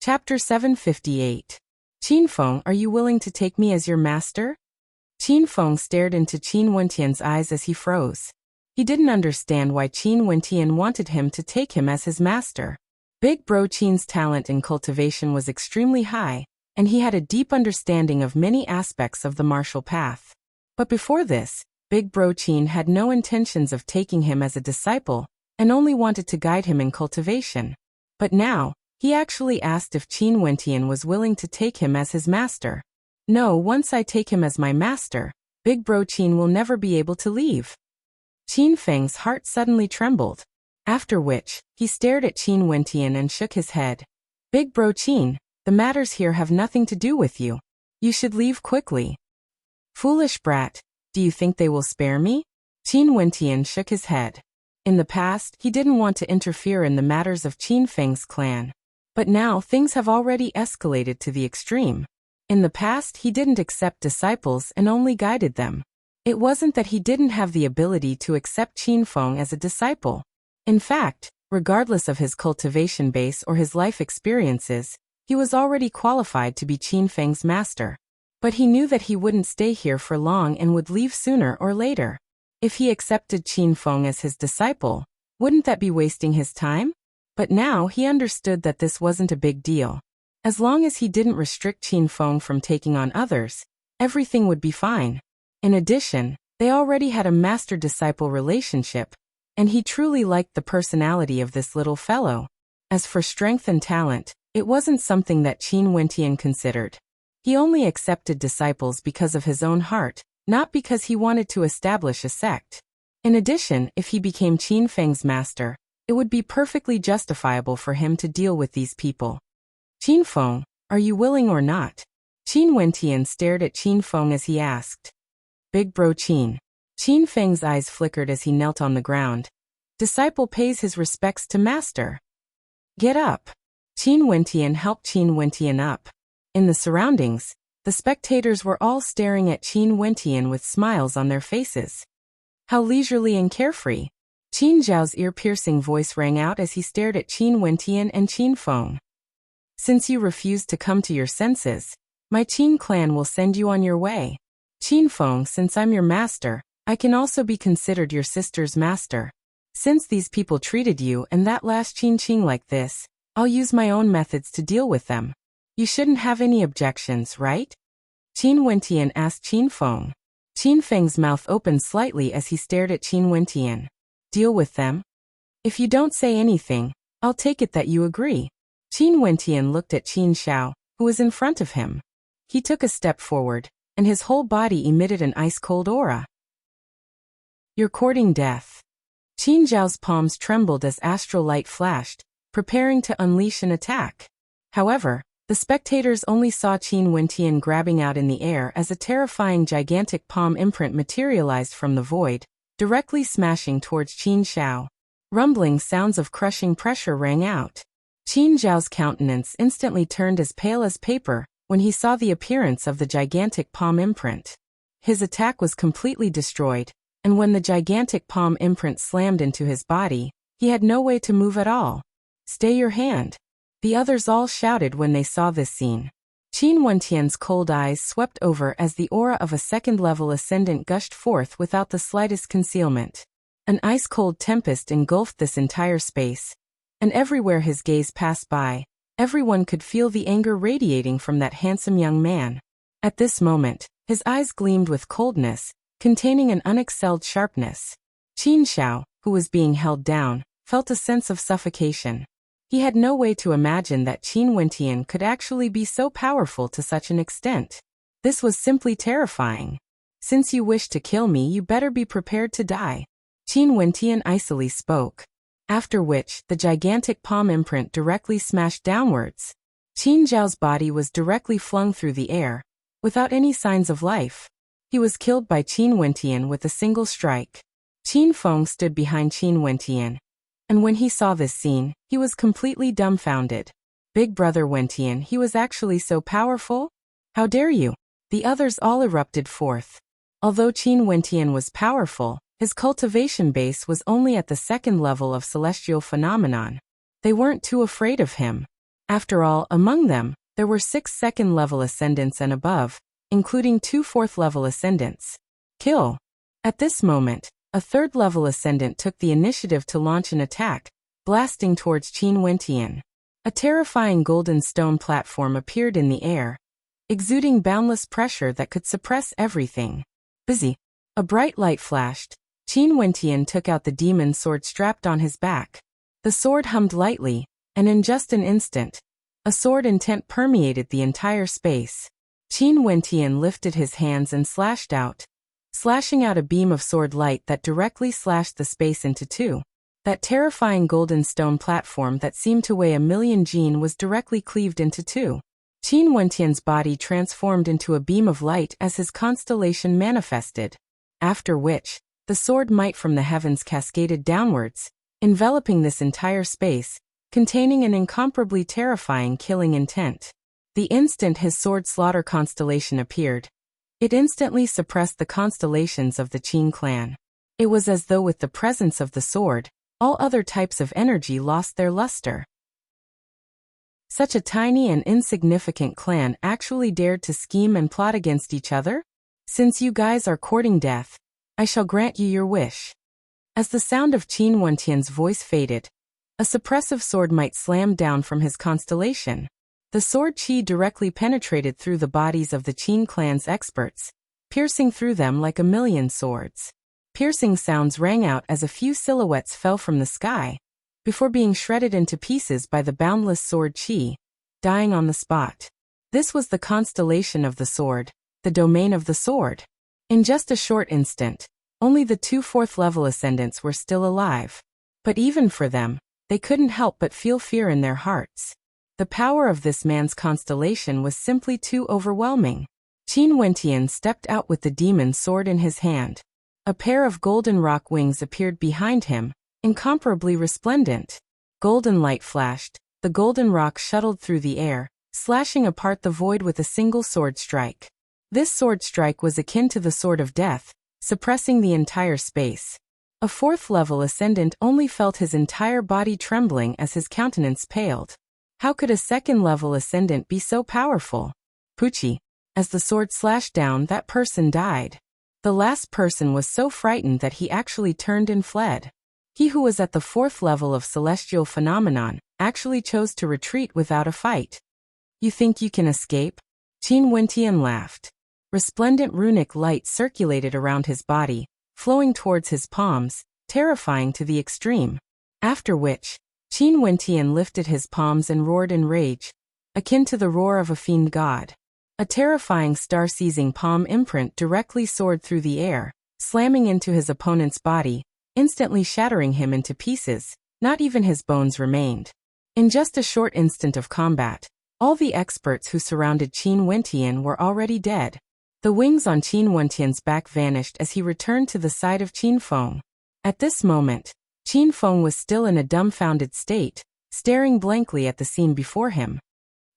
Chapter 758. Qin Feng, are you willing to take me as your master? Qin Feng stared into Qin Wentian's eyes as he froze. He didn't understand why Qin Wentian wanted him to take him as his master. Big Bro Qin's talent in cultivation was extremely high, and he had a deep understanding of many aspects of the martial path. But before this, Big Bro Qin had no intentions of taking him as a disciple, and only wanted to guide him in cultivation. But now, he actually asked if Qin Wentian was willing to take him as his master. No, once I take him as my master, Big Bro Qin will never be able to leave. Qin Feng's heart suddenly trembled. After which, he stared at Qin Wentian and shook his head. Big Bro Qin, the matters here have nothing to do with you. You should leave quickly. Foolish brat, do you think they will spare me? Qin Wentian shook his head. In the past, he didn't want to interfere in the matters of Qin Feng's clan. But now things have already escalated to the extreme. In the past, he didn't accept disciples and only guided them. It wasn't that he didn't have the ability to accept Qin Feng as a disciple. In fact, regardless of his cultivation base or his life experiences, he was already qualified to be Qin Feng's master. But he knew that he wouldn't stay here for long and would leave sooner or later. If he accepted Qin Feng as his disciple, wouldn't that be wasting his time? But now he understood that this wasn't a big deal. As long as he didn't restrict Qin Feng from taking on others, everything would be fine. In addition, they already had a master-disciple relationship, and he truly liked the personality of this little fellow. As for strength and talent, it wasn't something that Qin Wentian considered. He only accepted disciples because of his own heart, not because he wanted to establish a sect. In addition, if he became Qin Feng's master, it would be perfectly justifiable for him to deal with these people. Qin Feng, are you willing or not? Qin Wentian stared at Qin Feng as he asked. Big Bro Qin. Qin Feng's eyes flickered as he knelt on the ground. Disciple pays his respects to master. Get up. Qin Wentian helped Qin Wentian up. In the surroundings, the spectators were all staring at Qin Wentian with smiles on their faces. How leisurely and carefree. Qin Zhao's ear-piercing voice rang out as he stared at Qin Wentian and Qin Feng. Since you refuse to come to your senses, my Qin clan will send you on your way. Qin Feng, since I'm your master, I can also be considered your sister's master. Since these people treated you and that last Qin like this, I'll use my own methods to deal with them. You shouldn't have any objections, right? Qin Wentian asked Qin Feng. Qin Feng's mouth opened slightly as he stared at Qin Wentian. Deal with them? If you don't say anything, I'll take it that you agree. Qin Wentian looked at Qin Xiao, who was in front of him. He took a step forward, and his whole body emitted an ice-cold aura. You're courting death. Qin Zhao's palms trembled as astral light flashed, preparing to unleash an attack. However, the spectators only saw Qin Wentian grabbing out in the air as a terrifying gigantic palm imprint materialized from the void, directly smashing towards Qin Xiao. Rumbling sounds of crushing pressure rang out. Qin Zhao's countenance instantly turned as pale as paper when he saw the appearance of the gigantic palm imprint. His attack was completely destroyed, and when the gigantic palm imprint slammed into his body, he had no way to move at all. Stay your hand. The others all shouted when they saw this scene. Qin Wentian's cold eyes swept over as the aura of a second-level ascendant gushed forth without the slightest concealment. An ice-cold tempest engulfed this entire space, and everywhere his gaze passed by, everyone could feel the anger radiating from that handsome young man. At this moment, his eyes gleamed with coldness, containing an unexcelled sharpness. Qin Xiao, who was being held down, felt a sense of suffocation. He had no way to imagine that Qin Wentian could actually be so powerful to such an extent. This was simply terrifying. Since you wish to kill me, you better be prepared to die. Qin Wentian icily spoke. After which, the gigantic palm imprint directly smashed downwards. Qin Zhao's body was directly flung through the air, without any signs of life. He was killed by Qin Wentian with a single strike. Qin Feng stood behind Qin Wentian, and when he saw this scene, he was completely dumbfounded. Big brother Wentian, he was actually so powerful? How dare you? The others all erupted forth. Although Qin Wentian was powerful, his cultivation base was only at the second level of celestial phenomenon. They weren't too afraid of him. After all, among them, there were 6 second-level ascendants and above, including 2 fourth-level ascendants. Kill. At this moment, a third-level ascendant took the initiative to launch an attack, blasting towards Qin Wentian. A terrifying golden stone platform appeared in the air, exuding boundless pressure that could suppress everything. Busy. A bright light flashed. Qin Wentian took out the demon sword strapped on his back. The sword hummed lightly, and in just an instant, a sword intent permeated the entire space. Qin Wentian lifted his hands and slashed out, slashing out a beam of sword light that directly slashed the space into 2. That terrifying golden stone platform that seemed to weigh 1,000,000 jin was directly cleaved into 2. Qin Wentian's body transformed into a beam of light as his constellation manifested, after which, the sword might from the heavens cascaded downwards, enveloping this entire space, containing an incomparably terrifying killing intent. The instant his sword slaughter constellation appeared, it instantly suppressed the constellations of the Qin clan. It was as though with the presence of the sword, all other types of energy lost their luster. Such a tiny and insignificant clan actually dared to scheme and plot against each other? Since you guys are courting death, I shall grant you your wish. As the sound of Qin Wentian's voice faded, a suppressive sword might slammed down from his constellation. The sword chi directly penetrated through the bodies of the Qin clan's experts, piercing through them like 1,000,000 swords. Piercing sounds rang out as a few silhouettes fell from the sky, before being shredded into pieces by the boundless sword chi, dying on the spot. This was the constellation of the sword, the domain of the sword. In just a short instant, only the 2 fourth-level ascendants were still alive. But even for them, they couldn't help but feel fear in their hearts. The power of this man's constellation was simply too overwhelming. Qin Wentian stepped out with the demon sword in his hand. A pair of golden rock wings appeared behind him, incomparably resplendent. Golden light flashed, the golden rock shuttled through the air, slashing apart the void with a single sword strike. This sword strike was akin to the sword of death, suppressing the entire space. A fourth-level ascendant only felt his entire body trembling as his countenance paled. How could a second-level ascendant be so powerful? Pucci. As the sword slashed down, that person died. The last person was so frightened that he actually turned and fled. He who was at the 4th level of celestial phenomenon actually chose to retreat without a fight. You think you can escape? Qin Wentian laughed. Resplendent runic light circulated around his body, flowing towards his palms, terrifying to the extreme. After which, Qin Wentian lifted his palms and roared in rage, akin to the roar of a fiend god. A terrifying star-seizing palm imprint directly soared through the air, slamming into his opponent's body, instantly shattering him into pieces. Not even his bones remained. In just a short instant of combat, all the experts who surrounded Qin Wentian were already dead. The wings on Qin Wentian's back vanished as he returned to the side of Qin Feng. At this moment, Qin Feng was still in a dumbfounded state, staring blankly at the scene before him.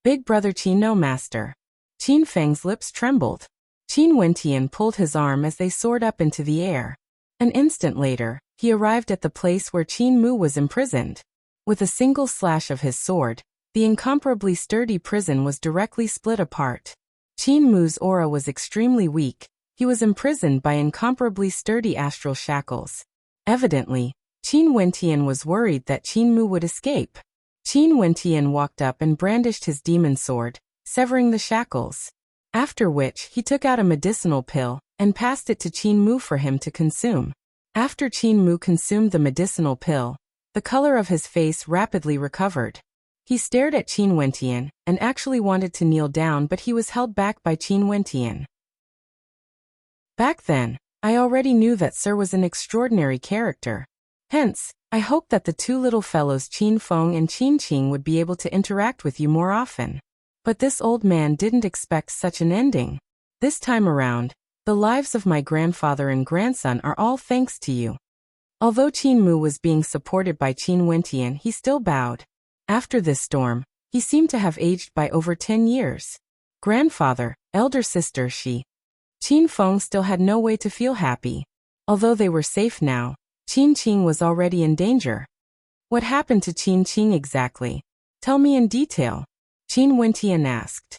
Big brother Qin, no master. Qin Feng's lips trembled. Qin Wentian pulled his arm as they soared up into the air. An instant later, he arrived at the place where Qin Mu was imprisoned. With a single slash of his sword, the incomparably sturdy prison was directly split apart. Qin Mu's aura was extremely weak. He was imprisoned by incomparably sturdy astral shackles. Evidently, Qin Wentian was worried that Qin Mu would escape. Qin Wentian walked up and brandished his demon sword, severing the shackles. After which, he took out a medicinal pill and passed it to Qin Mu for him to consume. After Qin Mu consumed the medicinal pill, the color of his face rapidly recovered. He stared at Qin Wentian and actually wanted to kneel down, but he was held back by Qin Wentian. Back then, I already knew that Sir was an extraordinary character. Hence, I hoped that the two little fellows Qin Feng and Qin Qing would be able to interact with you more often. But this old man didn't expect such an ending. This time around, the lives of my grandfather and grandson are all thanks to you. Although Qin Mu was being supported by Qin Wentian, he still bowed. After this storm, he seemed to have aged by over 10 years. Grandfather, elder sister she. Qin Feng still had no way to feel happy. Although they were safe now, Qin Qing was already in danger. What happened to Qin Qing exactly? Tell me in detail, Qin Wentian asked.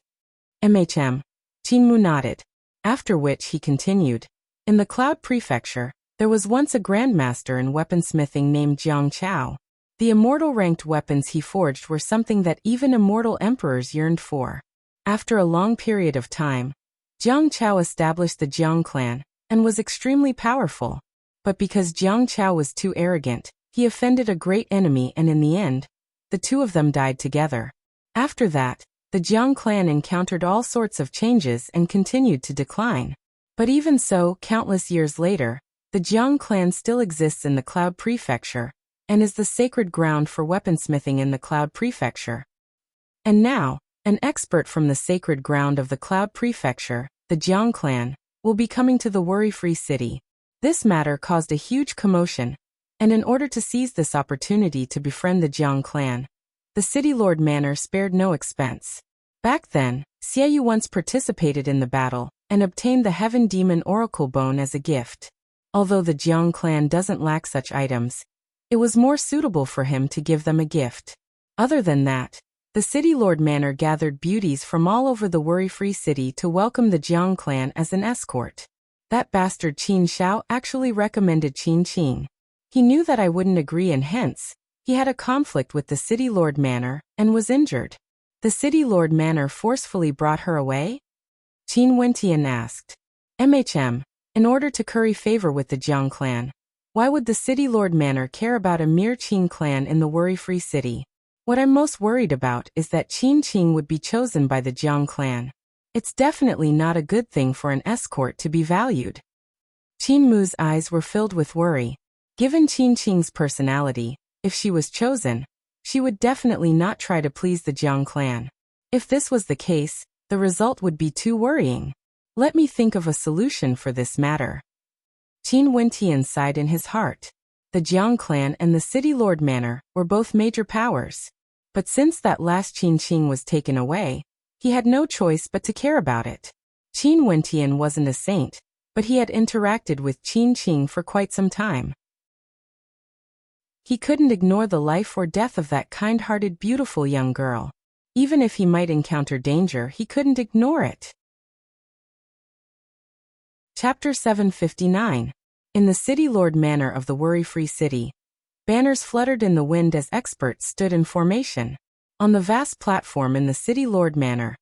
Qin Mu nodded, after which he continued. In the Cloud Prefecture, there was once a grandmaster in weaponsmithing named Jiang Chao. The immortal-ranked weapons he forged were something that even immortal emperors yearned for. After a long period of time, Jiang Chao established the Jiang clan and was extremely powerful. But because Jiang Chao was too arrogant, he offended a great enemy, and in the end, the two of them died together. After that, the Jiang clan encountered all sorts of changes and continued to decline. But even so, countless years later, the Jiang clan still exists in the Cloud Prefecture and is the sacred ground for weaponsmithing in the Cloud Prefecture. And now, an expert from the sacred ground of the Cloud Prefecture, the Jiang clan, will be coming to the worry-free city. This matter caused a huge commotion, and in order to seize this opportunity to befriend the Jiang clan, the city lord Manor spared no expense. Back then, Xie Yu once participated in the battle and obtained the Heaven Demon Oracle Bone as a gift. Although the Jiang clan doesn't lack such items, it was more suitable for him to give them a gift. Other than that, the city lord Manor gathered beauties from all over the worry-free city to welcome the Jiang clan as an escort. That bastard Qin Xiao actually recommended Qin Qing. He knew that I wouldn't agree, and hence, he had a conflict with the city lord Manor and was injured. The city lord Manor forcefully brought her away? Qin Wentian asked. In order to curry favor with the Jiang clan. Why would the city lord Manor care about a mere Qin clan in the worry-free city? What I'm most worried about is that Qin Qing would be chosen by the Jiang clan. It's definitely not a good thing for an escort to be valued. Qin Mu's eyes were filled with worry. Given Qin Qing's personality, if she was chosen, she would definitely not try to please the Jiang clan. If this was the case, the result would be too worrying. Let me think of a solution for this matter. Qin Wentian sighed in his heart. The Jiang clan and the city lord Manor were both major powers. But since that last Qin Qing was taken away, he had no choice but to care about it. Qin Wentian wasn't a saint, but he had interacted with Qin Qing for quite some time. He couldn't ignore the life or death of that kind-hearted, beautiful young girl. Even if he might encounter danger, he couldn't ignore it. Chapter 759. In the city lord Manor of the worry-free city, banners fluttered in the wind as experts stood in formation. On the vast platform in the city lord Manor,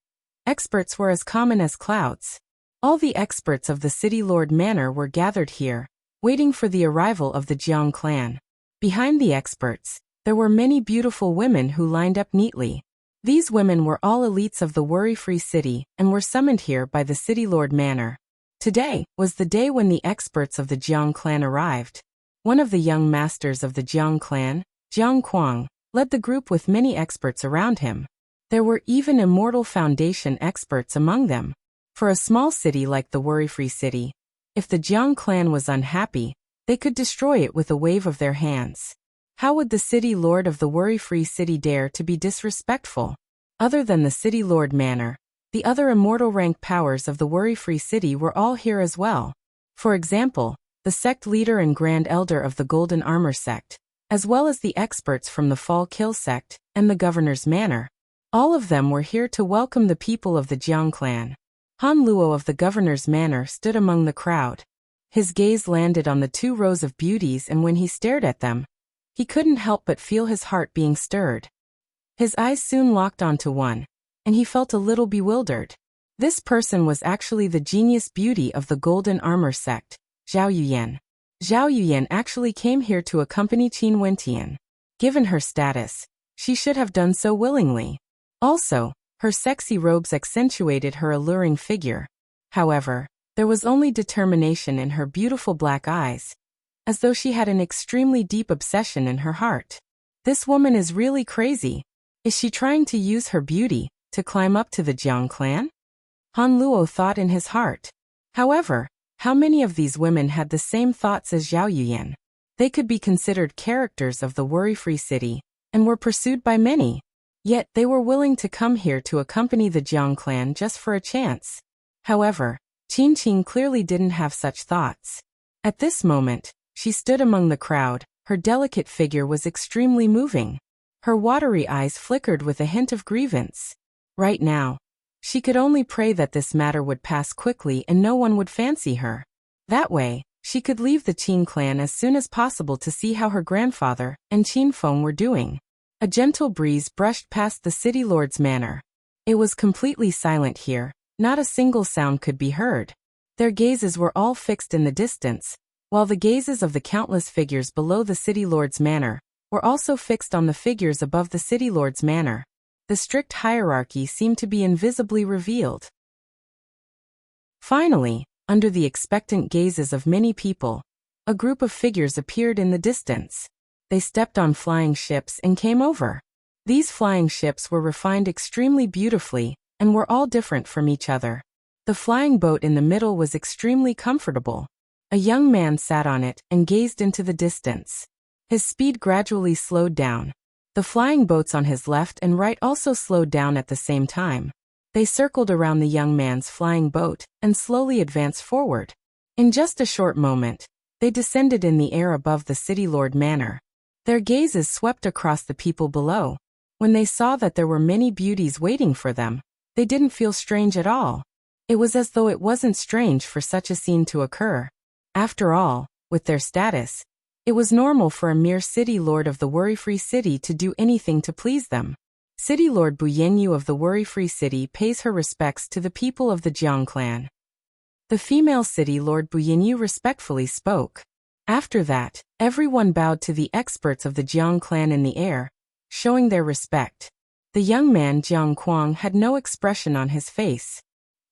experts were as common as clouds. All the experts of the city lord Manor were gathered here, waiting for the arrival of the Jiang clan. Behind the experts, there were many beautiful women who lined up neatly. These women were all elites of the worry-free city and were summoned here by the city lord Manor. Today was the day when the experts of the Jiang clan arrived. One of the young masters of the Jiang clan, Jiang Quang, led the group with many experts around him. There were even Immortal Foundation experts among them. For a small city like the worry-free city, if the Jiang clan was unhappy, they could destroy it with a wave of their hands. How would the city lord of the worry-free city dare to be disrespectful? Other than the city lord Manor, the other immortal rank powers of the worry-free city were all here as well. For example, the sect leader and grand elder of the Golden Armor sect, as well as the experts from the Fall Kill sect and the governor's manor. All of them were here to welcome the people of the Jiang clan. Han Luo of the governor's manor stood among the crowd. His gaze landed on the 2 rows of beauties, and when he stared at them, he couldn't help but feel his heart being stirred. His eyes soon locked onto one, and he felt a little bewildered. This person was actually the genius beauty of the Golden Armor sect, Zhao Yuyan. Zhao Yuyan actually came here to accompany Qin Wentian. Given her status, she should have done so willingly. Also, her sexy robes accentuated her alluring figure. However, there was only determination in her beautiful black eyes, as though she had an extremely deep obsession in her heart. This woman is really crazy. Is she trying to use her beauty to climb up to the Jiang clan? Han Luo thought in his heart. However, how many of these women had the same thoughts as Zhao Yuyan? They could be considered characters of the worry-free city, and were pursued by many. Yet they were willing to come here to accompany the Jiang clan just for a chance. However, Qin Qing clearly didn't have such thoughts. At this moment, she stood among the crowd. Her delicate figure was extremely moving. Her watery eyes flickered with a hint of grievance. Right now, she could only pray that this matter would pass quickly and no one would fancy her. That way, she could leave the Qin clan as soon as possible to see how her grandfather and Qin Feng were doing. A gentle breeze brushed past the city lord's manor. It was completely silent here, not a single sound could be heard. Their gazes were all fixed in the distance, while the gazes of the countless figures below the city lord's manor were also fixed on the figures above the city lord's manor. The strict hierarchy seemed to be invisibly revealed. Finally, under the expectant gazes of many people, a group of figures appeared in the distance. They stepped on flying ships and came over. These flying ships were refined extremely beautifully and were all different from each other. The flying boat in the middle was extremely comfortable. A young man sat on it and gazed into the distance. His speed gradually slowed down. The flying boats on his left and right also slowed down at the same time. They circled around the young man's flying boat and slowly advanced forward. In just a short moment, they descended in the air above the city lord manor. Their gazes swept across the people below. When they saw that there were many beauties waiting for them, they didn't feel strange at all. It was as though it wasn't strange for such a scene to occur. After all, with their status, it was normal for a mere city lord of the worry-free city to do anything to please them. City Lord Bu Yanyu of the worry-free city pays her respects to the people of the Jiang clan. The female city lord Bu Yanyu respectfully spoke. After that, everyone bowed to the experts of the Jiang clan in the air, showing their respect. The young man Jiang Kuang had no expression on his face.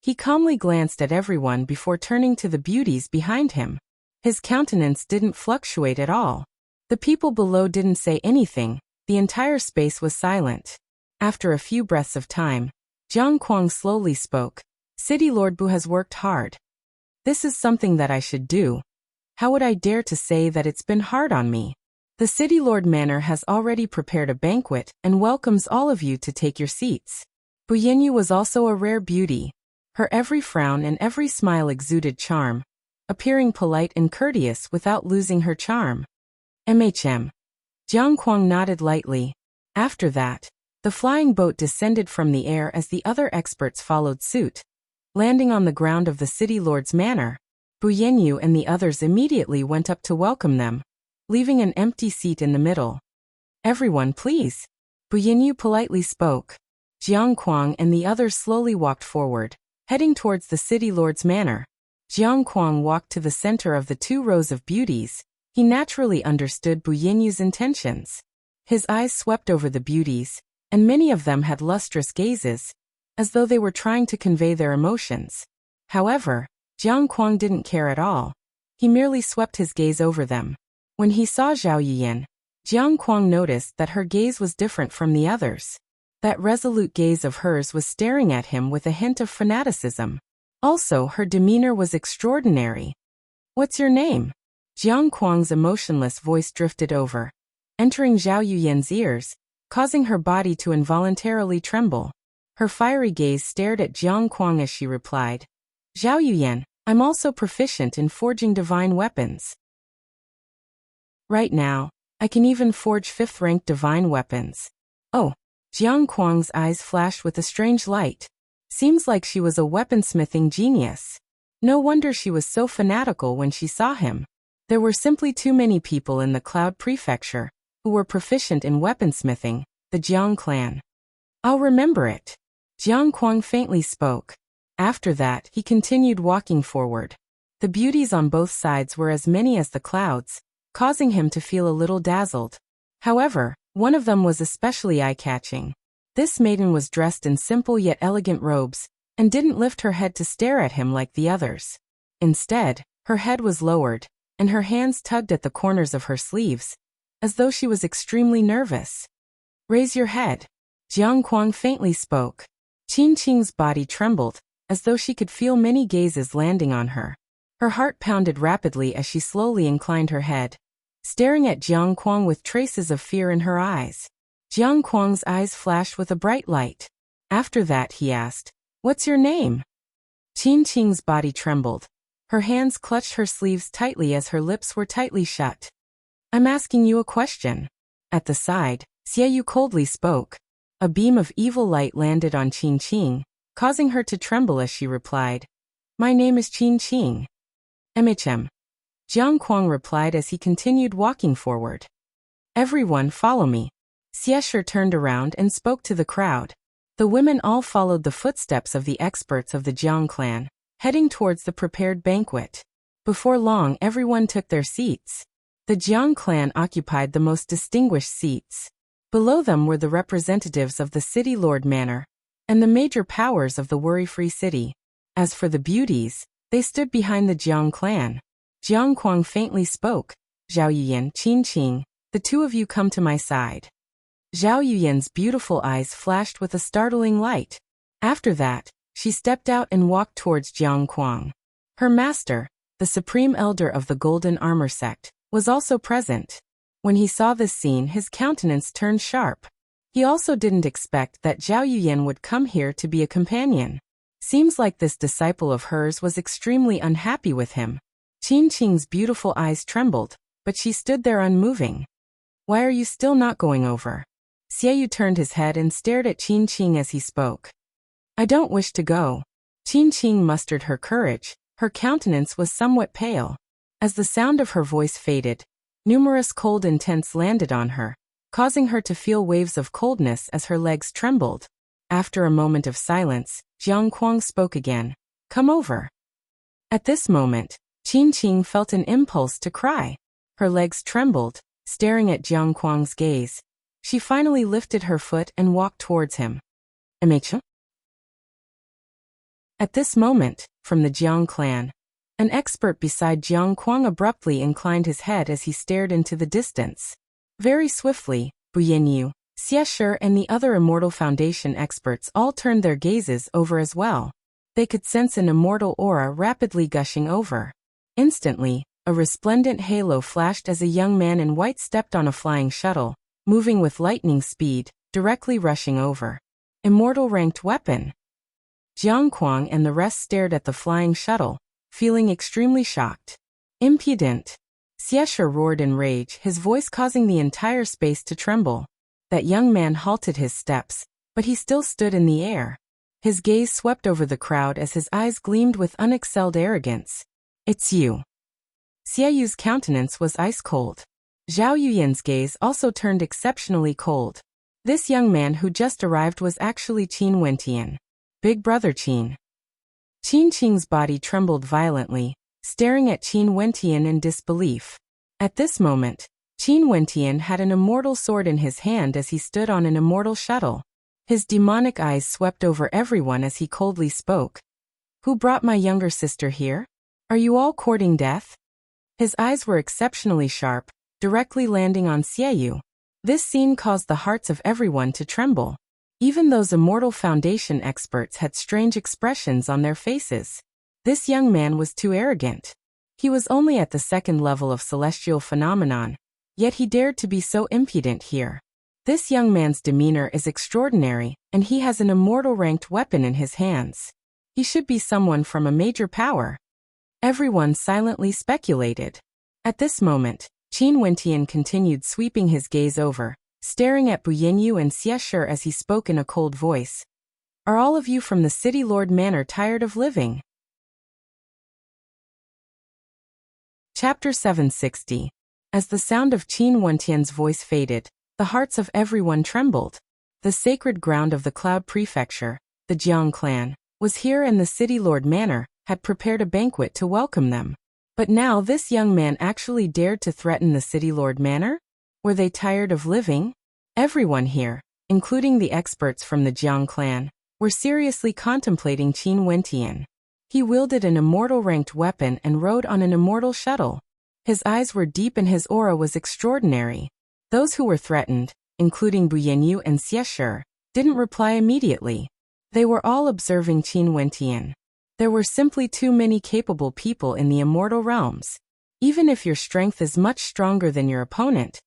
He calmly glanced at everyone before turning to the beauties behind him. His countenance didn't fluctuate at all. The people below didn't say anything, the entire space was silent. After a few breaths of time, Jiang Kuang slowly spoke. City Lord Bu has worked hard. This is something that I should do. How would I dare to say that it's been hard on me? The City Lord Manor has already prepared a banquet and welcomes all of you to take your seats. Bu Yanyu was also a rare beauty. Her every frown and every smile exuded charm, appearing polite and courteous without losing her charm. Jiang Kuang nodded lightly. After that, the flying boat descended from the air as the other experts followed suit. Landing on the ground of the city lord's manor, Bu Yanyu and the others immediately went up to welcome them, leaving an empty seat in the middle. Everyone please. Bu Yanyu politely spoke. Jiang Kuang and the others slowly walked forward, heading towards the city lord's manor. Jiang Kuang walked to the center of the 2 rows of beauties. He naturally understood Bu Yanyu's intentions. His eyes swept over the beauties, and many of them had lustrous gazes, as though they were trying to convey their emotions. However, Jiang Kuang didn't care at all. He merely swept his gaze over them. When he saw Zhao Yuyan, Jiang Kuang noticed that her gaze was different from the others. That resolute gaze of hers was staring at him with a hint of fanaticism. Also, her demeanor was extraordinary. What's your name? Jiang Kuang's emotionless voice drifted over, entering Zhao Yuyan's ears, causing her body to involuntarily tremble. Her fiery gaze stared at Jiang Kuang as she replied, Zhao Yuyan, I'm also proficient in forging divine weapons. Right now, I can even forge 5th-ranked divine weapons. Oh, Jiang Kuang's eyes flashed with a strange light. Seems like she was a weaponsmithing genius. No wonder she was so fanatical when she saw him. There were simply too many people in the Cloud Prefecture who were proficient in weaponsmithing, the Jiang clan. I'll remember it. Jiang Kuang faintly spoke. After that, he continued walking forward. The beauties on both sides were as many as the clouds, causing him to feel a little dazzled. However, one of them was especially eye-catching. This maiden was dressed in simple yet elegant robes, and didn't lift her head to stare at him like the others. Instead, her head was lowered, and her hands tugged at the corners of her sleeves, as though she was extremely nervous. Raise your head. Jiang Kuang faintly spoke. Qin Qing's body trembled, as though she could feel many gazes landing on her. Her heart pounded rapidly as she slowly inclined her head, staring at Jiang Kuang with traces of fear in her eyes. Jiang Kuang's eyes flashed with a bright light. After that he asked, What's your name? Qin Qing's body trembled. Her hands clutched her sleeves tightly as her lips were tightly shut. I'm asking you a question. At the side, Xiaoyu coldly spoke. A beam of evil light landed on Qin Qing, causing her to tremble as she replied, "My name is Qin Qing." "MHM." Jiang Kuang replied as he continued walking forward. "Everyone follow me." Xiesher turned around and spoke to the crowd. The women all followed the footsteps of the experts of the Jiang clan, heading towards the prepared banquet. Before long, everyone took their seats. The Jiang clan occupied the most distinguished seats. Below them were the representatives of the City Lord Manor and the major powers of the worry-free city. As for the beauties, they stood behind the Jiang clan. Jiang Kuang faintly spoke. "Zhao Yuyan, Qin Qing, the two of you come to my side." Zhao Yuyan's beautiful eyes flashed with a startling light. After that, she stepped out and walked towards Jiang Kuang. Her master, the supreme elder of the Golden Armor sect, was also present. When he saw this scene, his countenance turned sharp. He also didn't expect that Zhao Yuyan would come here to be a companion. Seems like this disciple of hers was extremely unhappy with him. Qin Qing's beautiful eyes trembled, but she stood there unmoving. "Why are you still not going over?" Xiaoyu turned his head and stared at Qin Qing as he spoke. "I don't wish to go." Qin Qing mustered her courage. Her countenance was somewhat pale. As the sound of her voice faded, numerous cold intents landed on her, causing her to feel waves of coldness as her legs trembled. After a moment of silence, Jiang Kuang spoke again. "Come over." At this moment, Qin Qing felt an impulse to cry. Her legs trembled, staring at Jiang Kuang's gaze. She finally lifted her foot and walked towards him. "MHM?" At this moment, from the Jiang clan, an expert beside Jiang Kuang abruptly inclined his head as he stared into the distance. Very swiftly, Bu Yanyu, Xiesher and the other Immortal Foundation experts all turned their gazes over as well. They could sense an immortal aura rapidly gushing over. Instantly, a resplendent halo flashed as a young man in white stepped on a flying shuttle, moving with lightning speed, directly rushing over. Immortal-ranked weapon. Jiang Kuang and the rest stared at the flying shuttle, feeling extremely shocked. "Impudent!" Xiesher roared in rage, his voice causing the entire space to tremble. That young man halted his steps, but he still stood in the air. His gaze swept over the crowd as his eyes gleamed with unexcelled arrogance. "It's you." Xiaoyu's countenance was ice-cold. Zhao Yuyan's gaze also turned exceptionally cold. This young man who just arrived was actually Qin Wentian. Big brother Qin. Qin Qing's body trembled violently, staring at Qin Wentian in disbelief. At this moment, Qin Wentian had an immortal sword in his hand as he stood on an immortal shuttle. His demonic eyes swept over everyone as he coldly spoke. "Who brought my younger sister here? Are you all courting death?" His eyes were exceptionally sharp, directly landing on Xiaoyu. This scene caused the hearts of everyone to tremble. Even those Immortal Foundation experts had strange expressions on their faces. This young man was too arrogant. He was only at the second level of celestial phenomenon, yet he dared to be so impudent here. This young man's demeanor is extraordinary, and he has an immortal-ranked weapon in his hands. He should be someone from a major power. Everyone silently speculated. At this moment, Qin Wentian continued sweeping his gaze over, staring at Bu Yanyu and Xiesher as he spoke in a cold voice. "Are all of you from the City Lord Manor tired of living?" Chapter 760. As the sound of Qin Wentian's voice faded, the hearts of everyone trembled. The sacred ground of the Cloud Prefecture, the Jiang clan, was here, and the City Lord Manor had prepared a banquet to welcome them. But now this young man actually dared to threaten the City Lord Manor? Were they tired of living? Everyone here, including the experts from the Jiang clan, were seriously contemplating Qin Wentian. He wielded an immortal-ranked weapon and rode on an immortal shuttle. His eyes were deep and his aura was extraordinary. Those who were threatened, including Bu Yanyu and Xiesher, didn't reply immediately. They were all observing Qin Wentian. There were simply too many capable people in the immortal realms. Even if your strength is much stronger than your opponent,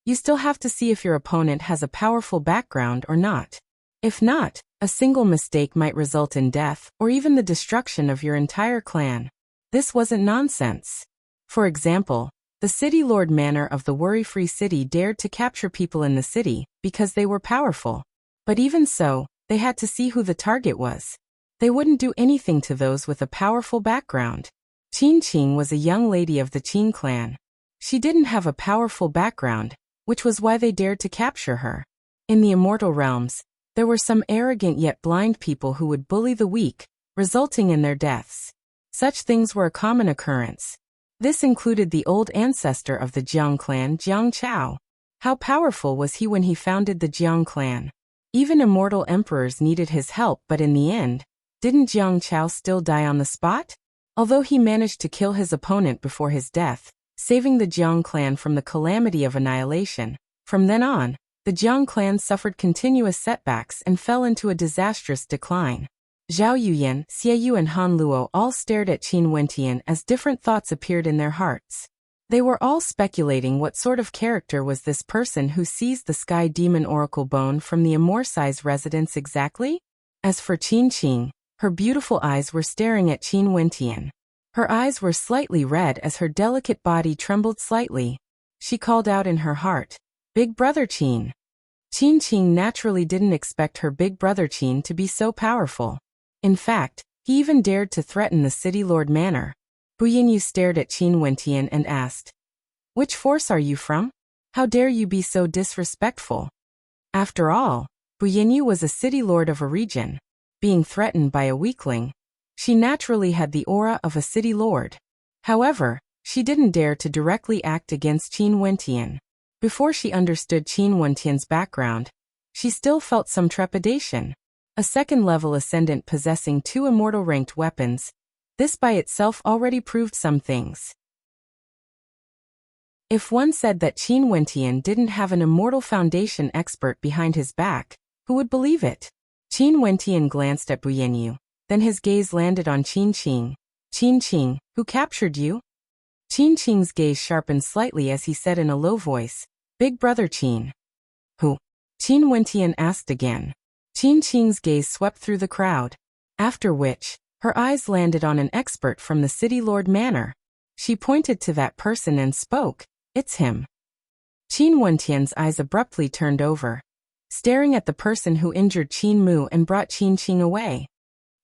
you still have to see if your opponent has a powerful background or not. If not, a single mistake might result in death or even the destruction of your entire clan. This wasn't nonsense. For example, the The city lord manor of the worry-free city dared to capture people in the city because they were powerful. But even so, they had to see who the target was. They wouldn't do anything to those with a powerful background. Qin Qing was a young lady of the Qin clan. She didn't have a powerful background, which was why they dared to capture her. In the immortal realms, there were some arrogant yet blind people who would bully the weak, resulting in their deaths. Such things were a common occurrence. This included the old ancestor of the Jiang clan, Jiang Chao. How powerful was he when he founded the Jiang clan? Even immortal emperors needed his help, but in the end, didn't Jiang Chao still die on the spot? Although he managed to kill his opponent before his death, saving the Jiang clan from the calamity of annihilation, from then on, the Jiang clan suffered continuous setbacks and fell into a disastrous decline. Zhao Yuyan, Xie Yu and Han Luo all stared at Qin Wentian as different thoughts appeared in their hearts. They were all speculating what sort of character was this person who seized the Sky Demon Oracle bone from the Amorsi's residence exactly? As for Qin Qing, her beautiful eyes were staring at Qin Wentian. Her eyes were slightly red as her delicate body trembled slightly. She called out in her heart, "Big brother Qin." Qin Qing naturally didn't expect her big brother Qin to be so powerful. In fact, he even dared to threaten the city lord manor. Bu Yinyu stared at Qin Wentian and asked, "Which force are you from? How dare you be so disrespectful?" After all, Bu Yinyu was a city lord of a region. Being threatened by a weakling, she naturally had the aura of a city lord. However, she didn't dare to directly act against Qin Wentian. Before she understood Qin Wentian's background, she still felt some trepidation. A second-level ascendant possessing 2 immortal-ranked weapons, this by itself already proved some things. If one said that Qin Wentian didn't have an immortal foundation expert behind his back, who would believe it? Qin Wentian glanced at Bu Yinyu, then his gaze landed on Qin Qing. "Qin Qing, who captured you?" Qin Qing's gaze sharpened slightly as he said in a low voice, "Big brother Qin." "Who?" Qin Wentian asked again. Qin Qing's gaze swept through the crowd, after which, her eyes landed on an expert from the city lord manor. She pointed to that person and spoke, "It's him." Qin Wentian's eyes abruptly turned over, staring at the person who injured Qin Mu and brought Qin Qing away.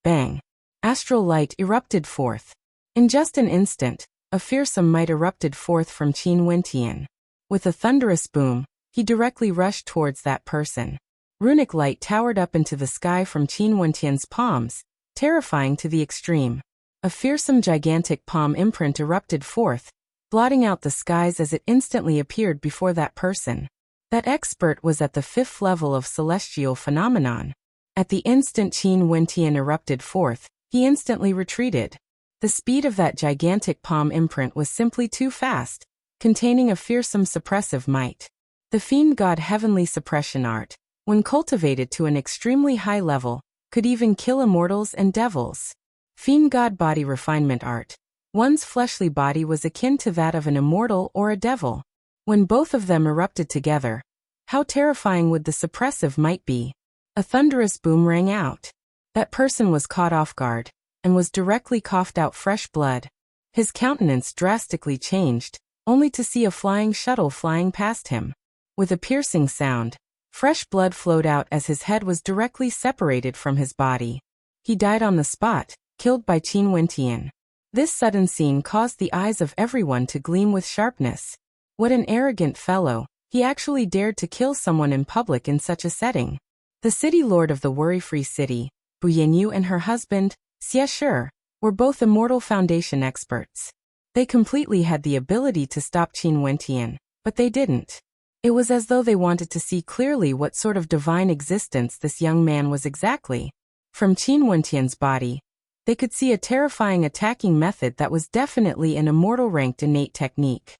Bang! Astral light erupted forth. In just an instant, a fearsome might erupted forth from Qin Wentian. With a thunderous boom, he directly rushed towards that person. Runic light towered up into the sky from Qin Wentian's palms, terrifying to the extreme. A fearsome gigantic palm imprint erupted forth, blotting out the skies as it instantly appeared before that person. That expert was at the 5th level of celestial phenomenon. At the instant Qin Wentian erupted forth, he instantly retreated. The speed of that gigantic palm imprint was simply too fast, containing a fearsome suppressive might. The Fiend God Heavenly Suppression Art, when cultivated to an extremely high level, could even kill immortals and devils. Fiend God Body Refinement Art. One's fleshly body was akin to that of an immortal or a devil. When both of them erupted together, how terrifying would the suppressive might be? A thunderous boom rang out. That person was caught off guard, and was directly coughed out fresh blood. His countenance drastically changed, only to see a flying shuttle flying past him. With a piercing sound, fresh blood flowed out as his head was directly separated from his body. He died on the spot, killed by Qin Wentian. This sudden scene caused the eyes of everyone to gleam with sharpness. What an arrogant fellow, he actually dared to kill someone in public in such a setting. The city lord of the worry-free city, Bu Yinyu and her husband, Xie Shi, were both immortal foundation experts. They completely had the ability to stop Qin Wentian, but they didn't. It was as though they wanted to see clearly what sort of divine existence this young man was exactly. From Qin Wentian's body, they could see a terrifying attacking method that was definitely an immortal-ranked innate technique.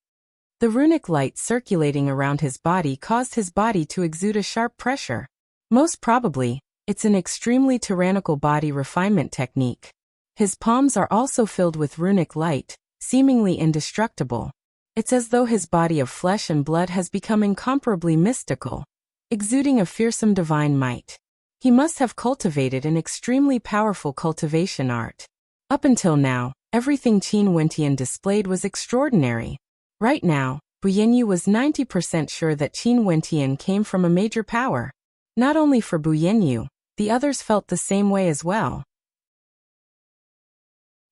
The runic light circulating around his body caused his body to exude a sharp pressure. Most probably, it's an extremely tyrannical body refinement technique. His palms are also filled with runic light, seemingly indestructible. It's as though his body of flesh and blood has become incomparably mystical, exuding a fearsome divine might. He must have cultivated an extremely powerful cultivation art. Up until now, everything Qin Wentian displayed was extraordinary. Right now, Buyenyu was 90% sure that Qin Wentian came from a major power. Not only for Buyenyu, the others felt the same way as well.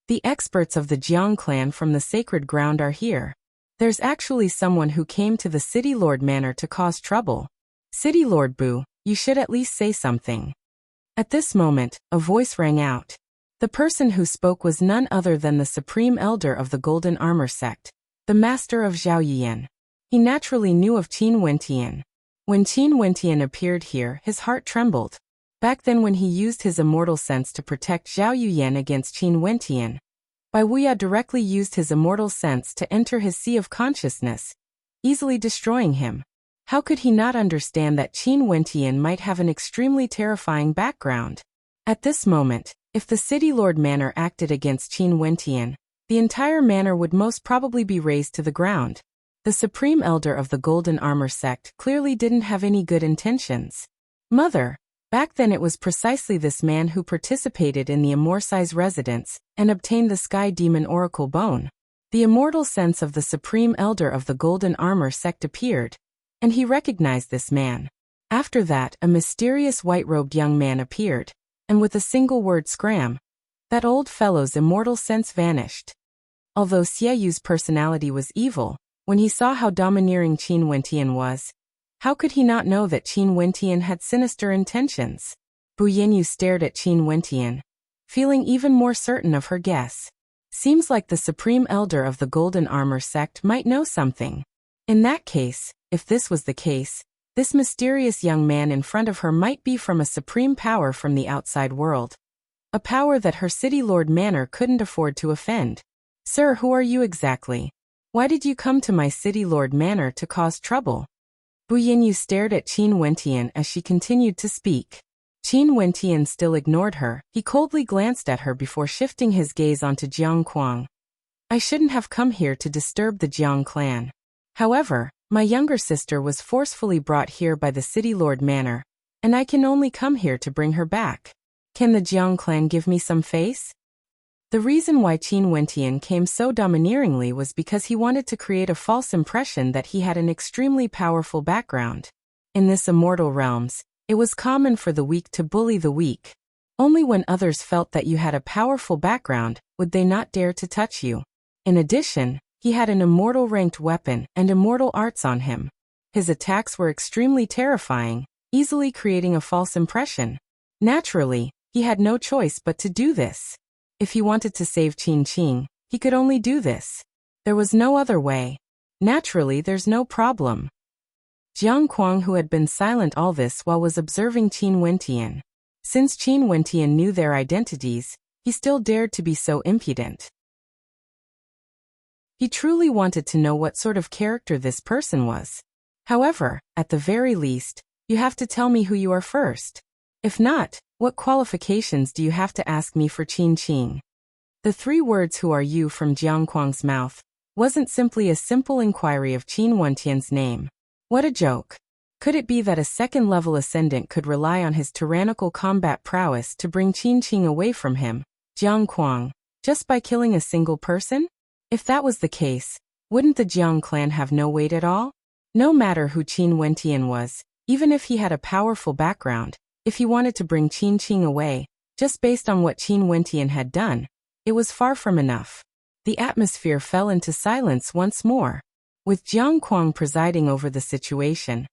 The experts of the Jiang clan from the sacred ground are here. There's actually someone who came to the City Lord Manor to cause trouble. City Lord Bu, you should at least say something. At this moment, a voice rang out. The person who spoke was none other than the Supreme Elder of the Golden Armor Sect, the Master of Zhao Yuyan. He naturally knew of Qin Wentian. When Qin Wentian appeared here, his heart trembled. Back then when he used his immortal sense to protect Zhao Yuyan against Qin Wentian, Wuxia directly used his immortal sense to enter his sea of consciousness, easily destroying him. How could he not understand that Qin Wentian might have an extremely terrifying background? At this moment, if the City Lord Manor acted against Qin Wentian, the entire manor would most probably be razed to the ground. The Supreme Elder of the Golden Armor Sect clearly didn't have any good intentions. Mother, back then it was precisely this man who participated in the Amorsi's residence and obtained the Sky Demon Oracle Bone. The immortal sense of the Supreme Elder of the Golden Armor Sect appeared, and he recognized this man. After that, a mysterious white-robed young man appeared, and with a single word scram, that old fellow's immortal sense vanished. Although Xieyu's personality was evil, when he saw how domineering Qin Wentian was, how could he not know that Qin Wentian had sinister intentions? Buyenyu stared at Qin Wentian, feeling even more certain of her guess. Seems like the Supreme Elder of the Golden Armor Sect might know something. In that case, if this was the case, this mysterious young man in front of her might be from a supreme power from the outside world. A power that her City Lord Manor couldn't afford to offend. Sir, who are you exactly? Why did you come to my City Lord Manor to cause trouble? Buyenyu stared at Qin Wentian as she continued to speak. Qin Wentian still ignored her. He coldly glanced at her before shifting his gaze onto Jiang Kuang. I shouldn't have come here to disturb the Jiang clan. However, my younger sister was forcefully brought here by the City Lord Manor, and I can only come here to bring her back. Can the Jiang clan give me some face? The reason why Qin Wentian came so domineeringly was because he wanted to create a false impression that he had an extremely powerful background. In this immortal realms, it was common for the weak to bully the weak. Only when others felt that you had a powerful background would they not dare to touch you. In addition, he had an immortal ranked weapon and immortal arts on him. His attacks were extremely terrifying, easily creating a false impression. Naturally, he had no choice but to do this. If he wanted to save Qin Qing, he could only do this. There was no other way. Naturally, there's no problem. Jiang Kuang, who had been silent all this while, was observing Qin Wentian. Since Qin Wentian knew their identities, he still dared to be so impudent. He truly wanted to know what sort of character this person was. However, at the very least, you have to tell me who you are first. If not, what qualifications do you have to ask me for Qin Qing? The 3 words "who are you" from Jiang Kuang's mouth wasn't simply a simple inquiry of Qin Wentian's name. What a joke. Could it be that a second-level ascendant could rely on his tyrannical combat prowess to bring Qin Qing away from him, Jiang Kuang, just by killing a single person? If that was the case, wouldn't the Jiang clan have no weight at all? No matter who Qin Wentian was, even if he had a powerful background, if he wanted to bring Qin Qing away, just based on what Qin Wentian had done, it was far from enough. The atmosphere fell into silence once more. With Jiang Kuang presiding over the situation,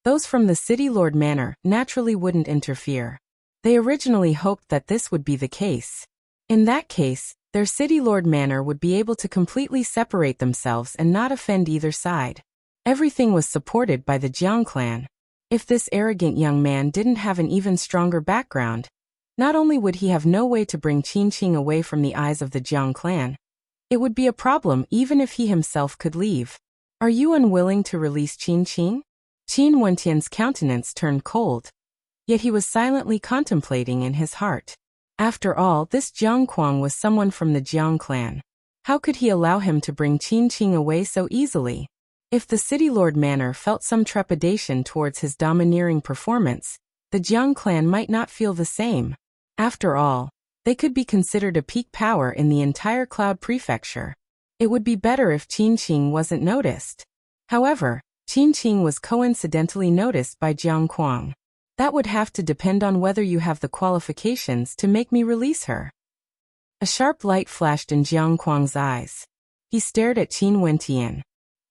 those from the City Lord Manor naturally wouldn't interfere. They originally hoped that this would be the case. In that case, their City Lord Manor would be able to completely separate themselves and not offend either side. Everything was supported by the Jiang clan. If this arrogant young man didn't have an even stronger background, not only would he have no way to bring Qin Qing away from the eyes of the Jiang clan, it would be a problem even if he himself could leave. Are you unwilling to release Qin Qing? Qin Wentian's countenance turned cold, yet he was silently contemplating in his heart. After all, this Jiang Kuang was someone from the Jiang clan. How could he allow him to bring Qin Qing away so easily? If the City Lord Manor felt some trepidation towards his domineering performance, the Jiang clan might not feel the same. After all, they could be considered a peak power in the entire Cloud Prefecture. It would be better if Qin Qing wasn't noticed. However, Qin Qing was coincidentally noticed by Jiang Kuang. That would have to depend on whether you have the qualifications to make me release her. A sharp light flashed in Jiang Kuang's eyes. He stared at Qin Wentian.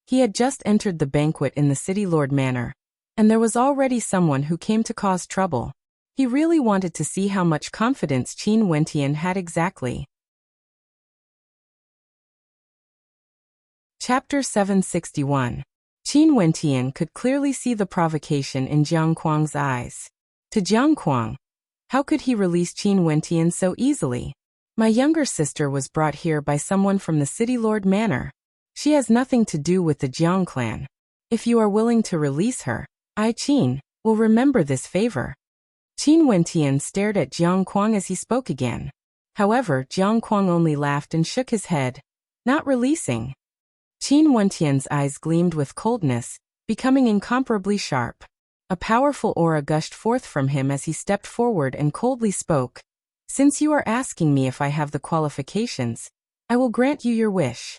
He had just entered the banquet in the City Lord Manor, and there was already someone who came to cause trouble. He really wanted to see how much confidence Qin Wentian had exactly. Chapter 761. Qin Wentian could clearly see the provocation in Jiang Kuang's eyes. To Jiang Kuang, how could he release Qin Wentian so easily? My younger sister was brought here by someone from the City Lord Manor. She has nothing to do with the Jiang clan. If you are willing to release her, I, Qin, will remember this favor. Qin Wentian stared at Jiang Kuang as he spoke again. However, Jiang Kuang only laughed and shook his head, not releasing. Qin Wentian's eyes gleamed with coldness, becoming incomparably sharp. A powerful aura gushed forth from him as he stepped forward and coldly spoke. Since you are asking me if I have the qualifications, I will grant you your wish.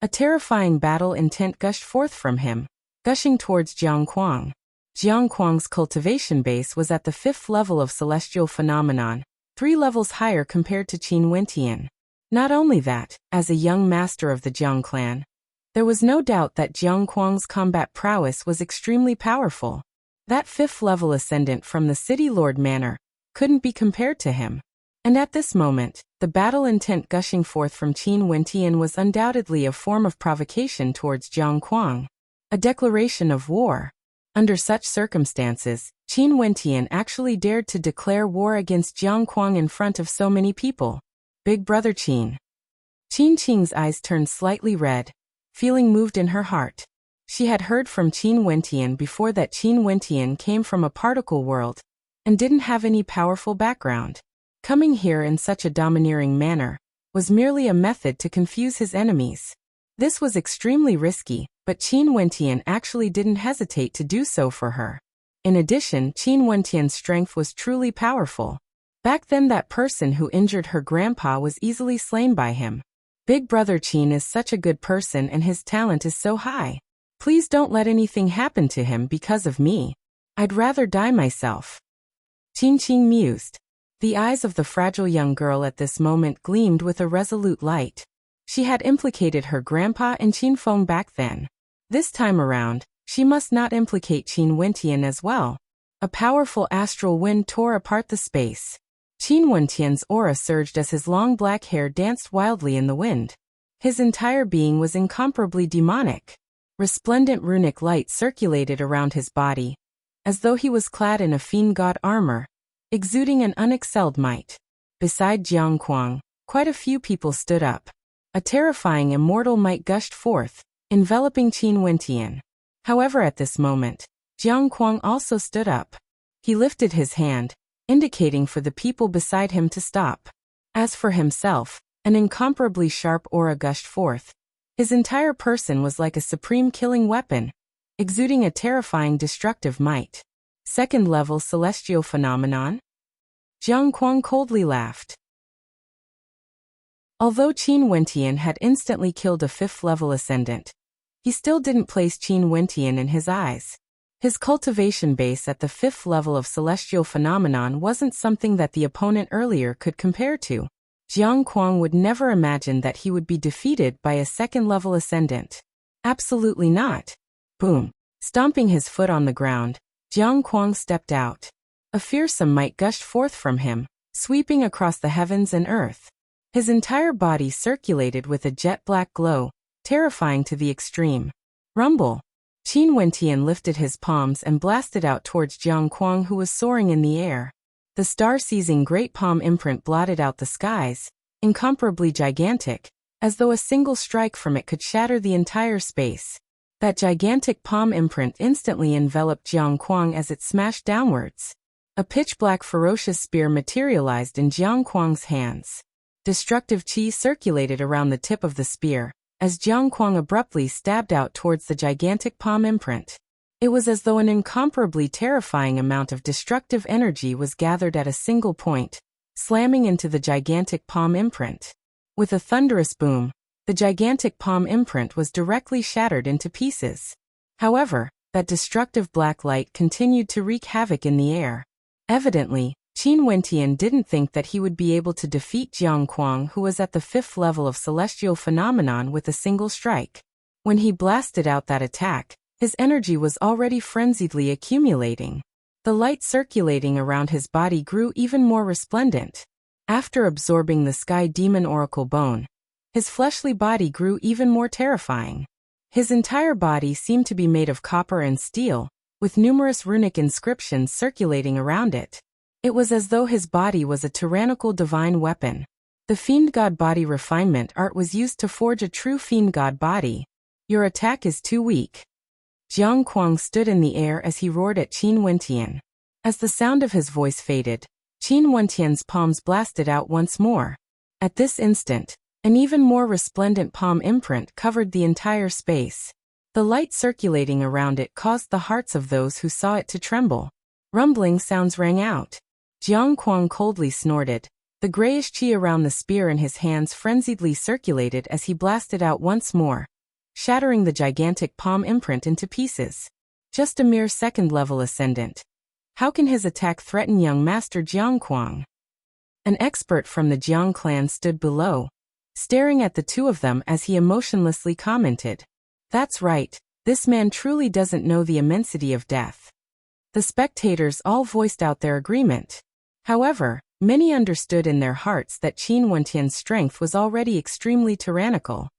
A terrifying battle intent gushed forth from him, gushing towards Jiang Kuang. Jiang Kuang's cultivation base was at the 5th level of celestial phenomenon, 3 levels higher compared to Qin Wentian. Not only that, as a young master of the Jiang clan, there was no doubt that Jiang Kuang's combat prowess was extremely powerful. That 5th level ascendant from the City Lord Manor couldn't be compared to him. And at this moment, the battle intent gushing forth from Qin Wentian was undoubtedly a form of provocation towards Jiang Kuang. A declaration of war. Under such circumstances, Qin Wentian actually dared to declare war against Jiang Kuang in front of so many people. Big brother Qin. Qin Qing's eyes turned slightly red, feeling moved in her heart. She had heard from Qin Wentian before that Qin Wentian came from a particle world and didn't have any powerful background. Coming here in such a domineering manner was merely a method to confuse his enemies. This was extremely risky, but Qin Wentian actually didn't hesitate to do so for her. In addition, Qin Wentian's strength was truly powerful. Back then that person who injured her grandpa was easily slain by him. Big brother Qin is such a good person and his talent is so high. Please don't let anything happen to him because of me. I'd rather die myself. Qin Qing mused. The eyes of the fragile young girl at this moment gleamed with a resolute light. She had implicated her grandpa and Qin Feng back then. This time around, she must not implicate Qin Wentian as well. A powerful astral wind tore apart the space. Qin Wentian's aura surged as his long black hair danced wildly in the wind. His entire being was incomparably demonic. Resplendent runic light circulated around his body, as though he was clad in a fiend god armor, exuding an unexcelled might. Beside Jiang Kuang, quite a few people stood up. A terrifying immortal might gushed forth, enveloping Qin Wentian. However, at this moment, Jiang Kuang also stood up. He lifted his hand, indicating for the people beside him to stop. As for himself, an incomparably sharp aura gushed forth. His entire person was like a supreme killing weapon, exuding a terrifying destructive might. 2nd level celestial phenomenon? Jiang Kuang coldly laughed. Although Qin Wentian had instantly killed a 5th level ascendant, he still didn't place Qin Wentian in his eyes. His cultivation base at the 5th level of celestial phenomenon wasn't something that the opponent earlier could compare to. Jiang Kuang would never imagine that he would be defeated by a 2nd level ascendant. Absolutely not. Boom. Stomping his foot on the ground, Jiang Kuang stepped out. A fearsome might gushed forth from him, sweeping across the heavens and earth. His entire body circulated with a jet-black glow, terrifying to the extreme. Rumble. Qin Wentian lifted his palms and blasted out towards Jiang Kuang, who was soaring in the air. The star-seizing great palm imprint blotted out the skies, incomparably gigantic, as though a single strike from it could shatter the entire space. That gigantic palm imprint instantly enveloped Jiang Kuang as it smashed downwards. A pitch-black ferocious spear materialized in Jiang Kuang's hands. Destructive qi circulated around the tip of the spear, as Jiang Kuang abruptly stabbed out towards the gigantic palm imprint. It was as though an incomparably terrifying amount of destructive energy was gathered at a single point, slamming into the gigantic palm imprint. With a thunderous boom, The gigantic palm imprint was directly shattered into pieces. However, that destructive black light continued to wreak havoc in the air. Evidently, Qin Wentian didn't think that he would be able to defeat Jiang Kuang, who was at the 5th level of celestial phenomenon, with a single strike. When he blasted out that attack, his energy was already frenziedly accumulating. The light circulating around his body grew even more resplendent. After absorbing the Sky Demon Oracle Bone, his fleshly body grew even more terrifying. His entire body seemed to be made of copper and steel, with numerous runic inscriptions circulating around it. It was as though his body was a tyrannical divine weapon. The Fiend God Body refinement art was used to forge a true Fiend God Body. Your attack is too weak. Jiang Kuang stood in the air as he roared at Qin Wentian. As the sound of his voice faded, Qin Wentian's palms blasted out once more. At this instant, an even more resplendent palm imprint covered the entire space. The light circulating around it caused the hearts of those who saw it to tremble. Rumbling sounds rang out. Jiang Kuang coldly snorted. The grayish qi around the spear in his hands frenziedly circulated as he blasted out once more, shattering the gigantic palm imprint into pieces. Just a mere 2nd level ascendant. How can his attack threaten young Master Jiang Kuang? An expert from the Jiang clan stood below, staring at the two of them as he emotionlessly commented. That's right, this man truly doesn't know the immensity of death. The spectators all voiced out their agreement. However, many understood in their hearts that Qin Wentian's strength was already extremely tyrannical.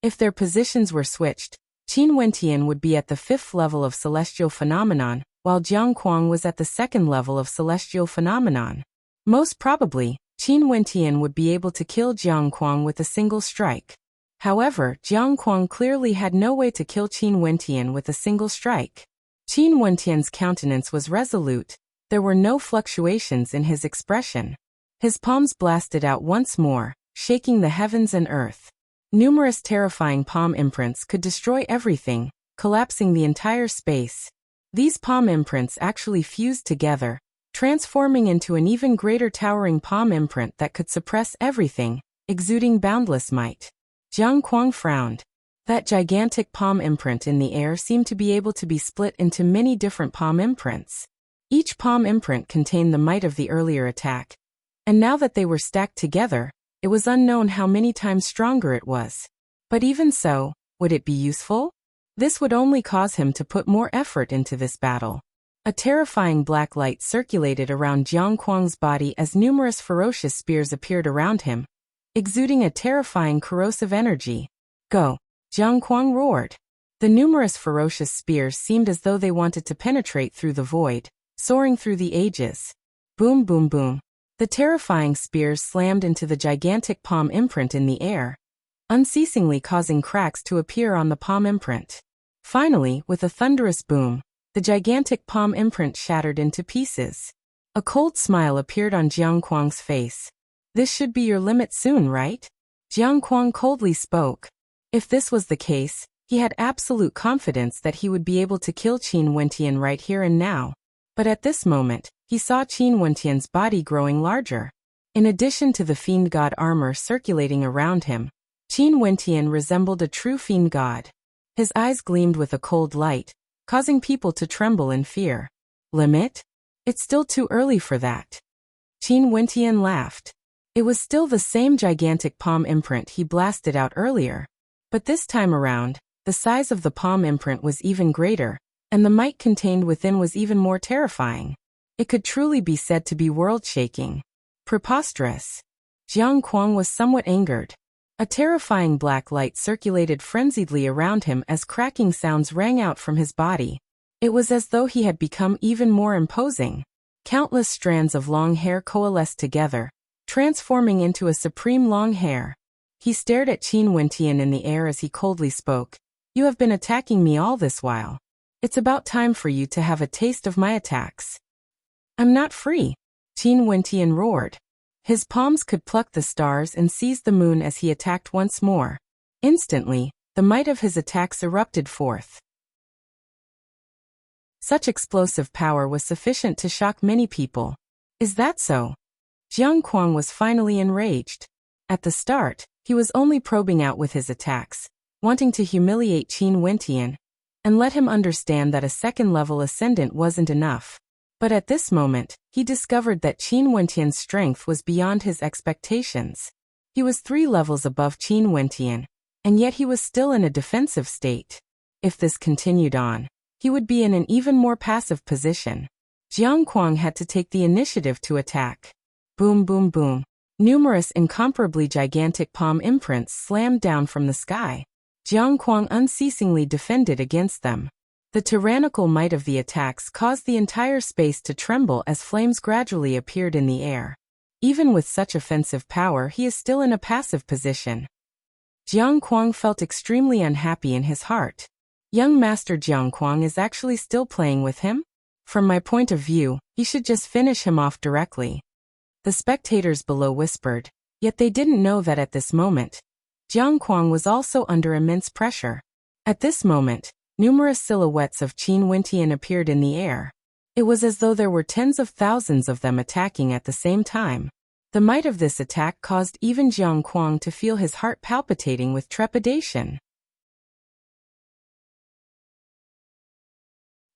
If their positions were switched, Qin Wentian would be at the 5th level of celestial phenomenon, while Jiang Kuang was at the 2nd level of celestial phenomenon. Most probably, Qin Wentian would be able to kill Jiang Kuang with a single strike. However, Jiang Kuang clearly had no way to kill Qin Wentian with a single strike. Qin Wentian's countenance was resolute. There were no fluctuations in his expression. His palms blasted out once more, shaking the heavens and earth. Numerous terrifying palm imprints could destroy everything, collapsing the entire space. These palm imprints actually fused together, transforming into an even greater towering palm imprint that could suppress everything, exuding boundless might. Jiang Kuang frowned. That gigantic palm imprint in the air seemed to be able to be split into many different palm imprints. Each palm imprint contained the might of the earlier attack, and now that they were stacked together, it was unknown how many times stronger it was. But even so, would it be useful? This would only cause him to put more effort into this battle. A terrifying black light circulated around Jiang Kuang's body as numerous ferocious spears appeared around him, exuding a terrifying corrosive energy. Go! Jiang Kuang roared. The numerous ferocious spears seemed as though they wanted to penetrate through the void, soaring through the ages. Boom, boom, boom. The terrifying spears slammed into the gigantic palm imprint in the air, unceasingly causing cracks to appear on the palm imprint. Finally, with a thunderous boom, the gigantic palm imprint shattered into pieces. A cold smile appeared on Jiang Kuang's face. This should be your limit soon, right? Jiang Kuang coldly spoke. If this was the case, he had absolute confidence that he would be able to kill Qin Wentian right here and now. But at this moment, he saw Qin Wentian's body growing larger. In addition to the fiend god armor circulating around him, Qin Wentian resembled a true fiend god. His eyes gleamed with a cold light, causing people to tremble in fear. Limit? It's still too early for that. Qin Wentian laughed. It was still the same gigantic palm imprint he blasted out earlier. But this time around, the size of the palm imprint was even greater, and the might contained within was even more terrifying. It could truly be said to be world-shaking. Preposterous. Jiang Kuang was somewhat angered. A terrifying black light circulated frenziedly around him as cracking sounds rang out from his body. It was as though he had become even more imposing. Countless strands of long hair coalesced together, transforming into a supreme long hair. He stared at Qin Wentian in the air as he coldly spoke. You have been attacking me all this while. It's about time for you to have a taste of my attacks. I'm not free. Qin Wentian roared. His palms could pluck the stars and seize the moon as he attacked once more. Instantly, the might of his attacks erupted forth. Such explosive power was sufficient to shock many people. Is that so? Jiang Kuang was finally enraged. At the start, he was only probing out with his attacks, wanting to humiliate Qin Wentian, and let him understand that a second-level ascendant wasn't enough. But at this moment, he discovered that Qin Wentian's strength was beyond his expectations. He was 3 levels above Qin Wentian, and yet he was still in a defensive state. If this continued on, he would be in an even more passive position. Jiang Kuang had to take the initiative to attack. Boom, boom, boom. Numerous incomparably gigantic palm imprints slammed down from the sky. Jiang Kuang unceasingly defended against them. The tyrannical might of the attacks caused the entire space to tremble as flames gradually appeared in the air. Even with such offensive power, he is still in a passive position. Jiang Kuang felt extremely unhappy in his heart. Young Master Jiang Kuang is actually still playing with him? From my point of view, he should just finish him off directly. The spectators below whispered, yet they didn't know that at this moment, Jiang Kuang was also under immense pressure. At this moment, numerous silhouettes of Qin Wentian appeared in the air. It was as though there were tens of thousands of them attacking at the same time. The might of this attack caused even Jiang Kuang to feel his heart palpitating with trepidation.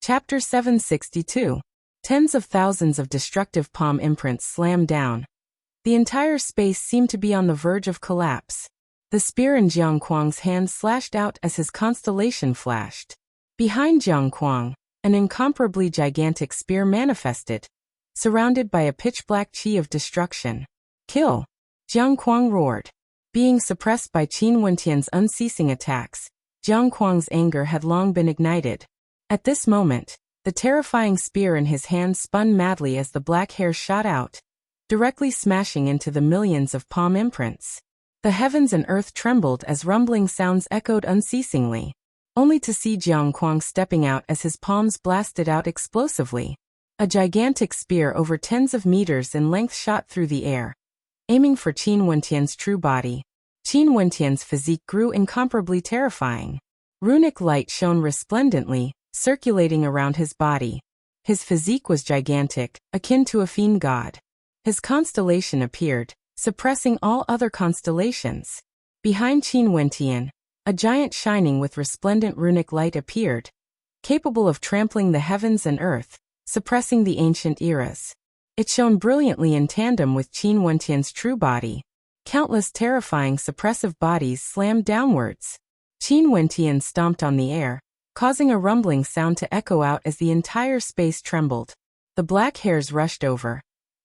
Chapter 762. Tens of thousands of destructive palm imprints slammed down. The entire space seemed to be on the verge of collapse. The spear in Jiang Kuang's hand slashed out as his constellation flashed. Behind Jiang Kuang, an incomparably gigantic spear manifested, surrounded by a pitch-black qi of destruction. Kill! Jiang Kuang roared. Being suppressed by Qin Wentian's unceasing attacks, Jiang Kuang's anger had long been ignited. At this moment, the terrifying spear in his hand spun madly as the black hair shot out, directly smashing into the millions of palm imprints. The heavens and earth trembled as rumbling sounds echoed unceasingly, only to see Jiang Kuang stepping out as his palms blasted out explosively. A gigantic spear over tens of meters in length shot through the air, aiming for Qin Wentian's true body. Qin Wentian's physique grew incomparably terrifying. Runic light shone resplendently, circulating around his body. His physique was gigantic, akin to a fiend god. His constellation appeared, suppressing all other constellations. Behind Qin Wentian, a giant shining with resplendent runic light appeared, capable of trampling the heavens and earth, suppressing the ancient eras. It shone brilliantly in tandem with Qin Wentian's true body. Countless terrifying suppressive bodies slammed downwards. Qin Wentian stomped on the air, causing a rumbling sound to echo out as the entire space trembled. The black hairs rushed over.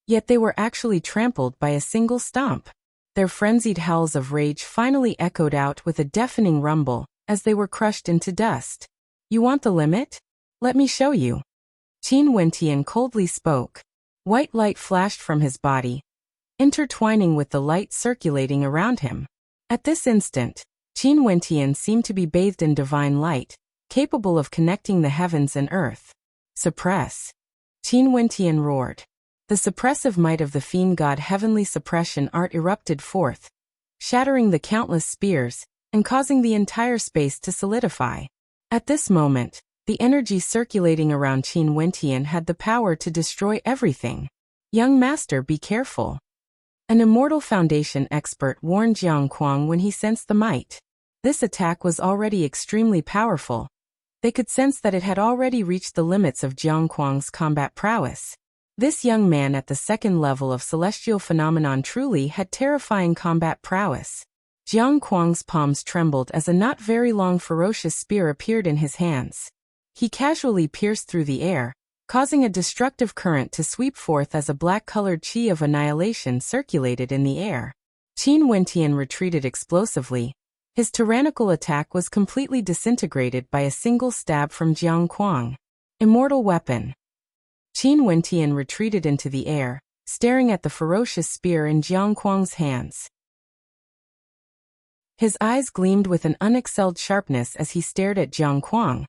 Yet they were actually trampled by a single stomp. Their frenzied howls of rage finally echoed out with a deafening rumble, as they were crushed into dust. You want the limit? Let me show you. Qin Wentian coldly spoke. White light flashed from his body, intertwining with the light circulating around him. At this instant, Qin Wentian seemed to be bathed in divine light, capable of connecting the heavens and earth. Suppress! Qin Wentian roared. The suppressive might of the fiend god heavenly suppression art erupted forth, shattering the countless spears, and causing the entire space to solidify. At this moment, the energy circulating around Qin Wentian had the power to destroy everything. Young master, be careful. An immortal foundation expert warned Jiang Kuang when he sensed the might. This attack was already extremely powerful. They could sense that it had already reached the limits of Jiang Kuang's combat prowess. This young man at the second level of celestial phenomenon truly had terrifying combat prowess. Jiang Kuang's palms trembled as a not very long ferocious spear appeared in his hands. He casually pierced through the air, causing a destructive current to sweep forth as a black-colored qi of annihilation circulated in the air. Qin Wentian retreated explosively. His tyrannical attack was completely disintegrated by a single stab from Jiang Kuang. Immortal weapon. Qin Wentian retreated into the air, staring at the ferocious spear in Jiang Kuang's hands. His eyes gleamed with an unexcelled sharpness as he stared at Jiang Kuang.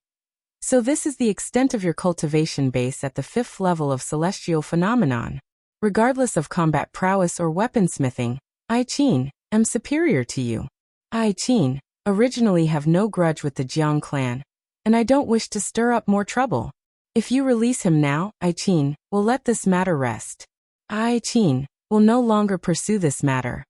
So this is the extent of your cultivation base at the 5th level of celestial phenomenon. Regardless of combat prowess or weaponsmithing, I Qin am superior to you. I Qin originally have no grudge with the Jiang clan, and I don't wish to stir up more trouble. If you release him now, I Qin will let this matter rest. I Qin will no longer pursue this matter.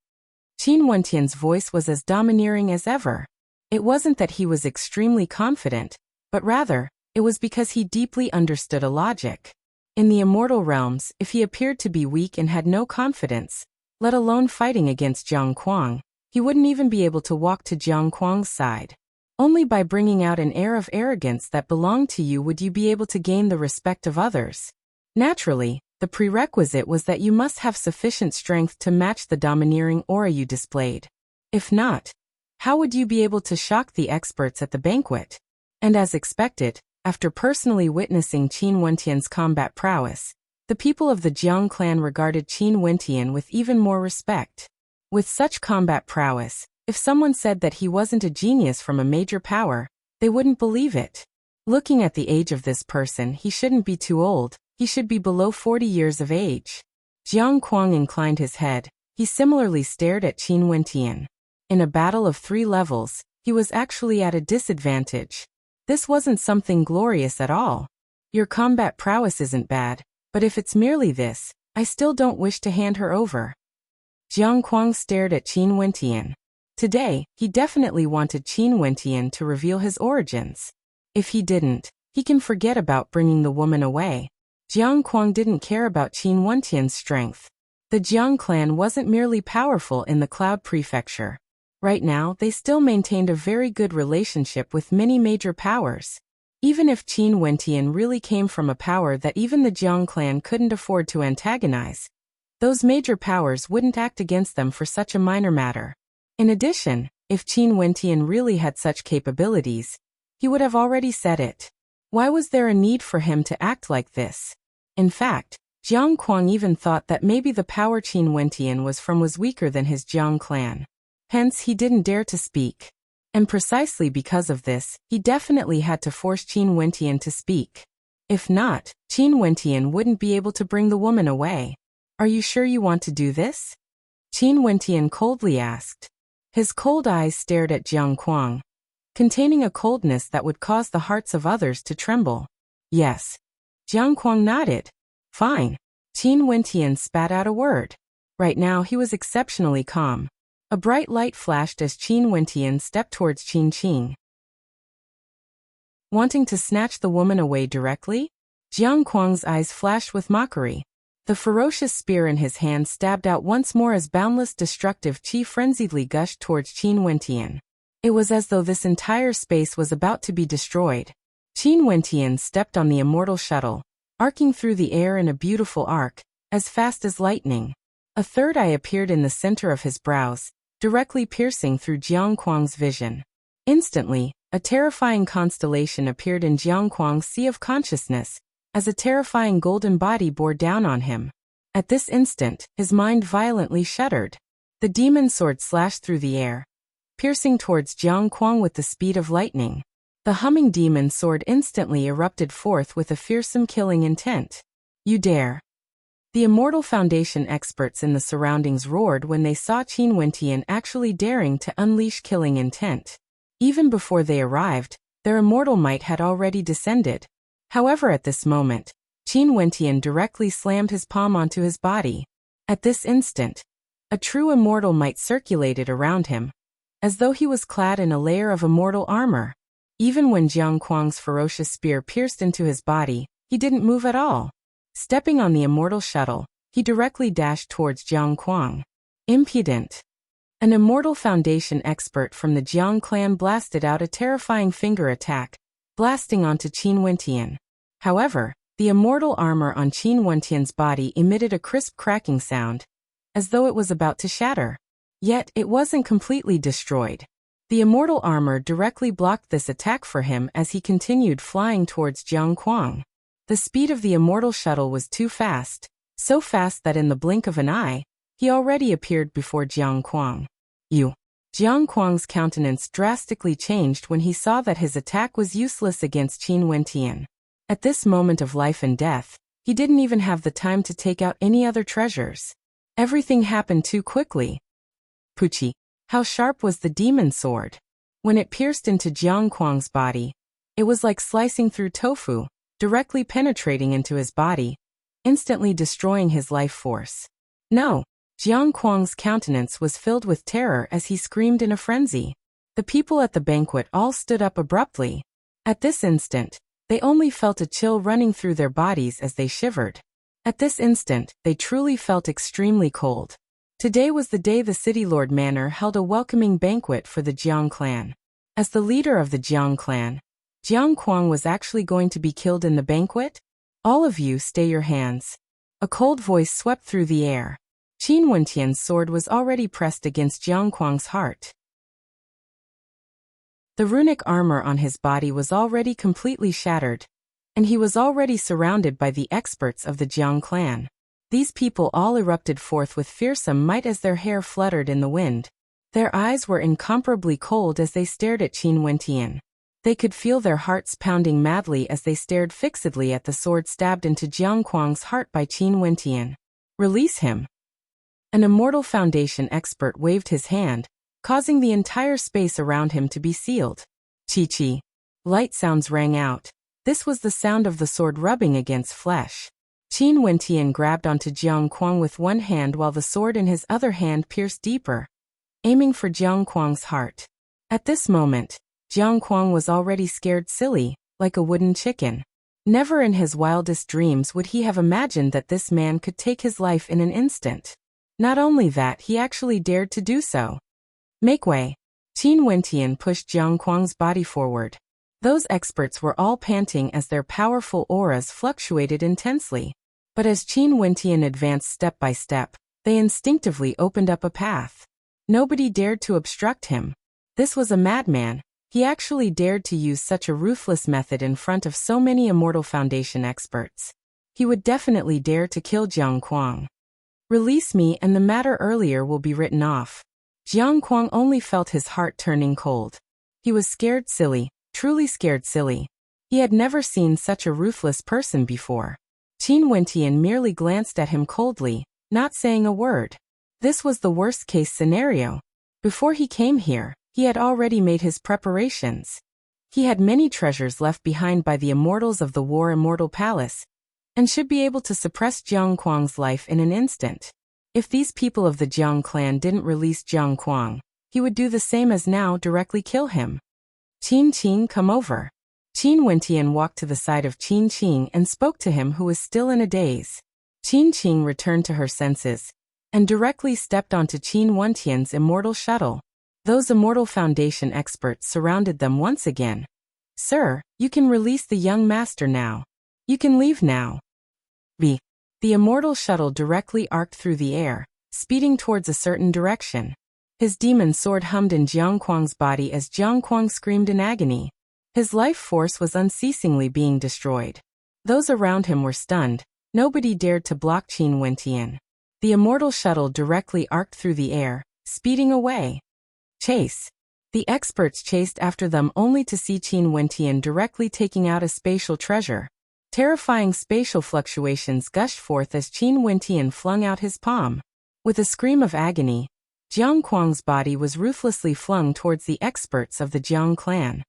Qin Wentian's voice was as domineering as ever. It wasn't that he was extremely confident, but rather, it was because he deeply understood a logic. In the immortal realms, if he appeared to be weak and had no confidence, let alone fighting against Jiang Kuang, he wouldn't even be able to walk to Jiang Kuang's side. Only by bringing out an air of arrogance that belonged to you would you be able to gain the respect of others. Naturally, the prerequisite was that you must have sufficient strength to match the domineering aura you displayed. If not, how would you be able to shock the experts at the banquet? And as expected, after personally witnessing Qin Wentian's combat prowess, the people of the Jiang clan regarded Qin Wentian with even more respect. With such combat prowess, if someone said that he wasn't a genius from a major power, they wouldn't believe it. Looking at the age of this person, he shouldn't be too old, he should be below 40 years of age. Jiang Kuang inclined his head. He similarly stared at Qin Wentian. In a battle of 3 levels, he was actually at a disadvantage. This wasn't something glorious at all. Your combat prowess isn't bad, but if it's merely this, I still don't wish to hand her over. Jiang Kuang stared at Qin Wentian. Today, he definitely wanted Qin Wentian to reveal his origins. If he didn't, he can forget about bringing the woman away. Jiang Kuang didn't care about Qin Wentian's strength. The Jiang clan wasn't merely powerful in the Cloud Prefecture. Right now, they still maintained a very good relationship with many major powers. Even if Qin Wentian really came from a power that even the Jiang clan couldn't afford to antagonize, those major powers wouldn't act against them for such a minor matter. In addition, if Qin Wentian really had such capabilities, he would have already said it. Why was there a need for him to act like this? In fact, Jiang Kuang even thought that maybe the power Qin Wentian was weaker than his Jiang clan. Hence, he didn't dare to speak. And precisely because of this, he definitely had to force Qin Wentian to speak. If not, Qin Wentian wouldn't be able to bring the woman away. Are you sure you want to do this? Qin Wentian coldly asked. His cold eyes stared at Jiang Kuang, containing a coldness that would cause the hearts of others to tremble. Yes. Jiang Kuang nodded. Fine. Qin Wentian spat out a word. Right now he was exceptionally calm. A bright light flashed as Qin Wentian stepped towards Qin Qing. Wanting to snatch the woman away directly? Jiang Kuang's eyes flashed with mockery. The ferocious spear in his hand stabbed out once more as boundless destructive qi frenziedly gushed towards Qin Wentian. It was as though this entire space was about to be destroyed. Qin Wentian stepped on the immortal shuttle, arcing through the air in a beautiful arc, as fast as lightning. A third eye appeared in the center of his brows, directly piercing through Jiang Kuang's vision. Instantly, a terrifying constellation appeared in Jiang Kuang's sea of consciousness, as a terrifying golden body bore down on him. At this instant, his mind violently shuddered. The demon sword slashed through the air, piercing towards Jiang Kuang with the speed of lightning. The humming demon sword instantly erupted forth with a fearsome killing intent. You dare! The Immortal Foundation experts in the surroundings roared when they saw Qin Wentian actually daring to unleash killing intent. Even before they arrived, their immortal might had already descended. However, at this moment, Qin Wentian directly slammed his palm onto his body. At this instant, a true immortal might circulated around him, as though he was clad in a layer of immortal armor. Even when Jiang Kuang's ferocious spear pierced into his body, he didn't move at all. Stepping on the immortal shuttle, he directly dashed towards Jiang Kuang. Impudent! An Immortal Foundation expert from the Jiang clan blasted out a terrifying finger attack, blasting onto Qin Wentian. However, the immortal armor on Qin Wentian's body emitted a crisp cracking sound, as though it was about to shatter. Yet, it wasn't completely destroyed. The immortal armor directly blocked this attack for him as he continued flying towards Jiang Kuang. The speed of the immortal shuttle was too fast, so fast that in the blink of an eye, he already appeared before Jiang Kuang. Jiang Kuang's countenance drastically changed when he saw that his attack was useless against Qin Wentian. At this moment of life and death, he didn't even have the time to take out any other treasures. Everything happened too quickly. Puchi! How sharp was the demon sword! When it pierced into Jiang Kuang's body, it was like slicing through tofu, directly penetrating into his body, instantly destroying his life force. No! Jiang Kuang's countenance was filled with terror as he screamed in a frenzy. The people at the banquet all stood up abruptly. At this instant, they only felt a chill running through their bodies as they shivered. At this instant, they truly felt extremely cold. Today was the day the City Lord Manor held a welcoming banquet for the Jiang clan. As the leader of the Jiang clan, Jiang Kuang was actually going to be killed in the banquet? All of you stay your hands. A cold voice swept through the air. Qin Wentian's sword was already pressed against Jiang Kuang's heart. The runic armor on his body was already completely shattered, and he was already surrounded by the experts of the Jiang clan. These people all erupted forth with fearsome might as their hair fluttered in the wind. Their eyes were incomparably cold as they stared at Qin Wentian. They could feel their hearts pounding madly as they stared fixedly at the sword stabbed into Jiang Kuang's heart by Qin Wentian. Release him. An Immortal Foundation expert waved his hand, causing the entire space around him to be sealed. Chi-chi. Light sounds rang out. This was the sound of the sword rubbing against flesh. Qin Wentian grabbed onto Jiang Kuang with one hand while the sword in his other hand pierced deeper, aiming for Jiang Kuang's heart. At this moment, Jiang Kuang was already scared silly, like a wooden chicken. Never in his wildest dreams would he have imagined that this man could take his life in an instant. Not only that, he actually dared to do so. Make way. Qin Wentian pushed Jiang Kuang's body forward. Those experts were all panting as their powerful auras fluctuated intensely. But as Qin Wentian advanced step by step, they instinctively opened up a path. Nobody dared to obstruct him. This was a madman. He actually dared to use such a ruthless method in front of so many Immortal Foundation experts. He would definitely dare to kill Jiang Kuang. Release me and the matter earlier will be written off. Jiang Kuang only felt his heart turning cold. He was scared silly, truly scared silly. He had never seen such a ruthless person before. Qin Wentian merely glanced at him coldly, not saying a word. This was the worst-case scenario. Before he came here, he had already made his preparations. He had many treasures left behind by the immortals of the War Immortal Palace, and should be able to suppress Jiang Kuang's life in an instant. If these people of the Jiang clan didn't release Jiang Kuang, he would do the same as now, directly kill him. Qin, come over. Qin Wentian walked to the side of Qin and spoke to him, who was still in a daze. Qin returned to her senses, and directly stepped onto Qin Wentian's immortal shuttle. Those Immortal Foundation experts surrounded them once again. Sir, you can release the young master now. You can leave now. The immortal shuttle directly arced through the air, speeding towards a certain direction. His demon sword hummed in Jiang Kuang's body as Jiang Kuang screamed in agony. His life force was unceasingly being destroyed. Those around him were stunned. Nobody dared to block Qin Wentian. The immortal shuttle directly arced through the air, speeding away. Chase. The experts chased after them only to see Qin Wentian directly taking out a spatial treasure. Terrifying spatial fluctuations gushed forth as Qin Wentian flung out his palm. With a scream of agony, Jiang Kuang's body was ruthlessly flung towards the experts of the Jiang clan.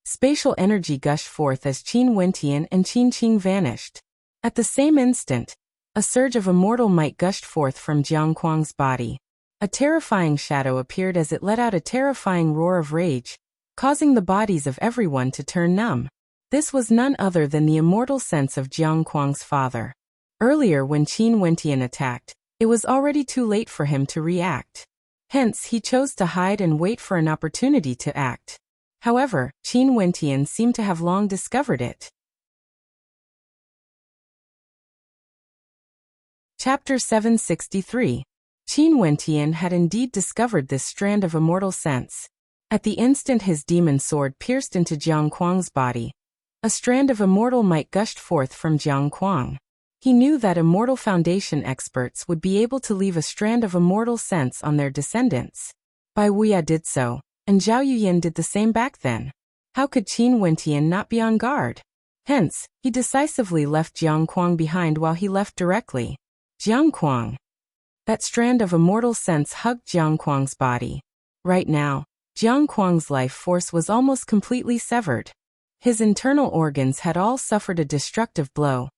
Spatial energy gushed forth as Qin Wentian and Qin vanished. At the same instant, a surge of immortal might gushed forth from Jiang Kuang's body. A terrifying shadow appeared as it let out a terrifying roar of rage, causing the bodies of everyone to turn numb. This was none other than the immortal sense of Jiang Kuang's father. Earlier, when Qin Wentian attacked, it was already too late for him to react. Hence, he chose to hide and wait for an opportunity to act. However, Qin Wentian seemed to have long discovered it. Chapter 763. Qin Wentian had indeed discovered this strand of immortal sense. At the instant his demon sword pierced into Jiang Kuang's body, a strand of immortal might gushed forth from Jiang Kuang. He knew that Immortal Foundation experts would be able to leave a strand of immortal sense on their descendants. Bai Wuya did so, and Zhao Yuyan did the same back then. How could Qin Wentian not be on guard? Hence, he decisively left Jiang Kuang behind while he left directly. Jiang Kuang. That strand of immortal sense hugged Jiang Kuang's body. Right now, Jiang Kuang's life force was almost completely severed. His internal organs had all suffered a destructive blow,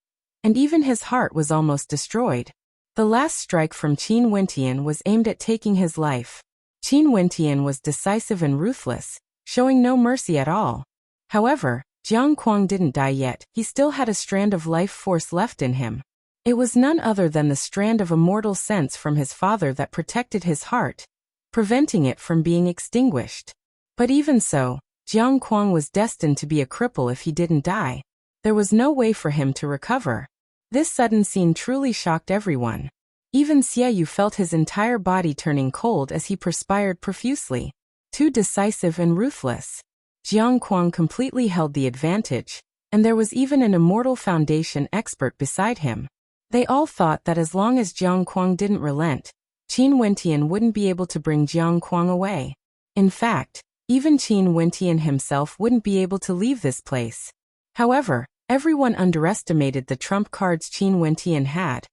and even his heart was almost destroyed. The last strike from Qin Wentian was aimed at taking his life. Qin Wentian was decisive and ruthless, showing no mercy at all. However, Jiang Kuang didn't die yet. He still had a strand of life force left in him. It was none other than the strand of immortal sense from his father that protected his heart, preventing it from being extinguished. But even so, Jiang Kuang was destined to be a cripple if he didn't die. There was no way for him to recover. This sudden scene truly shocked everyone. Even Xie Yu felt his entire body turning cold as he perspired profusely. Too decisive and ruthless. Jiang Kuang completely held the advantage, and there was even an immortal foundation expert beside him. They all thought that as long as Jiang Kuang didn't relent, Qin Wentian wouldn't be able to bring Jiang Kuang away. In fact, even Qin Wentian himself wouldn't be able to leave this place. However, everyone underestimated the trump cards Qin Wentian had,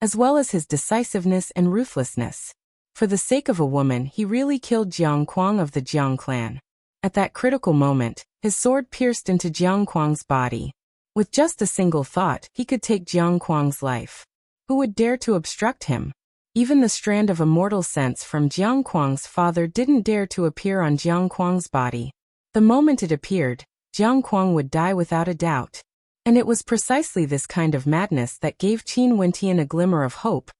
as well as his decisiveness and ruthlessness. For the sake of a woman, he really killed Jiang Kuang of the Jiang clan. At that critical moment, his sword pierced into Jiang Kuang's body. With just a single thought, he could take Jiang Kuang's life. Who would dare to obstruct him? Even the strand of immortal sense from Jiang Kuang's father didn't dare to appear on Jiang Kuang's body. The moment it appeared, Jiang Kuang would die without a doubt. And it was precisely this kind of madness that gave Qin Wentian a glimmer of hope,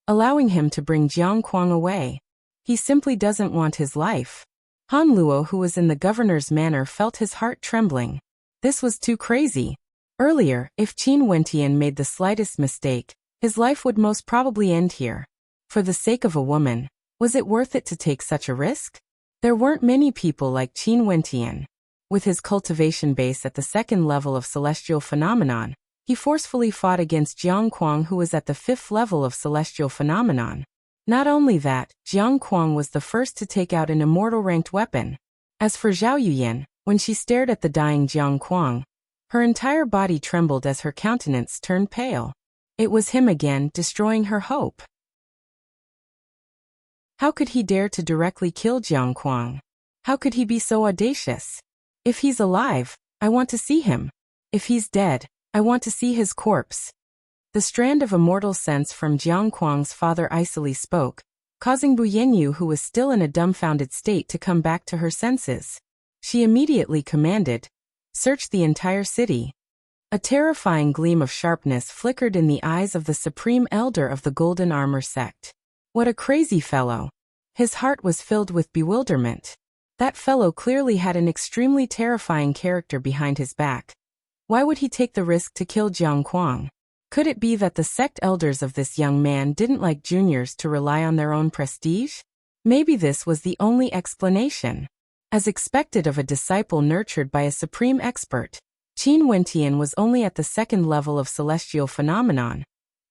allowing him to bring Jiang Kuang away. He simply doesn't want his life. Han Luo, who was in the governor's manor, felt his heart trembling. This was too crazy. Earlier, if Qin Wentian made the slightest mistake, his life would most probably end here. For the sake of a woman, was it worth it to take such a risk? There weren't many people like Qin Wentian. With his cultivation base at the second level of celestial phenomenon, he forcefully fought against Jiang Kuang, who was at the 5th level of celestial phenomenon. Not only that, Jiang Kuang was the first to take out an immortal ranked weapon. As for Zhao Yuyan, when she stared at the dying Jiang Kuang, her entire body trembled as her countenance turned pale. It was him again, destroying her hope. How could he dare to directly kill Jiang Kuang? How could he be so audacious? If he's alive, I want to see him. If he's dead, I want to see his corpse. The strand of immortal sense from Jiang Kuang's father icily spoke, causing Bu Yanyu, who was still in a dumbfounded state, to come back to her senses. She immediately commanded, "Search the entire city." A terrifying gleam of sharpness flickered in the eyes of the supreme elder of the Golden Armor sect. What a crazy fellow! His heart was filled with bewilderment. That fellow clearly had an extremely terrifying character behind his back. Why would he take the risk to kill Jiang Kuang? Could it be that the sect elders of this young man didn't like juniors to rely on their own prestige? Maybe this was the only explanation. As expected of a disciple nurtured by a supreme expert, Qin Wentian was only at the 2nd level of celestial phenomenon.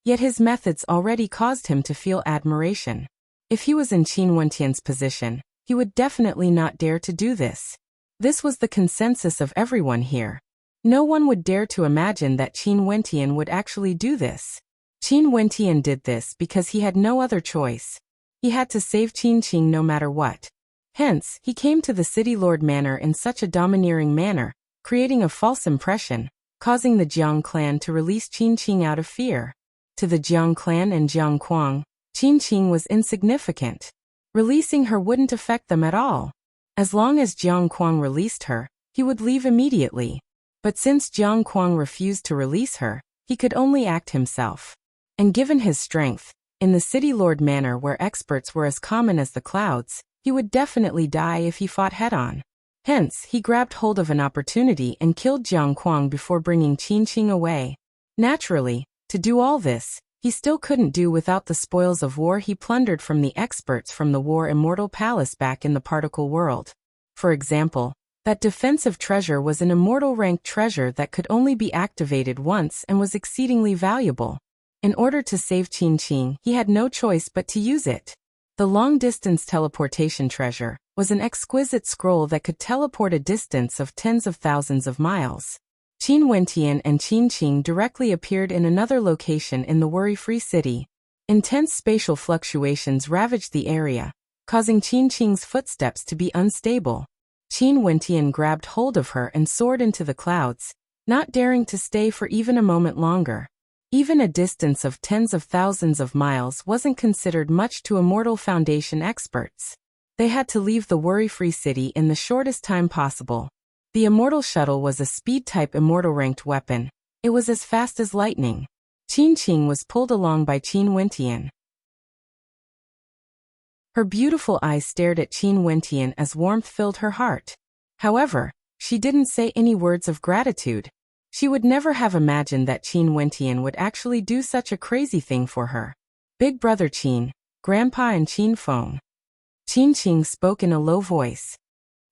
Yet his methods already caused him to feel admiration. If he was in Qin Wentian's position, he would definitely not dare to do this. This was the consensus of everyone here. No one would dare to imagine that Qin Wentian would actually do this. Qin Wentian did this because he had no other choice. He had to save Qin Qing no matter what. Hence, he came to the City Lord Manor in such a domineering manner, creating a false impression, causing the Jiang clan to release Qin Qing out of fear. To the Jiang clan and Jiang Kuang, Qin Qing was insignificant. Releasing her wouldn't affect them at all. As long as Jiang Kuang released her, he would leave immediately. But since Jiang Kuang refused to release her, he could only act himself. And given his strength, in the City Lord Manor where experts were as common as the clouds, he would definitely die if he fought head-on. Hence, he grabbed hold of an opportunity and killed Jiang Kuang before bringing Qin Qing away. Naturally, to do all this, he still couldn't do without the spoils of war he plundered from the experts from the War Immortal Palace back in the particle world. For example, that defensive treasure was an immortal ranked treasure that could only be activated once and was exceedingly valuable. In order to save Qin Qing, he had no choice but to use it. The long-distance teleportation treasure was an exquisite scroll that could teleport a distance of tens of thousands of miles. Qin Wentian and Qin Qing directly appeared in another location in the worry-free city. Intense spatial fluctuations ravaged the area, causing Qin Qing's footsteps to be unstable. Qin Wentian grabbed hold of her and soared into the clouds, not daring to stay for even a moment longer. Even a distance of tens of thousands of miles wasn't considered much to Immortal Foundation experts. They had to leave the worry-free city in the shortest time possible. The Immortal Shuttle was a speed-type Immortal-ranked weapon. It was as fast as lightning. Qin Qing was pulled along by Qin Wentian. Her beautiful eyes stared at Qin Wentian as warmth filled her heart. However, she didn't say any words of gratitude. She would never have imagined that Qin Wentian would actually do such a crazy thing for her. Big brother Qin, Grandpa and Qin Feng. Qin Qing spoke in a low voice.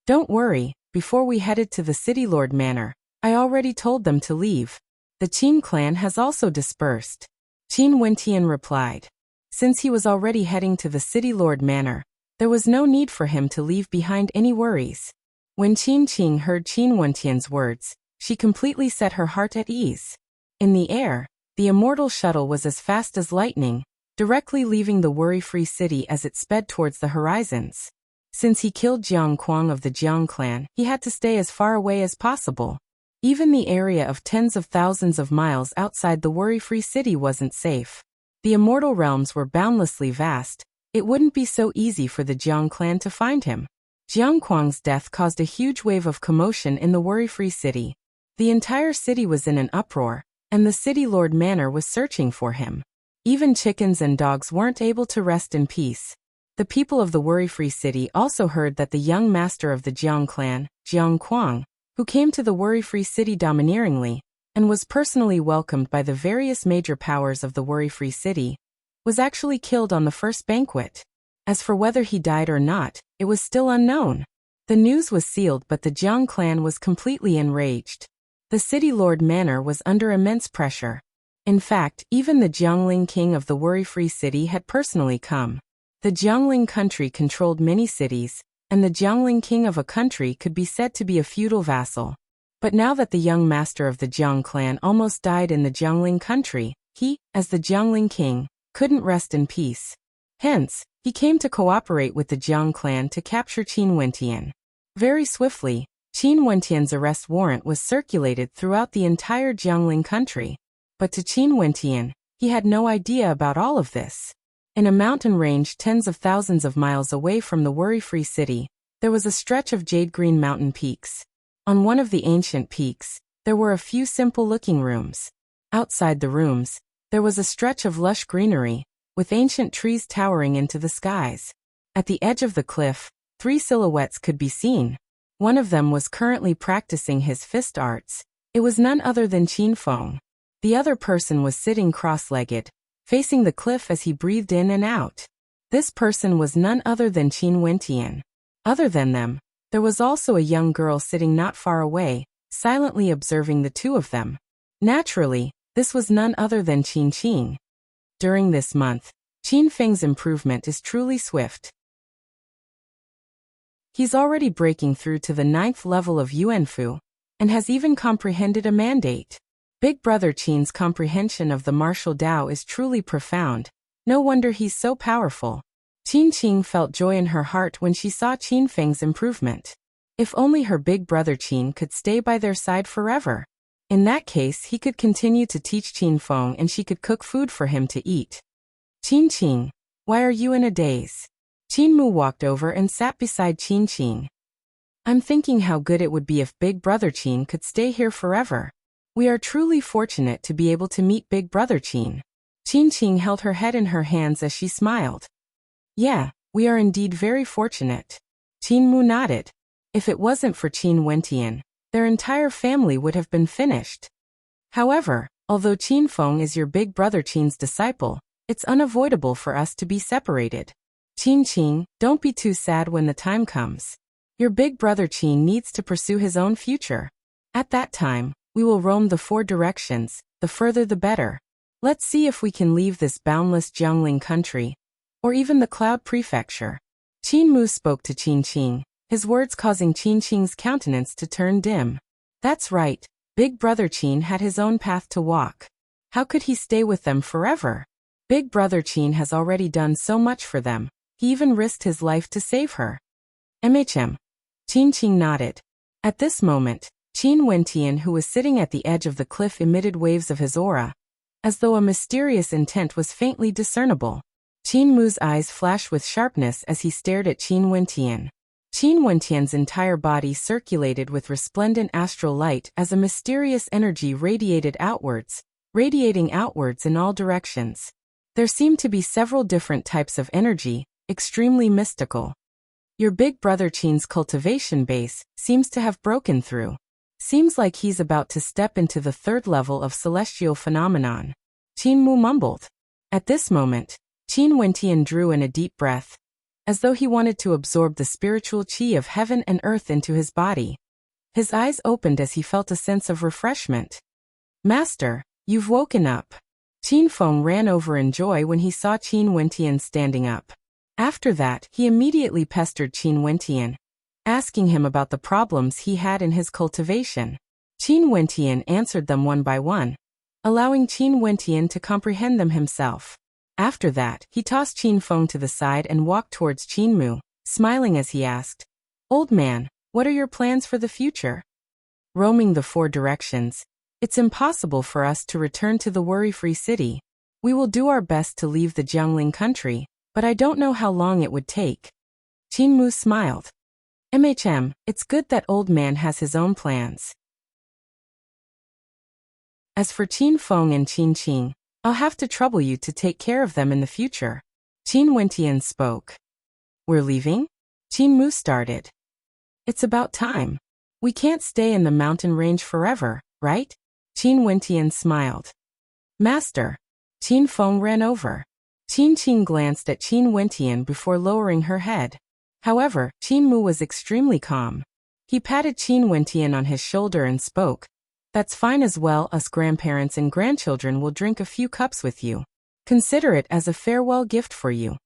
Don't worry, before we headed to the City Lord Manor, I already told them to leave. The Qin clan has also dispersed. Qin Wentian replied. Since he was already heading to the City Lord Manor, there was no need for him to leave behind any worries. When Qin Qing heard Qin Wentian's words, she completely set her heart at ease. In the air, the Immortal Shuttle was as fast as lightning, directly leaving the worry-free city as it sped towards the horizons. Since he killed Jiang Kuang of the Jiang clan, he had to stay as far away as possible. Even the area of tens of thousands of miles outside the worry-free city wasn't safe. The Immortal Realms were boundlessly vast. It wouldn't be so easy for the Jiang clan to find him. Jiang Kuang's death caused a huge wave of commotion in the worry-free city. The entire city was in an uproar, and the City Lord Manor was searching for him. Even chickens and dogs weren't able to rest in peace. The people of the worry-free city also heard that the young master of the Jiang clan, Jiang Kuang, who came to the worry-free city domineeringly, and was personally welcomed by the various major powers of the worry-free city, was actually killed on the first banquet. As for whether he died or not, it was still unknown. The news was sealed, but the Jiang clan was completely enraged. The City Lord Manor was under immense pressure. In fact, even the Jiangling king of the worry-free city had personally come. The Jiangling country controlled many cities, and the Jiangling king of a country could be said to be a feudal vassal. But now that the young master of the Jiang clan almost died in the Jiangling country, he, as the Jiangling king, couldn't rest in peace. Hence, he came to cooperate with the Jiang clan to capture Qin Wentian. Very swiftly, Qin Wentian's arrest warrant was circulated throughout the entire Jiangling country. But to Qin Wentian, he had no idea about all of this. In a mountain range tens of thousands of miles away from the worry-free city, there was a stretch of jade-green mountain peaks. On one of the ancient peaks, there were a few simple-looking rooms. Outside the rooms, there was a stretch of lush greenery, with ancient trees towering into the skies. At the edge of the cliff, 3 silhouettes could be seen. One of them was currently practicing his fist arts. It was none other than Qin Feng. The other person was sitting cross-legged, facing the cliff as he breathed in and out. This person was none other than Qin Wentian. Other than them, there was also a young girl sitting not far away, silently observing the two of them. Naturally, this was none other than Qin Qing. During this month, Qin Feng's improvement is truly swift. He's already breaking through to the 9th level of Yuanfu, and has even comprehended a mandate. Big brother Qin's comprehension of the martial Tao is truly profound. No wonder he's so powerful. Qin Qing felt joy in her heart when she saw Qin Feng's improvement. If only her big brother Qin could stay by their side forever. In that case, he could continue to teach Qin Feng and she could cook food for him to eat. Qin Qing, why are you in a daze? Qin Mu walked over and sat beside Qin Qing. I'm thinking how good it would be if big brother Qin could stay here forever. We are truly fortunate to be able to meet big brother Qin. Qin Qing held her head in her hands as she smiled. Yeah, we are indeed very fortunate. Qin Mu nodded. If it wasn't for Qin Wentian, their entire family would have been finished. However, although Qin Feng is your big brother Qin's disciple, it's unavoidable for us to be separated. Qin Qing, don't be too sad when the time comes. Your big brother Qin needs to pursue his own future. At that time, we will roam the 4 directions, the further the better. Let's see if we can leave this boundless Jiangling country, or even the Cloud Prefecture. Qin Mu spoke to Qin Qing, his words causing Qin Qing's countenance to turn dim. That's right, big brother Qin had his own path to walk. How could he stay with them forever? Big brother Qin has already done so much for them. He even risked his life to save her. Qin Qing nodded. At this moment, Qin Wentian, who was sitting at the edge of the cliff, emitted waves of his aura. as though a mysterious intent was faintly discernible. Qin Mu's eyes flashed with sharpness as he stared at Qin Wentian. Qin Wentian's entire body circulated with resplendent astral light as a mysterious energy radiating outwards in all directions. There seemed to be several different types of energy, extremely mystical. Your big brother Qin's cultivation base seems to have broken through. Seems like he's about to step into the third level of celestial phenomenon. Qin Mu mumbled. At this moment, Qin Wentian drew in a deep breath, as though he wanted to absorb the spiritual qi of heaven and earth into his body. His eyes opened as he felt a sense of refreshment. Master, you've woken up. Qin Feng ran over in joy when he saw Qin Wentian standing up. After that, he immediately pestered Qin Wentian, asking him about the problems he had in his cultivation. Qin Wentian answered them one by one, allowing Qin Wentian to comprehend them himself. After that, he tossed Qin Feng to the side and walked towards Qin Mu, smiling as he asked, "Old man, what are your plans for the future?" Roaming the four directions, it's impossible for us to return to the worry-free city. We will do our best to leave the Jiangling country, but I don't know how long it would take. Qin Mu smiled. It's good that old man has his own plans. As for Qin Feng and Qin Qing, I'll have to trouble you to take care of them in the future. Qin Wentian spoke. We're leaving? Qin Mu started. It's about time. We can't stay in the mountain range forever, right? Qin Wentian smiled. Master. Qin Feng ran over. Qin Qing glanced at Qin Wentian before lowering her head. However, Qin Mu was extremely calm. He patted Qin Wentian on his shoulder and spoke. That's fine as well. Us grandparents and grandchildren will drink a few cups with you. Consider it as a farewell gift for you.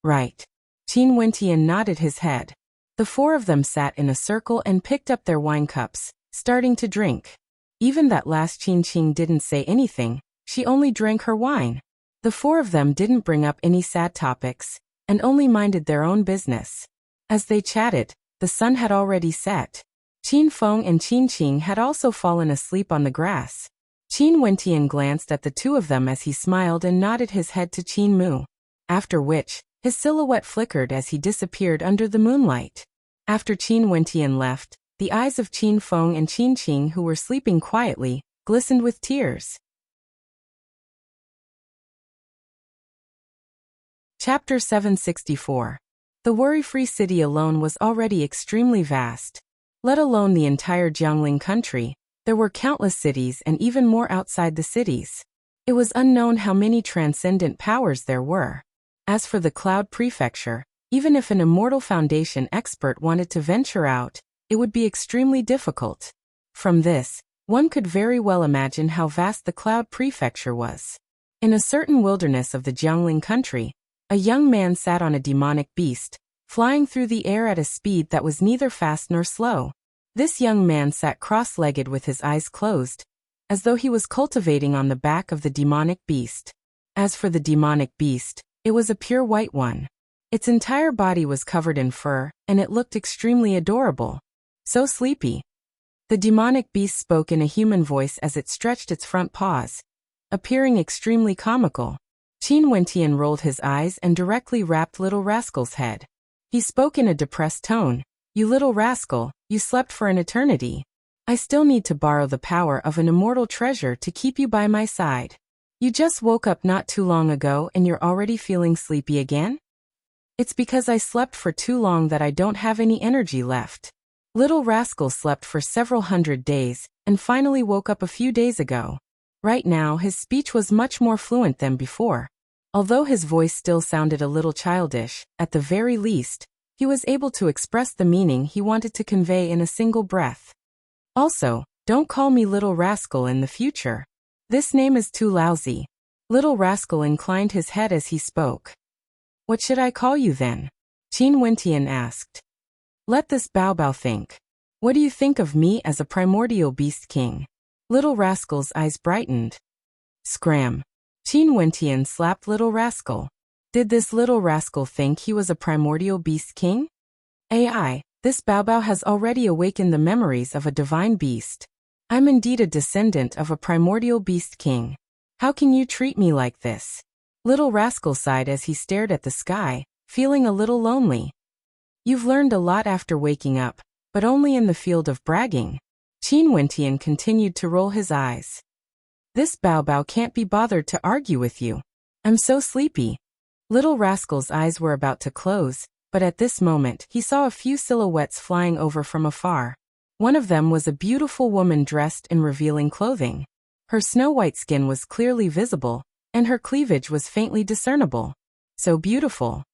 Right. Qin Wentian nodded his head. The four of them sat in a circle and picked up their wine cups, starting to drink. Even that last Qin Qing didn't say anything, she only drank her wine. The four of them didn't bring up any sad topics, and only minded their own business. As they chatted, the sun had already set. Qin Feng and Qin Qing had also fallen asleep on the grass. Qin Wentian glanced at the two of them as he smiled and nodded his head to Qin Mu. After which, his silhouette flickered as he disappeared under the moonlight. After Qin Wentian left, the eyes of Qin Feng and Qin Qing, who were sleeping quietly, glistened with tears. Chapter 764. The worry-free city alone was already extremely vast. Let alone the entire Jiangling country, there were countless cities and even more outside the cities. It was unknown how many transcendent powers there were. As for the Cloud Prefecture, even if an immortal foundation expert wanted to venture out, it would be extremely difficult. From this, one could very well imagine how vast the Cloud Prefecture was. In a certain wilderness of the Jiangling country, a young man sat on a demonic beast, flying through the air at a speed that was neither fast nor slow. This young man sat cross-legged with his eyes closed, as though he was cultivating on the back of the demonic beast. As for the demonic beast, it was a pure white one. Its entire body was covered in fur, and it looked extremely adorable. So sleepy. The demonic beast spoke in a human voice as it stretched its front paws, appearing extremely comical. Qin Wentian rolled his eyes and directly rapped Little Rascal's head. He spoke in a depressed tone. You little rascal, you slept for an eternity. I still need to borrow the power of an immortal treasure to keep you by my side. You just woke up not too long ago and you're already feeling sleepy again? It's because I slept for too long that I don't have any energy left. Little Rascal slept for several hundred days and finally woke up a few days ago. Right now his speech was much more fluent than before. Although his voice still sounded a little childish, at the very least, he was able to express the meaning he wanted to convey in a single breath. Also, don't call me Little Rascal in the future. This name is too lousy. Little Rascal inclined his head as he spoke. What should I call you then? Qin Wentian asked. Let this Bao Bao think. What do you think of me as a primordial beast king? Little Rascal's eyes brightened. Scram. Qin Wentian slapped Little Rascal. Did this Little Rascal think he was a primordial beast king? AI, this Bao Bao has already awakened the memories of a divine beast. I'm indeed a descendant of a primordial beast king. How can you treat me like this? Little rascal sighed as he stared at the sky, feeling a little lonely. You've learned a lot after waking up, but only in the field of bragging. Qin Wentian continued to roll his eyes. This Bao Bao can't be bothered to argue with you. I'm so sleepy. Little rascal's eyes were about to close, but at this moment he saw a few silhouettes flying over from afar. One of them was a beautiful woman dressed in revealing clothing. Her snow-white skin was clearly visible, and her cleavage was faintly discernible. So beautiful.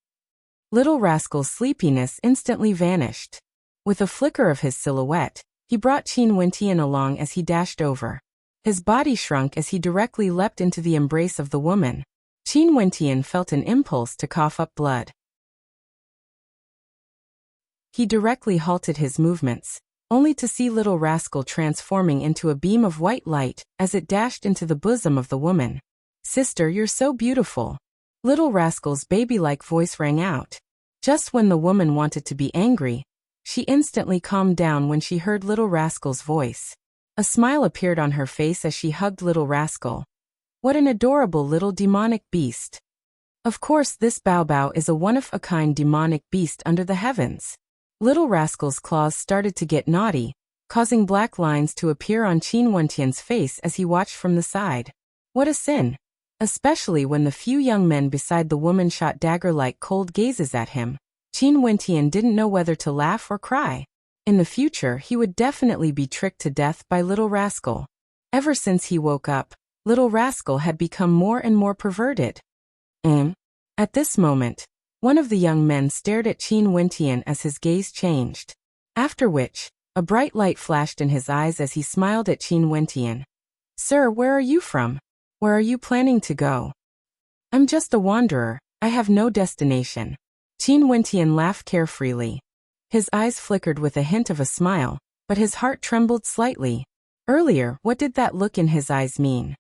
Little rascal's sleepiness instantly vanished. With a flicker of his silhouette, he brought Qin Wentian along as he dashed over. His body shrunk as he directly leapt into the embrace of the woman. Qin Wentian felt an impulse to cough up blood. He directly halted his movements, only to see little rascal transforming into a beam of white light as it dashed into the bosom of the woman. Sister, you're so beautiful. Little rascal's baby-like voice rang out. Just when the woman wanted to be angry, she instantly calmed down when she heard little rascal's voice. A smile appeared on her face as she hugged little rascal. What an adorable little demonic beast. Of course this Bao Bao is a one-of-a-kind demonic beast under the heavens. Little rascal's claws started to get naughty, causing black lines to appear on Qin Wentian's face as he watched from the side. What a sin! Especially when the few young men beside the woman shot dagger-like cold gazes at him. Qin Wentian didn't know whether to laugh or cry. In the future he would definitely be tricked to death by little rascal. Ever since he woke up, little rascal had become more and more perverted. At this moment, one of the young men stared at Qin Wentian as his gaze changed. After which, a bright light flashed in his eyes as he smiled at Qin Wentian. Sir, where are you from? Where are you planning to go? I'm just a wanderer, I have no destination. Qin Wentian laughed carefreely. His eyes flickered with a hint of a smile, but his heart trembled slightly. Earlier, what did that look in his eyes mean?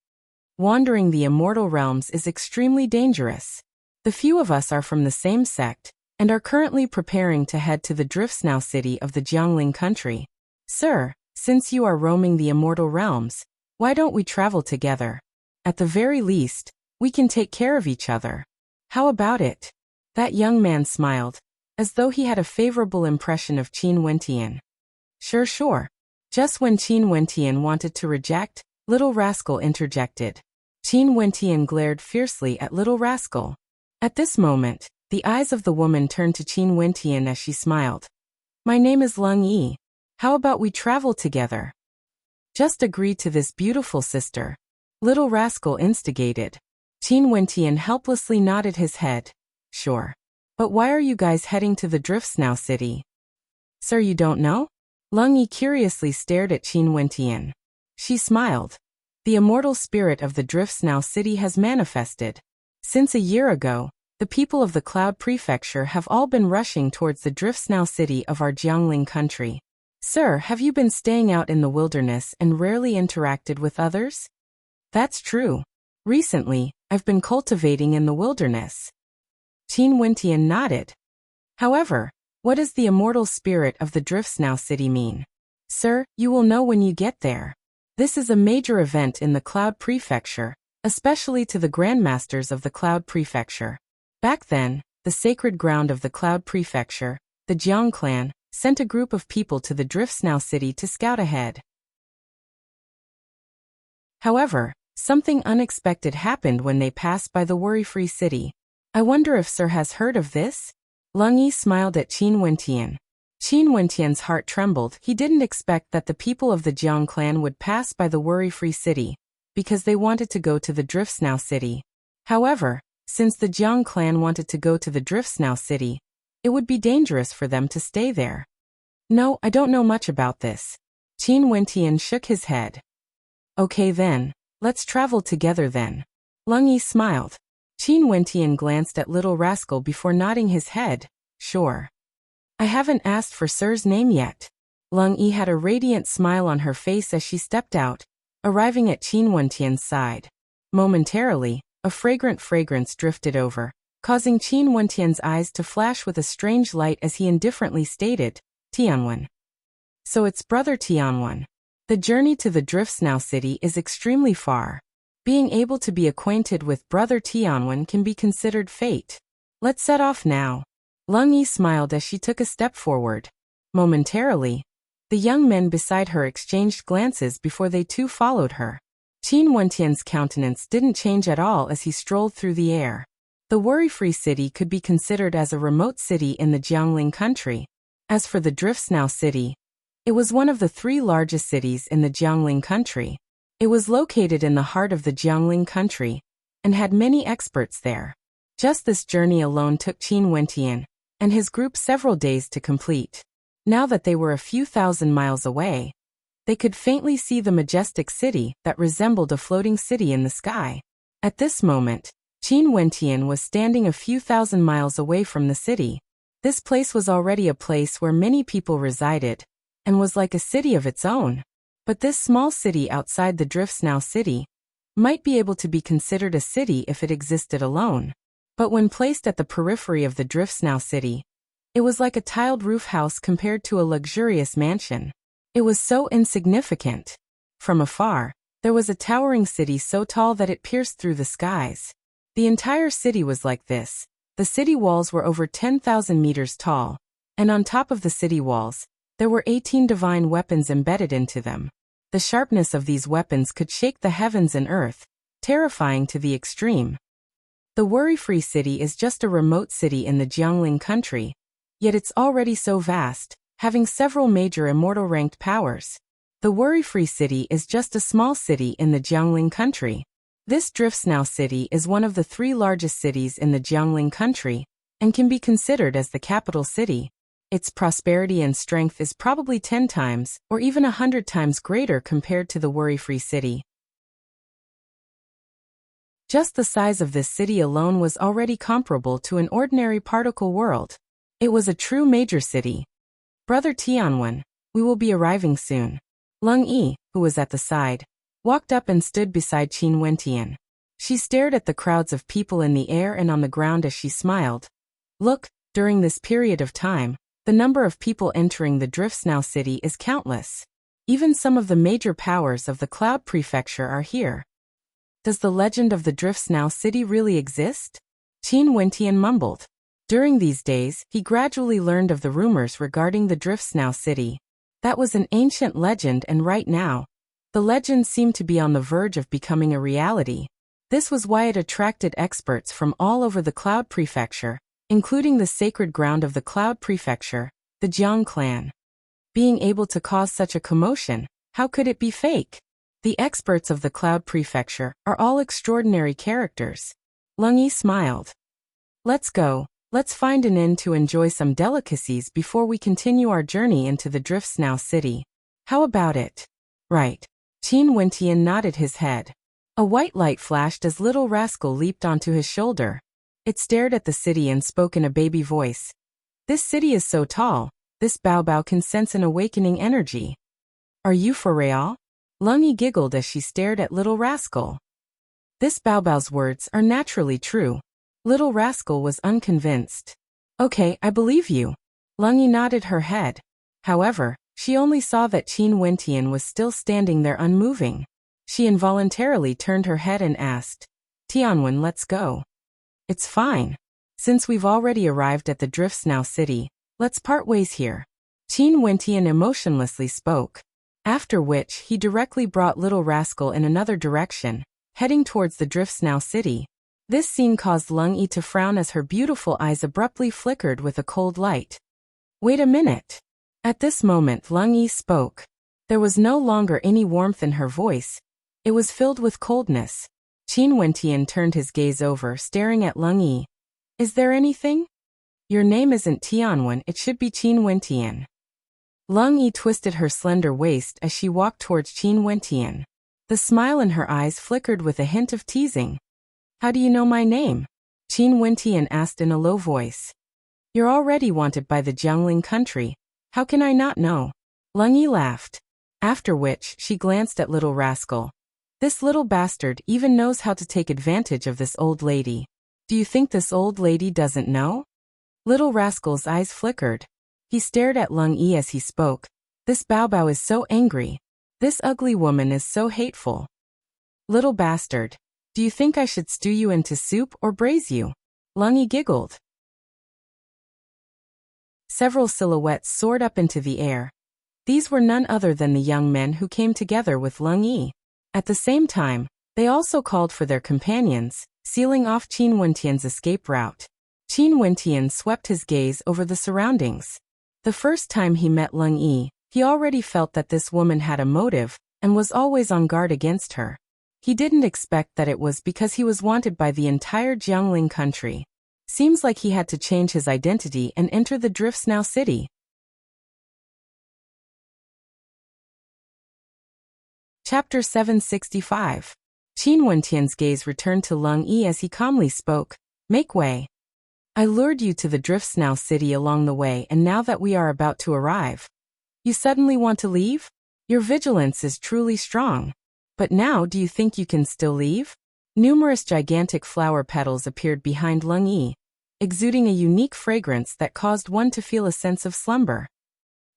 Wandering the immortal realms is extremely dangerous. The few of us are from the same sect, and are currently preparing to head to the Driftsnow city of the Jiangling country. Sir, since you are roaming the immortal realms, why don't we travel together? At the very least, we can take care of each other. How about it? That young man smiled, as though he had a favorable impression of Qin Wentian. Sure. Just when Qin Wentian wanted to reject, little rascal interjected. Qin Wentian glared fiercely at little rascal. At this moment, the eyes of the woman turned to Qin Wentian as she smiled. My name is Lung Yi. How about we travel together? Just agree to this, beautiful sister. Little rascal instigated. Qin Wentian helplessly nodded his head. Sure. But why are you guys heading to the Driftsnow city? Sir, you don't know? Lung Yi curiously stared at Qin Wentian. She smiled. The immortal spirit of the Driftsnow city has manifested. Since a year ago, the people of the Cloud Prefecture have all been rushing towards the Driftsnow city of our Jiangling country. Sir, have you been staying out in the wilderness and rarely interacted with others? That's true. Recently, I've been cultivating in the wilderness. Qin Wentian nodded. However, what does the immortal spirit of the Driftsnow city mean? Sir, you will know when you get there. This is a major event in the Cloud Prefecture, especially to the Grandmasters of the Cloud Prefecture. Back then, the sacred ground of the Cloud Prefecture, the Jiang clan, sent a group of people to the Driftsnow city to scout ahead. However, something unexpected happened when they passed by the worry-free city. I wonder if Sir has heard of this? Lung Yi smiled at Qin Wentian. Qin Wentian's heart trembled. He didn't expect that the people of the Jiang clan would pass by the worry-free city, because they wanted to go to the Driftsnow city. However, since the Jiang clan wanted to go to the Driftsnow city, it would be dangerous for them to stay there. No, I don't know much about this. Qin Wentian shook his head. Okay then, let's travel together then. Lung Yi smiled. Qin Wentian glanced at little rascal before nodding his head. Sure. I haven't asked for Sir's name yet. Lung Yi had a radiant smile on her face as she stepped out, arriving at Qin Wentian's side. Momentarily, a fragrant fragrance drifted over, causing Qin Wentian's eyes to flash with a strange light as he indifferently stated, Tianwen. So it's brother Tianwen. The journey to the Driftsnow city is extremely far. Being able to be acquainted with Brother Tianwen can be considered fate. Let's set off now. Lung Yi smiled as she took a step forward. Momentarily, the young men beside her exchanged glances before they too followed her. Qin Wentian's countenance didn't change at all as he strolled through the air. The worry-free city could be considered as a remote city in the Jiangling country. As for the Driftsnow city, it was one of the 3 largest cities in the Jiangling country. It was located in the heart of the Jiangling country and had many experts there. Just this journey alone took Qin Wentian and his group several days to complete. Now that they were a few thousand miles away, they could faintly see the majestic city that resembled a floating city in the sky. At this moment, Qin Wentian was standing a few thousand miles away from the city. This place was already a place where many people resided, and was like a city of its own. But this small city outside the Driftsnow city might be able to be considered a city if it existed alone. But when placed at the periphery of the Driftsnow city, it was like a tiled roof house compared to a luxurious mansion. It was so insignificant. From afar, there was a towering city so tall that it pierced through the skies. The entire city was like this. The city walls were over 10,000 meters tall, and on top of the city walls, there were 18 divine weapons embedded into them. The sharpness of these weapons could shake the heavens and earth, terrifying to the extreme. The worry-free city is just a remote city in the Jiangling country, yet it's already so vast, having several major immortal-ranked powers. The worry-free city is just a small city in the Jiangling country. This Driftsnow city is one of the 3 largest cities in the Jiangling country, and can be considered as the capital city. Its prosperity and strength is probably 10 times, or even 100 times greater compared to the worry-free city. Just the size of this city alone was already comparable to an ordinary particle world. It was a true major city. Brother Tianwen, we will be arriving soon. Lung Yi, who was at the side, walked up and stood beside Qin Wentian. She stared at the crowds of people in the air and on the ground as she smiled. Look, during this period of time, the number of people entering the Driftsnow city is countless. Even some of the major powers of the Cloud Prefecture are here. Does the legend of the Driftsnow city really exist? Qin Wentian mumbled. During these days, he gradually learned of the rumors regarding the Driftsnow city. That was an ancient legend, and right now, the legend seemed to be on the verge of becoming a reality. This was why it attracted experts from all over the Cloud Prefecture, including the sacred ground of the Cloud Prefecture, the Jiang clan. Being able to cause such a commotion, how could it be fake? The experts of the Cloud Prefecture are all extraordinary characters. Lung Yi smiled. Let's go. Let's find an inn to enjoy some delicacies before we continue our journey into the Driftsnow city. How about it? Right. Qin Wentian nodded his head. A white light flashed as Little Rascal leaped onto his shoulder. It stared at the city and spoke in a baby voice. This city is so tall, this Baobao can sense an awakening energy. Are you for real? Lung Yi giggled as she stared at Little Rascal. This Baobao's words are naturally true. Little Rascal was unconvinced. Okay, I believe you. Lung Yi nodded her head. However, she only saw that Qin Wentian was still standing there unmoving. She involuntarily turned her head and asked, Tianwen, let's go. It's fine. Since we've already arrived at the Driftsnow city, let's part ways here. Qin Wentian emotionlessly spoke. After which, he directly brought Little Rascal in another direction, heading towards the Driftsnow city. This scene caused Lung Yi to frown as her beautiful eyes abruptly flickered with a cold light. Wait a minute. At this moment, Lung Yi spoke. There was no longer any warmth in her voice. It was filled with coldness. Qin Wentian turned his gaze over, staring at Lung Yi. Is there anything? Your name isn't Tianwen, it should be Qin Wentian. Lung Yi twisted her slender waist as she walked towards Qin Wentian. The smile in her eyes flickered with a hint of teasing. How do you know my name? Qin Wentian asked in a low voice. You're already wanted by the Jiangling country. How can I not know? Lung Yi laughed. After which, she glanced at Little Rascal. This little bastard even knows how to take advantage of this old lady. Do you think this old lady doesn't know? Little Rascal's eyes flickered. He stared at Lung Yi as he spoke. This Baobao is so angry. This ugly woman is so hateful. Little bastard. Do you think I should stew you into soup or braise you? Lung Yi giggled. Several silhouettes soared up into the air. These were none other than the young men who came together with Lung Yi. At the same time, they also called for their companions, sealing off Qin Wentian's escape route. Qin Wentian swept his gaze over the surroundings. The first time he met Lung Yi, he already felt that this woman had a motive, and was always on guard against her. He didn't expect that it was because he was wanted by the entire Jiangling country. Seems like he had to change his identity and enter the Driftsnow city. Chapter 765. Qin Wentian's gaze returned to Lung Yi as he calmly spoke. Make way. I lured you to the Driftsnow city along the way, and now that we are about to arrive, you suddenly want to leave? Your vigilance is truly strong. But now do you think you can still leave? Numerous gigantic flower petals appeared behind Lung Yi, exuding a unique fragrance that caused one to feel a sense of slumber.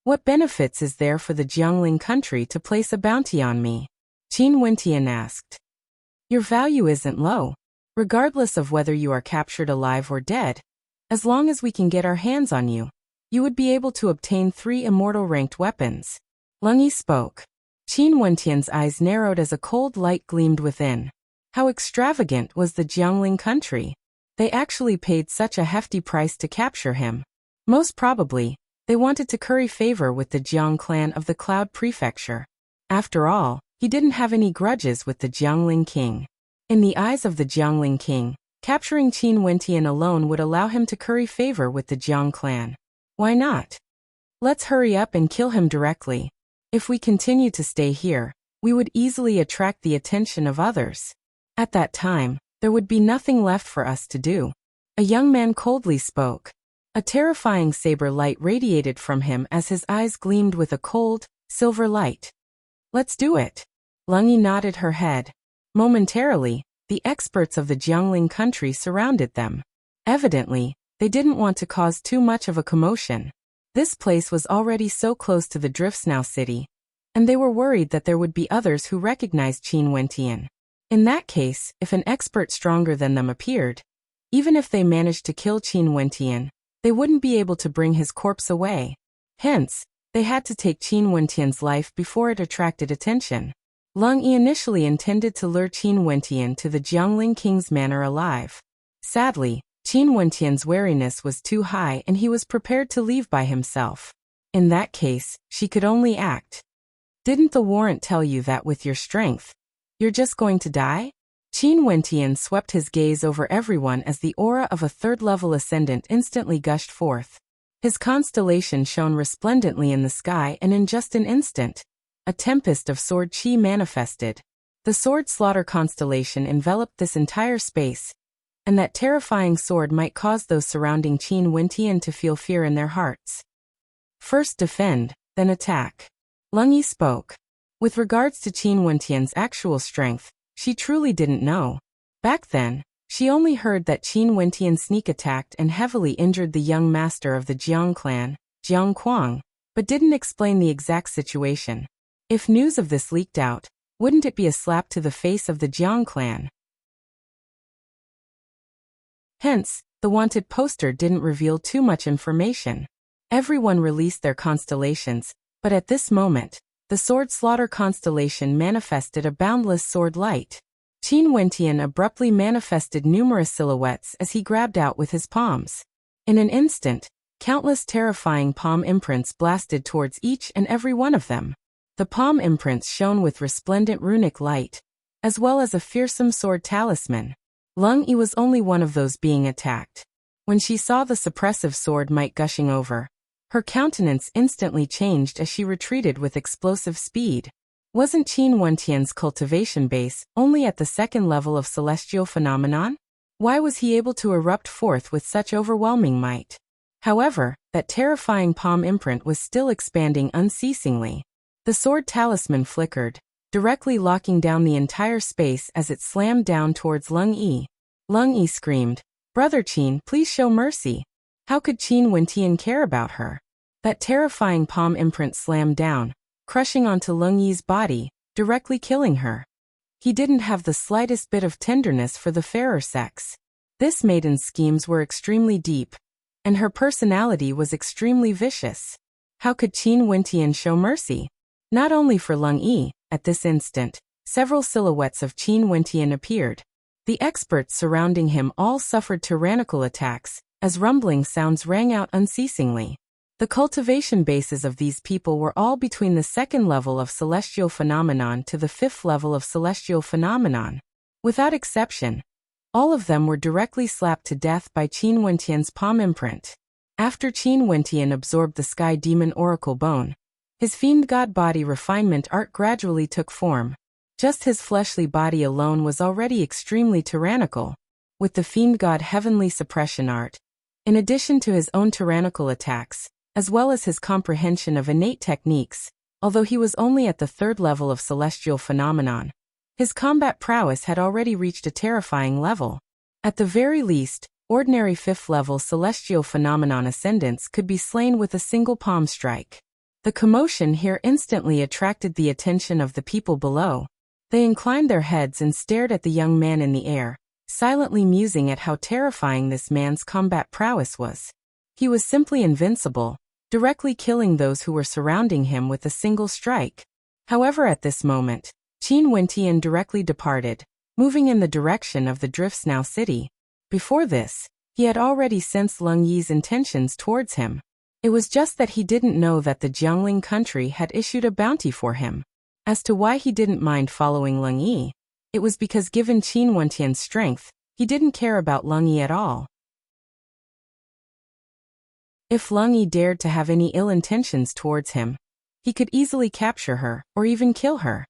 What benefits is there for the Jiangling country to place a bounty on me? Qin Wentian asked. Your value isn't low, regardless of whether you are captured alive or dead. As long as we can get our hands on you, you would be able to obtain 3 immortal-ranked weapons. Lung Yi spoke. Qin Wentian's eyes narrowed as a cold light gleamed within. How extravagant was the Jiangling country? They actually paid such a hefty price to capture him. Most probably, they wanted to curry favor with the Jiang clan of the Cloud Prefecture. After all, he didn't have any grudges with the Jiangling king. In the eyes of the Jiangling king, capturing Qin Wentian alone would allow him to curry favor with the Jiang clan. Why not? Let's hurry up and kill him directly. If we continue to stay here, we would easily attract the attention of others. At that time, there would be nothing left for us to do. A young man coldly spoke. A terrifying saber light radiated from him as his eyes gleamed with a cold, silver light. Let's do it. Lung Yi nodded her head. Momentarily, the experts of the Jiangling country surrounded them. Evidently, they didn't want to cause too much of a commotion. This place was already so close to the Driftsnow city, and they were worried that there would be others who recognized Qin Wentian. In that case, if an expert stronger than them appeared, even if they managed to kill Qin Wentian, they wouldn't be able to bring his corpse away. Hence, they had to take Qin Wentian's life before it attracted attention. Lung Yi initially intended to lure Qin Wentian to the Jiangling king's manor alive. Sadly, Qin Wentian's wariness was too high and he was prepared to leave by himself. In that case, she could only act. Didn't the warrant tell you that with your strength, you're just going to die? Qin Wentian swept his gaze over everyone as the aura of a third-level ascendant instantly gushed forth. His constellation shone resplendently in the sky, and in just an instant, a tempest of sword chi manifested. The sword slaughter constellation enveloped this entire space, and that terrifying sword might cause those surrounding Qin Wentian to feel fear in their hearts. First defend, then attack. Lung Yi spoke. With regards to Qin Wentian's actual strength, she truly didn't know. Back then, she only heard that Qin Wentian sneak attacked and heavily injured the young master of the Jiang clan, Jiang Quang, but didn't explain the exact situation. If news of this leaked out, wouldn't it be a slap to the face of the Jiang clan? Hence, the wanted poster didn't reveal too much information. Everyone released their constellations, but at this moment, the sword slaughter constellation manifested a boundless sword light. Qin Wentian abruptly manifested numerous silhouettes as he grabbed out with his palms. In an instant, countless terrifying palm imprints blasted towards each and every one of them. The palm imprints shone with resplendent runic light, as well as a fearsome sword talisman. Lung Yi was only one of those being attacked. When she saw the suppressive sword might gushing over, her countenance instantly changed as she retreated with explosive speed. Wasn't Qin Wentian's cultivation base only at the second level of celestial phenomenon? Why was he able to erupt forth with such overwhelming might? However, that terrifying palm imprint was still expanding unceasingly. The sword talisman flickered, directly locking down the entire space as it slammed down towards Lung Yi. Lung Yi screamed, "Brother Qin, please show mercy." How could Qin Wentian care about her? That terrifying palm imprint slammed down, crushing onto Lung Yi's body, directly killing her. He didn't have the slightest bit of tenderness for the fairer sex. This maiden's schemes were extremely deep, and her personality was extremely vicious. How could Qin Wentian show mercy? Not only for Lung Yi, at this instant, several silhouettes of Qin Wentian appeared. The experts surrounding him all suffered tyrannical attacks, as rumbling sounds rang out unceasingly. The cultivation bases of these people were all between the second level of celestial phenomenon to the fifth level of celestial phenomenon. Without exception, all of them were directly slapped to death by Qin Wentian's palm imprint. After Qin Wentian absorbed the Sky Demon Oracle Bone, his fiend god body refinement art gradually took form. Just his fleshly body alone was already extremely tyrannical. With the fiend god heavenly suppression art, in addition to his own tyrannical attacks, as well as his comprehension of innate techniques, although he was only at the third level of celestial phenomenon, his combat prowess had already reached a terrifying level. At the very least, ordinary fifth-level celestial phenomenon ascendants could be slain with a single palm strike. The commotion here instantly attracted the attention of the people below. They inclined their heads and stared at the young man in the air, silently musing at how terrifying this man's combat prowess was. He was simply invincible, directly killing those who were surrounding him with a single strike. However, at this moment, Qin Wentian directly departed, moving in the direction of the Driftsnow city. Before this, he had already sensed Lung Yi's intentions towards him. It was just that he didn't know that the Jiangling country had issued a bounty for him. As to why he didn't mind following Lung Yi, it was because given Qin Wentian's strength, he didn't care about Lung Yi at all. If Lung Yi dared to have any ill intentions towards him, he could easily capture her, or even kill her.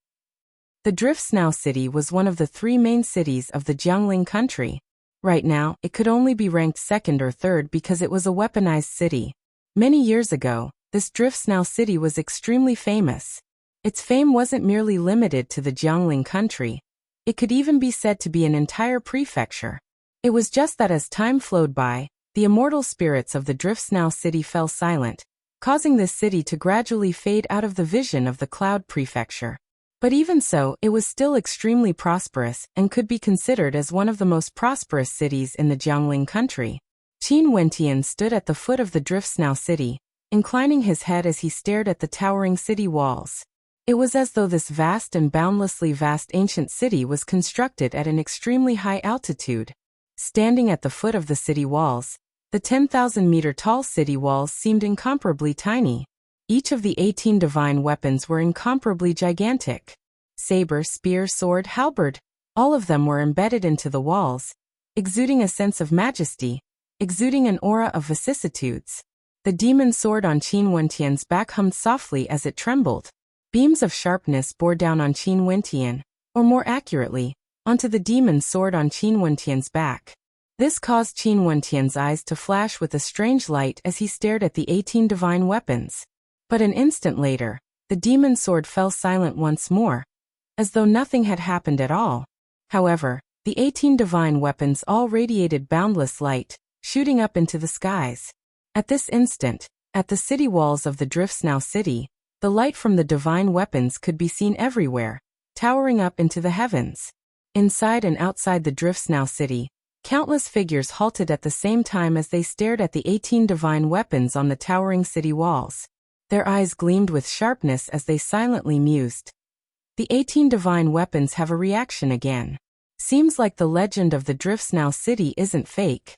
The Driftsnow city was one of the three main cities of the Jiangling country. Right now, it could only be ranked second or third because it was a weaponized city. Many years ago, this Driftsnow city was extremely famous. Its fame wasn't merely limited to the Jiangling country. It could even be said to be an entire prefecture. It was just that as time flowed by, the immortal spirits of the Driftsnow city fell silent, causing this city to gradually fade out of the vision of the Cloud Prefecture. But even so, it was still extremely prosperous and could be considered as one of the most prosperous cities in the Jiangling country. Qin Wentian stood at the foot of the Driftsnow city, inclining his head as he stared at the towering city walls. It was as though this vast and boundlessly vast ancient city was constructed at an extremely high altitude. Standing at the foot of the city walls, the 10,000-meter-tall city walls seemed incomparably tiny. Each of the 18 divine weapons were incomparably gigantic. Saber, spear, sword, halberd, all of them were embedded into the walls, exuding a sense of majesty, exuding an aura of vicissitudes. The demon sword on Qin Wentian's back hummed softly as it trembled. Beams of sharpness bore down on Qin Wentian, or more accurately, onto the demon sword on Qin Wentian's back. This caused Qin Wentian's eyes to flash with a strange light as he stared at the 18 divine weapons. But an instant later, the demon sword fell silent once more, as though nothing had happened at all. However, the 18 divine weapons all radiated boundless light, shooting up into the skies. At this instant, at the city walls of the Driftsnow city, the light from the divine weapons could be seen everywhere, towering up into the heavens. Inside and outside the Driftsnow city, countless figures halted at the same time as they stared at the 18 divine weapons on the towering city walls. Their eyes gleamed with sharpness as they silently mused. The 18 divine weapons have a reaction again. Seems like the legend of the Driftsnow city isn't fake.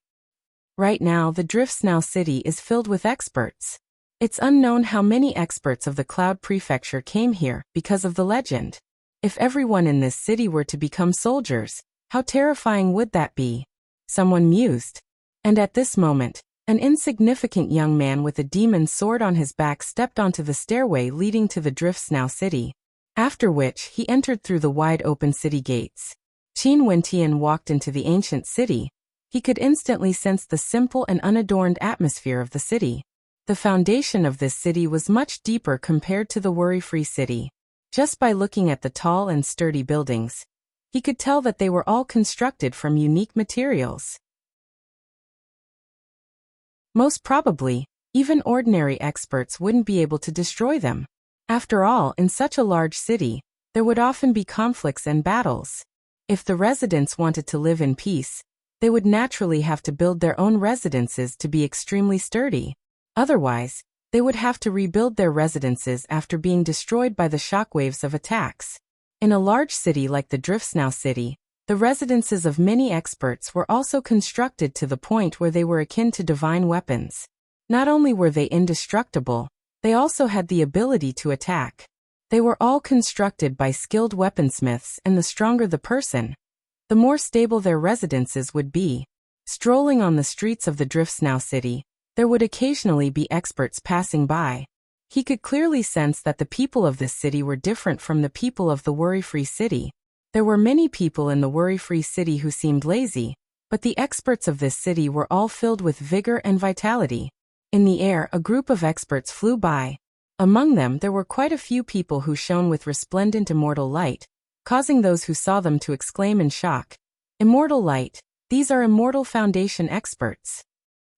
Right now, the Driftsnow city is filled with experts. It's unknown how many experts of the Cloud Prefecture came here because of the legend. If everyone in this city were to become soldiers, how terrifying would that be? Someone mused. And at this moment, an insignificant young man with a demon sword on his back stepped onto the stairway leading to the Driftsnow city. After which, he entered through the wide-open city gates. Qin Wentian walked into the ancient city. He could instantly sense the simple and unadorned atmosphere of the city. The foundation of this city was much deeper compared to the worry-free city. Just by looking at the tall and sturdy buildings, he could tell that they were all constructed from unique materials. Most probably, even ordinary experts wouldn't be able to destroy them. After all, in such a large city, there would often be conflicts and battles. If the residents wanted to live in peace, they would naturally have to build their own residences to be extremely sturdy. Otherwise, they would have to rebuild their residences after being destroyed by the shockwaves of attacks. In a large city like the Driftsnow city, the residences of many experts were also constructed to the point where they were akin to divine weapons. Not only were they indestructible, they also had the ability to attack. They were all constructed by skilled weaponsmiths, and the stronger the person, the more stable their residences would be. Strolling on the streets of the Driftsnow city, there would occasionally be experts passing by. He could clearly sense that the people of this city were different from the people of the worry-free city. There were many people in the worry-free city who seemed lazy, but the experts of this city were all filled with vigor and vitality. In the air, a group of experts flew by. Among them there were quite a few people who shone with resplendent immortal light, causing those who saw them to exclaim in shock. Immortal light, these are Immortal Foundation experts.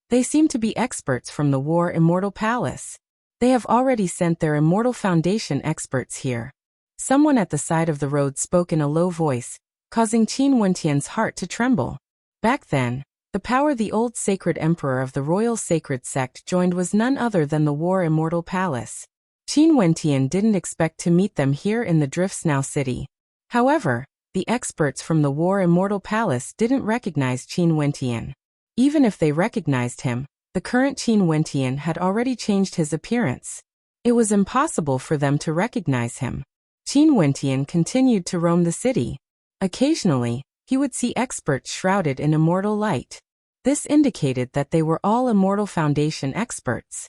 They seem to be experts from the War Immortal Palace. They have already sent their Immortal Foundation experts here. Someone at the side of the road spoke in a low voice, causing Qin Wentian's heart to tremble. Back then, the power the old sacred emperor of the Royal Sacred Sect joined was none other than the War Immortal Palace. Qin Wentian didn't expect to meet them here in the Driftsnow city. However, the experts from the War Immortal Palace didn't recognize Qin Wentian. Even if they recognized him, the current Qin Wentian had already changed his appearance. It was impossible for them to recognize him. Qin Wentian continued to roam the city. Occasionally, he would see experts shrouded in immortal light. This indicated that they were all Immortal Foundation experts.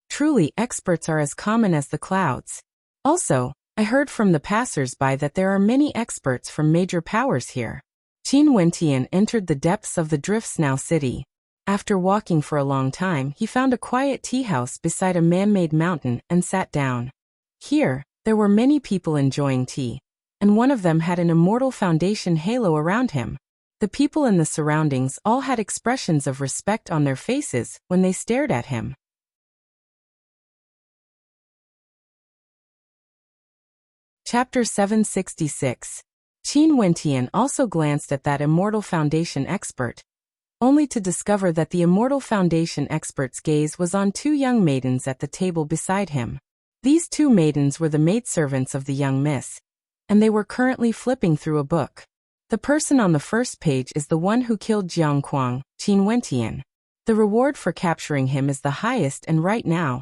Truly, experts are as common as the clouds. Also, I heard from the passers-by that there are many experts from major powers here. Qin Wentian entered the depths of the Driftsnow city. After walking for a long time, he found a quiet tea house beside a man-made mountain and sat down. Here, there were many people enjoying tea, and one of them had an Immortal Foundation halo around him. The people in the surroundings all had expressions of respect on their faces when they stared at him. Chapter 766. Qin Wentian also glanced at that Immortal Foundation expert, only to discover that the Immortal Foundation expert's gaze was on two young maidens at the table beside him. These two maidens were the maidservants of the young miss, and they were currently flipping through a book. The person on the first page is the one who killed Jiang Quang, Qin Wentian. The reward for capturing him is the highest, and right now,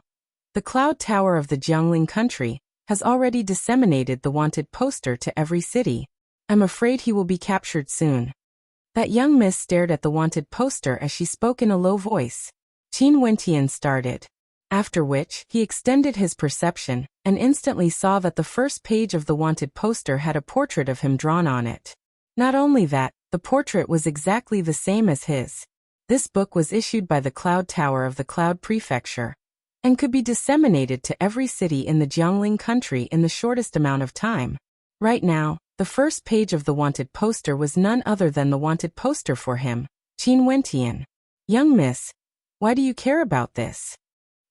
the Cloud Tower of the Jiangling country has already disseminated the wanted poster to every city. I'm afraid he will be captured soon. That young miss stared at the wanted poster as she spoke in a low voice. Qin Wentian started. After which, he extended his perception, and instantly saw that the first page of the wanted poster had a portrait of him drawn on it. Not only that, the portrait was exactly the same as his. This book was issued by the Cloud Tower of the Cloud Prefecture, and could be disseminated to every city in the Jiangling country in the shortest amount of time. Right now, the first page of the wanted poster was none other than the wanted poster for him, Qin Wentian. Young miss, why do you care about this?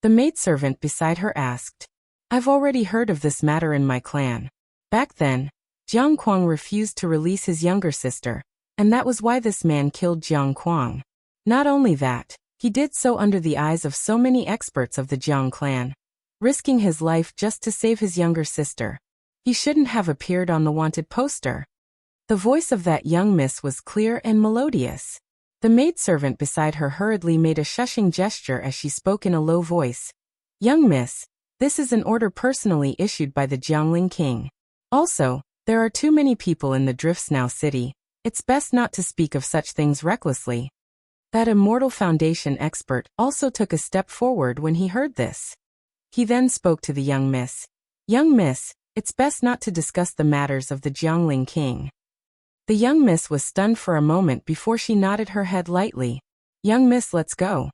The maidservant beside her asked. I've already heard of this matter in my clan. Back then, Jiang Quang refused to release his younger sister, and that was why this man killed Jiang Quang. Not only that, he did so under the eyes of so many experts of the Jiang clan, risking his life just to save his younger sister. He shouldn't have appeared on the wanted poster. The voice of that young miss was clear and melodious. The maidservant beside her hurriedly made a shushing gesture as she spoke in a low voice. Young miss, this is an order personally issued by the Jiangling king. Also, there are too many people in the Driftsnow city. It's best not to speak of such things recklessly. That Immortal Foundation expert also took a step forward when he heard this. He then spoke to the young miss. Young miss, it's best not to discuss the matters of the Jiangling king. The young miss was stunned for a moment before she nodded her head lightly. Young miss, let's go.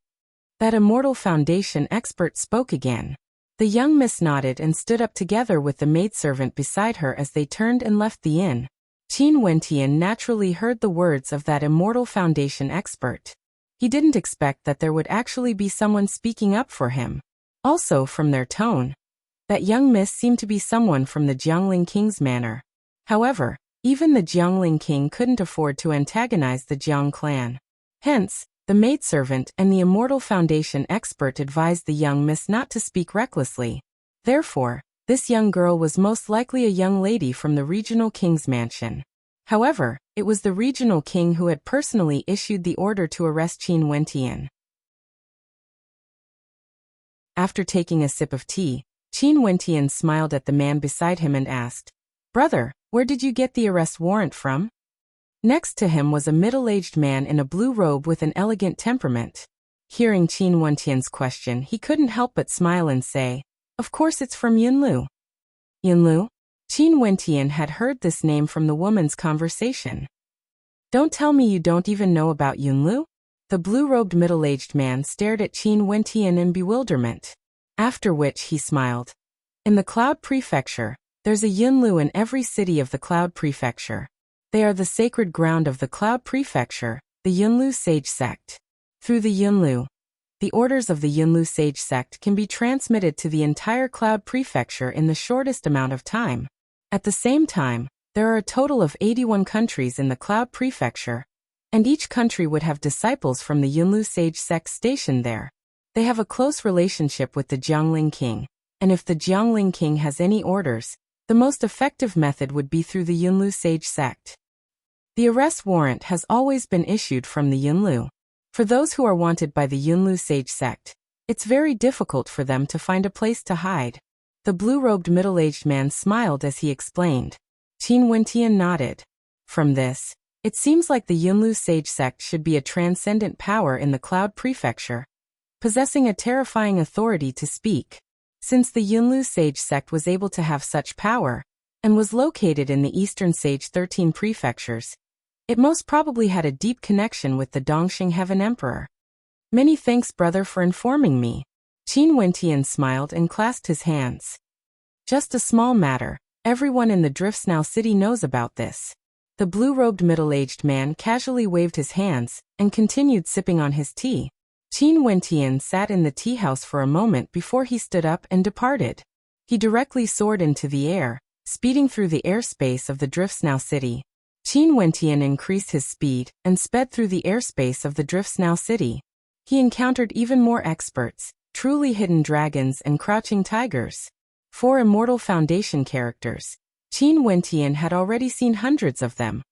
That Immortal Foundation expert spoke again. The young miss nodded and stood up together with the maidservant beside her as they turned and left the inn. Qin Wentian naturally heard the words of that Immortal Foundation expert. He didn't expect that there would actually be someone speaking up for him. Also, from their tone, That young miss seemed to be someone from the Jiangling king's manor. However, even the Jiangling king couldn't afford to antagonize the Jiang clan. Hence, the maidservant and the Immortal Foundation expert advised the young miss not to speak recklessly. Therefore, this young girl was most likely a young lady from the regional king's mansion. However, it was the regional king who had personally issued the order to arrest Qin Wentian. After taking a sip of tea, Qin Wentian smiled at the man beside him and asked, "Brother, where did you get the arrest warrant from?" Next to him was a middle-aged man in a blue robe with an elegant temperament. Hearing Qin Wentian's question, he couldn't help but smile and say, "Of course it's from Yunlu." Yunlu? Qin Wentian had heard this name from the woman's conversation. "Don't tell me you don't even know about Yunlu?" The blue-robed middle-aged man stared at Qin Wentian in bewilderment. After which he smiled. "In the Cloud Prefecture, there's a Yunlu in every city of the Cloud Prefecture. They are the sacred ground of the Cloud Prefecture, the Yunlu Sage Sect. Through the Yunlu, the orders of the Yunlu Sage Sect can be transmitted to the entire Cloud Prefecture in the shortest amount of time. At the same time, there are a total of 81 countries in the Cloud Prefecture, and each country would have disciples from the Yunlu Sage Sect stationed there. They have a close relationship with the Jiangling king, and if the Jiangling king has any orders, the most effective method would be through the Yunlu Sage Sect. The arrest warrant has always been issued from the Yunlu. For those who are wanted by the Yunlu Sage Sect, it's very difficult for them to find a place to hide." The blue-robed middle-aged man smiled as he explained. Qin Wentian nodded. From this, it seems like the Yunlu Sage Sect should be a transcendent power in the Cloud Prefecture, possessing a terrifying authority to speak. Since the Yunlu Sage Sect was able to have such power, and was located in the Eastern Sage 13 prefectures, it most probably had a deep connection with the Dongxing Heaven Emperor. "Many thanks, brother, for informing me." Qin Wentian smiled and clasped his hands. "Just a small matter, everyone in the Driftsnow city knows about this." The blue-robed middle-aged man casually waved his hands, and continued sipping on his tea. Qin Wentian sat in the tea house for a moment before he stood up and departed. He directly soared into the air, speeding through the airspace of the Driftsnow city. Qin Wentian increased his speed and sped through the airspace of the Driftsnow city. He encountered even more experts, truly hidden dragons and crouching tigers. 4 Immortal Foundation characters. Qin Wentian had already seen hundreds of them,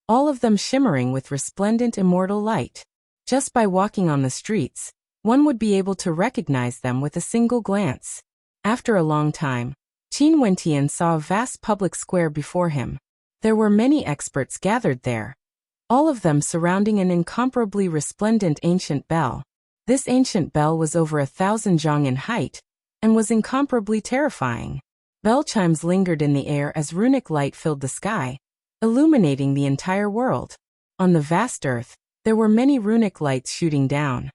all of them shimmering with resplendent immortal light. Just by walking on the streets, one would be able to recognize them with a single glance. After a long time, Qin Wentian saw a vast public square before him. There were many experts gathered there, all of them surrounding an incomparably resplendent ancient bell. This ancient bell was over 1,000 zhang in height, and was incomparably terrifying. Bell chimes lingered in the air as runic light filled the sky, illuminating the entire world. On the vast earth, there were many runic lights shooting down.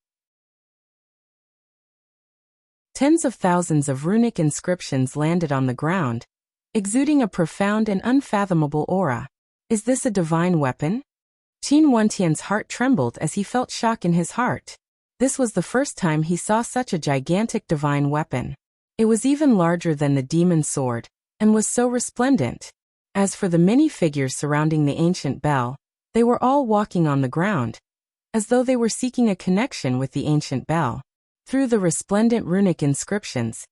Tens of thousands of runic inscriptions landed on the ground, exuding a profound and unfathomable aura. "Is this a divine weapon?" Qin Wentian's heart trembled as he felt shock in his heart. This was the first time he saw such a gigantic divine weapon. It was even larger than the demon sword, and was so resplendent. As for the many figures surrounding the ancient bell, they were all walking on the ground, as though they were seeking a connection with the ancient bell. Through the resplendent runic inscriptions,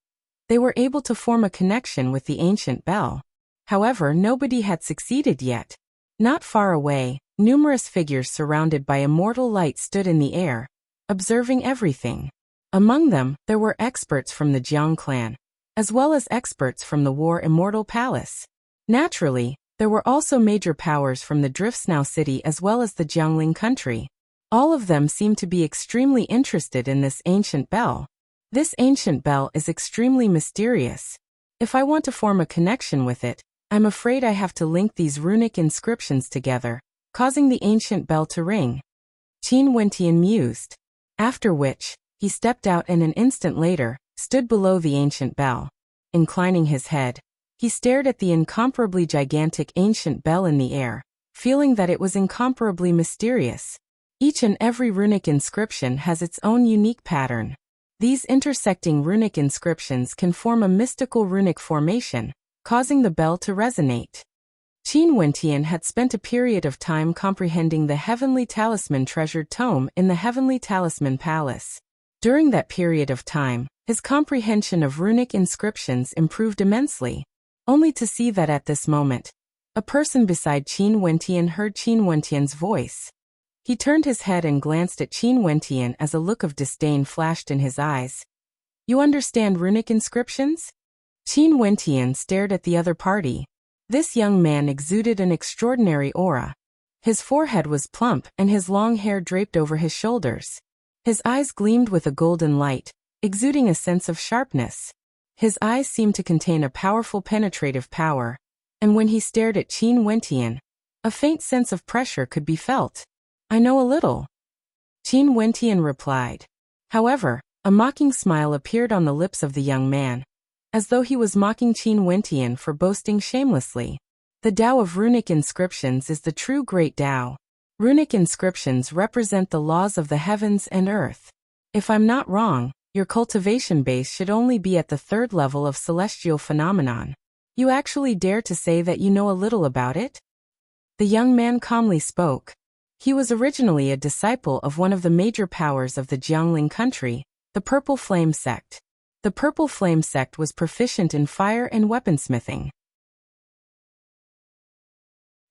they were able to form a connection with the ancient bell. However, nobody had succeeded yet. Not far away, numerous figures surrounded by immortal light stood in the air, observing everything. Among them, there were experts from the Jiang clan, as well as experts from the War Immortal Palace. Naturally, there were also major powers from the Driftsnow city as well as the Jiangling country. All of them seemed to be extremely interested in this ancient bell. This ancient bell is extremely mysterious. If I want to form a connection with it, I'm afraid I have to link these runic inscriptions together, causing the ancient bell to ring. Qin Wentian mused. After which, he stepped out and an instant later, stood below the ancient bell. Inclining his head, he stared at the incomparably gigantic ancient bell in the air, feeling that it was incomparably mysterious. Each and every runic inscription has its own unique pattern. These intersecting runic inscriptions can form a mystical runic formation, causing the bell to resonate. Qin Wentian had spent a period of time comprehending the Heavenly Talisman treasured tome in the Heavenly Talisman Palace. During that period of time, his comprehension of runic inscriptions improved immensely, only to see that at this moment, a person beside Qin Wentian heard Qin Wentian's voice. He turned his head and glanced at Qin Wentian as a look of disdain flashed in his eyes. "You understand runic inscriptions?" Qin Wentian stared at the other party. This young man exuded an extraordinary aura. His forehead was plump and his long hair draped over his shoulders. His eyes gleamed with a golden light, exuding a sense of sharpness. His eyes seemed to contain a powerful penetrative power, and when he stared at Qin Wentian, a faint sense of pressure could be felt. "I know a little," Qin Wentian replied. However, a mocking smile appeared on the lips of the young man, as though he was mocking Qin Wentian for boasting shamelessly. "The Tao of runic inscriptions is the true great Tao. Runic inscriptions represent the laws of the heavens and earth. If I'm not wrong, your cultivation base should only be at the 3rd level of celestial phenomenon. You actually dare to say that you know a little about it?" The young man calmly spoke. He was originally a disciple of one of the major powers of the Jiangling country, the Purple Flame sect. The Purple Flame sect was proficient in fire and weaponsmithing.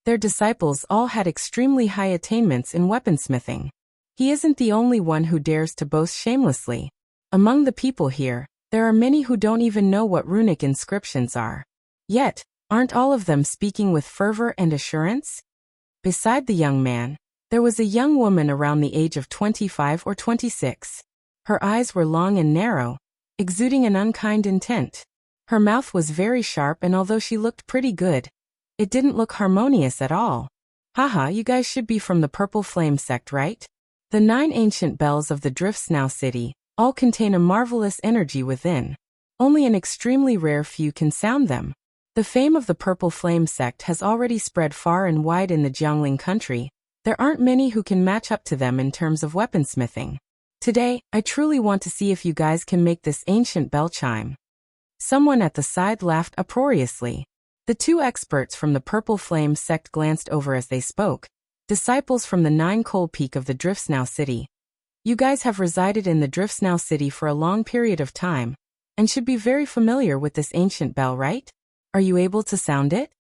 Their disciples all had extremely high attainments in weaponsmithing. He isn't the only one who dares to boast shamelessly. Among the people here, there are many who don't even know what runic inscriptions are. Yet, aren't all of them speaking with fervor and assurance? Beside the young man, there was a young woman around the age of 25 or 26. Her eyes were long and narrow, exuding an unkind intent. Her mouth was very sharp, and although she looked pretty good, it didn't look harmonious at all. "Haha, you guys should be from the Purple Flame sect, right? The 9 ancient bells of the Driftsnow city all contain a marvelous energy within. Only an extremely rare few can sound them. The fame of the Purple Flame sect has already spread far and wide in the Jiangling country. There aren't many who can match up to them in terms of weaponsmithing. Today, I truly want to see if you guys can make this ancient bell chime." Someone at the side laughed uproariously. The 2 experts from the Purple Flame sect glanced over as they spoke. "Disciples from the 9 coal peak of the Driftsnow city. You guys have resided in the Driftsnow city for a long period of time, and should be very familiar with this ancient bell, right? Are you able to sound it?"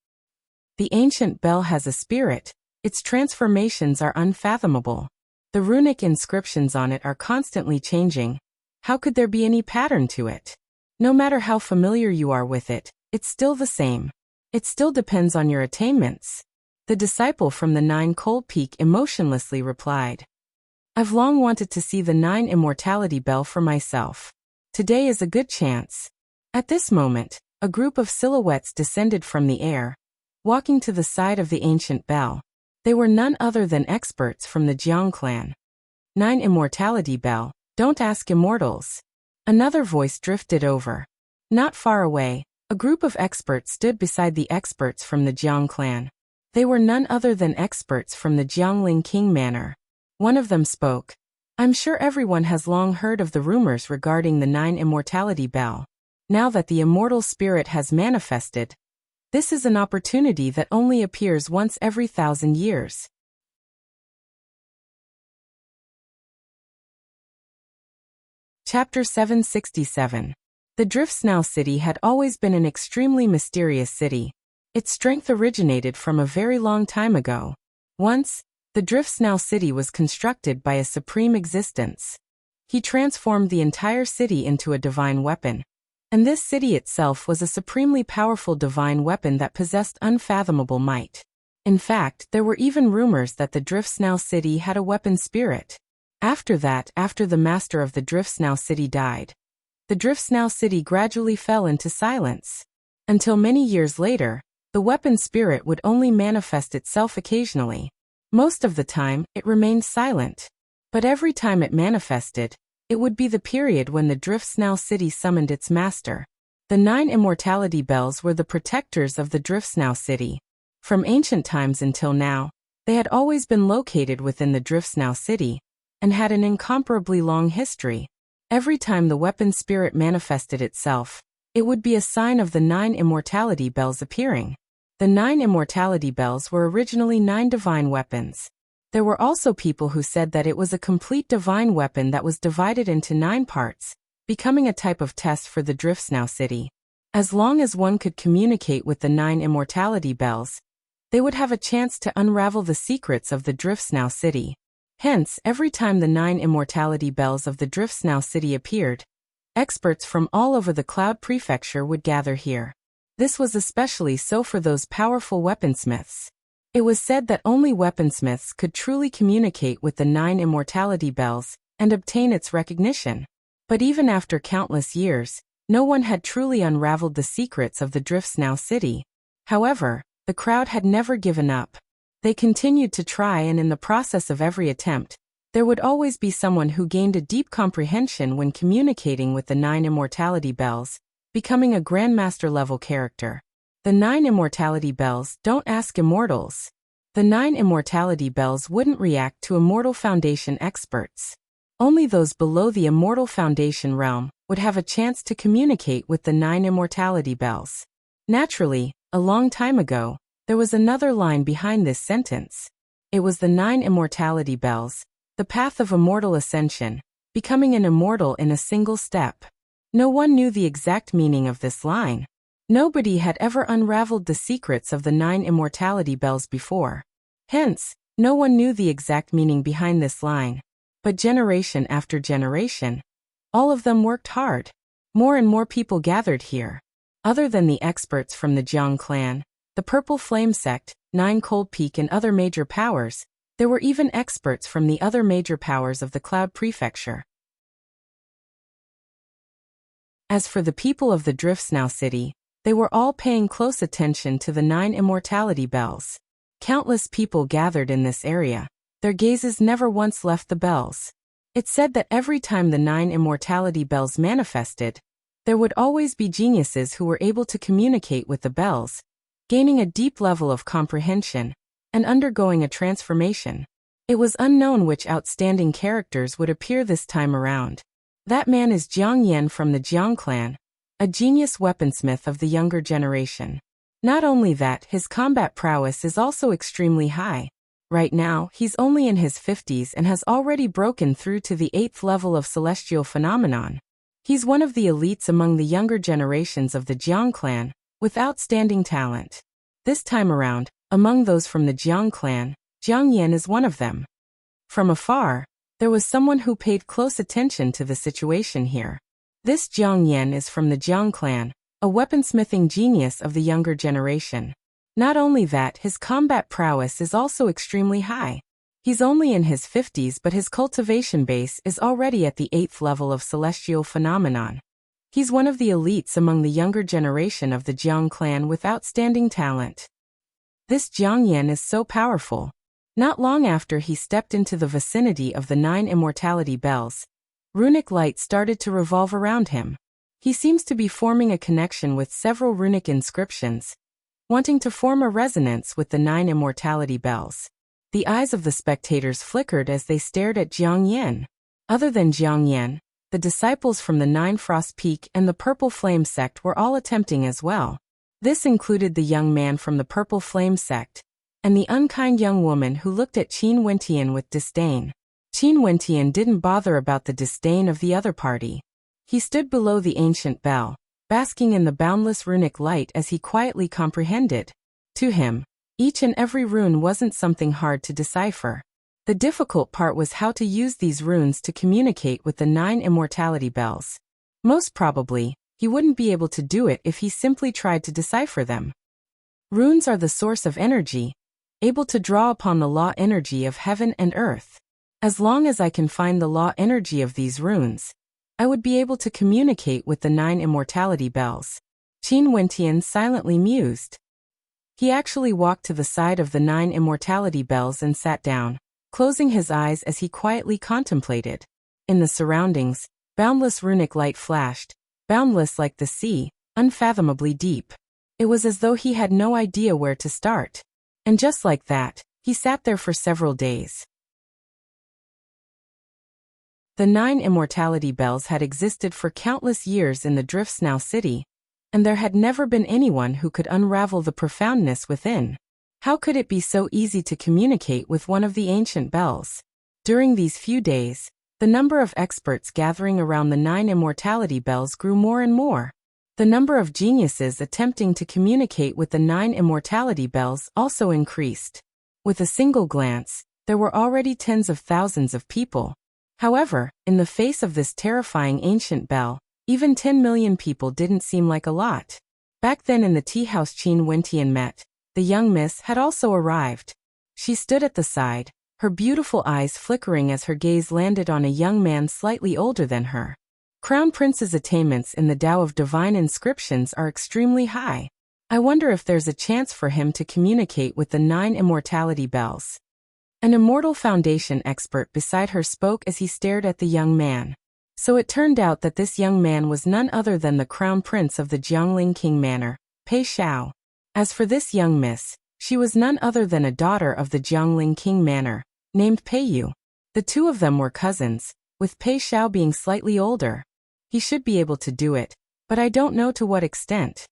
The ancient bell has a spirit. Its transformations are unfathomable. The runic inscriptions on it are constantly changing. How could there be any pattern to it? No matter how familiar you are with it, it's still the same. It still depends on your attainments. The disciple from the 9 coal peak emotionlessly replied. "I've long wanted to see the 9 immortality bell for myself. Today is a good chance." At this moment, a group of silhouettes descended from the air, walking to the side of the ancient bell. They were none other than experts from the Jiang clan. 9 immortality bell, don't ask immortals." Another voice drifted over. Not far away, a group of experts stood beside the experts from the Jiang clan. They were none other than experts from the Jiangling King Manor. One of them spoke. "I'm sure everyone has long heard of the rumors regarding the 9 immortality bell. Now that the immortal spirit has manifested, this is an opportunity that only appears once every 1,000 years. Chapter 767. The Driftsnow city had always been an extremely mysterious city. Its strength originated from a very long time ago. Once, the Driftsnow city was constructed by a supreme existence. He transformed the entire city into a divine weapon. And this city itself was a supremely powerful divine weapon that possessed unfathomable might. In fact, there were even rumors that the Driftsnow city had a weapon spirit. After the master of the Driftsnow city died, the Driftsnow city gradually fell into silence. Until many years later, the weapon spirit would only manifest itself occasionally. Most of the time, it remained silent. But every time it manifested, it would be the period when the Driftsnow city summoned its master. The 9 immortality bells were the protectors of the Driftsnow city. From ancient times until now, they had always been located within the Driftsnow city, and had an incomparably long history. Every time the weapon spirit manifested itself, it would be a sign of the 9 immortality bells appearing. The 9 immortality bells were originally 9 divine weapons. There were also people who said that it was a complete divine weapon that was divided into 9 parts, becoming a type of test for the Driftsnow city. As long as one could communicate with the 9 immortality bells, they would have a chance to unravel the secrets of the Driftsnow city. Hence, every time the 9 immortality bells of the Driftsnow city appeared, experts from all over the Cloud Prefecture would gather here. This was especially so for those powerful weaponsmiths. It was said that only weaponsmiths could truly communicate with the 9 immortality bells and obtain its recognition. But even after countless years, no one had truly unraveled the secrets of the Driftsnow city. However, the crowd had never given up. They continued to try, and in the process of every attempt, there would always be someone who gained a deep comprehension when communicating with the 9 immortality bells, becoming a Grandmaster-level character. The 9 immortality bells don't ask immortals. The 9 immortality bells wouldn't react to Immortal Foundation experts. Only those below the Immortal Foundation realm would have a chance to communicate with the 9 immortality bells. Naturally, a long time ago, there was another line behind this sentence. It was the 9 immortality bells, the path of immortal ascension, becoming an immortal in a single step. No one knew the exact meaning of this line. Nobody had ever unraveled the secrets of the 9 immortality bells before. Hence, no one knew the exact meaning behind this line. But generation after generation, all of them worked hard. More and more people gathered here. Other than the experts from the Jiang clan, the Purple Flame sect, 9 Cold Peak and other major powers, there were even experts from the other major powers of the Cloud Prefecture. As for the people of the Driftsnow city, they were all paying close attention to the 9 immortality bells. Countless people gathered in this area. Their gazes never once left the bells. It said that every time the 9 immortality bells manifested, there would always be geniuses who were able to communicate with the bells, gaining a deep level of comprehension, and undergoing a transformation. It was unknown which outstanding characters would appear this time around. That man is Jiang Yan from the Jiang clan, a genius weaponsmith of the younger generation. Not only that, his combat prowess is also extremely high. Right now, he's only in his 50s and has already broken through to the 8th level of celestial phenomenon. He's one of the elites among the younger generations of the Jiang clan, with outstanding talent. This time around, among those from the Jiang clan, Jiang Yan is one of them. From afar, there was someone who paid close attention to the situation here. This Jiang Yan is from the Jiang clan, a weaponsmithing genius of the younger generation. Not only that, his combat prowess is also extremely high. He's only in his 50s, but his cultivation base is already at the 8th level of celestial phenomenon. He's one of the elites among the younger generation of the Jiang clan with outstanding talent. This Jiang Yan is so powerful. Not long after he stepped into the vicinity of the 9 immortality bells, runic light started to revolve around him. He seems to be forming a connection with several runic inscriptions, wanting to form a resonance with the 9 immortality bells. The eyes of the spectators flickered as they stared at Jiang Yan. Other than Jiang Yan, the disciples from the 9 Frost Peak and the Purple Flame sect were all attempting as well. This included the young man from the Purple Flame sect, and the unkind young woman who looked at Qin Wentian with disdain. Qin Wentian didn't bother about the disdain of the other party. He stood below the ancient bell, basking in the boundless runic light as he quietly comprehended. To him, each and every rune wasn't something hard to decipher. The difficult part was how to use these runes to communicate with the 9 immortality bells. Most probably, he wouldn't be able to do it if he simply tried to decipher them. Runes are the source of energy, able to draw upon the law energy of heaven and earth. As long as I can find the law energy of these runes, I would be able to communicate with the 9 immortality bells. Qin Wentian silently mused. He actually walked to the side of the 9 immortality bells and sat down, closing his eyes as he quietly contemplated. In the surroundings, boundless runic light flashed, boundless like the sea, unfathomably deep. It was as though he had no idea where to start. And just like that, he sat there for several days. The 9 immortality bells had existed for countless years in the Driftsnow city, and there had never been anyone who could unravel the profoundness within. How could it be so easy to communicate with one of the ancient bells? During these few days, the number of experts gathering around the 9 immortality bells grew more and more. The number of geniuses attempting to communicate with the 9 immortality bells also increased. With a single glance, there were already tens of thousands of people. However, in the face of this terrifying ancient bell, even 10 million people didn't seem like a lot. Back then in the tea house Qin Wentian met, the young miss had also arrived. She stood at the side, her beautiful eyes flickering as her gaze landed on a young man slightly older than her. Crown Prince's attainments in the Tao of Divine Inscriptions are extremely high. I wonder if there's a chance for him to communicate with the 9 immortality bells. An Immortal Foundation expert beside her spoke as he stared at the young man. So it turned out that this young man was none other than the Crown Prince of the Jiangling King Manor, Pei Xiao. As for this young miss, she was none other than a daughter of the Jiangling King Manor, named Pei Yu. The two of them were cousins, with Pei Xiao being slightly older. He should be able to do it, but I don't know to what extent.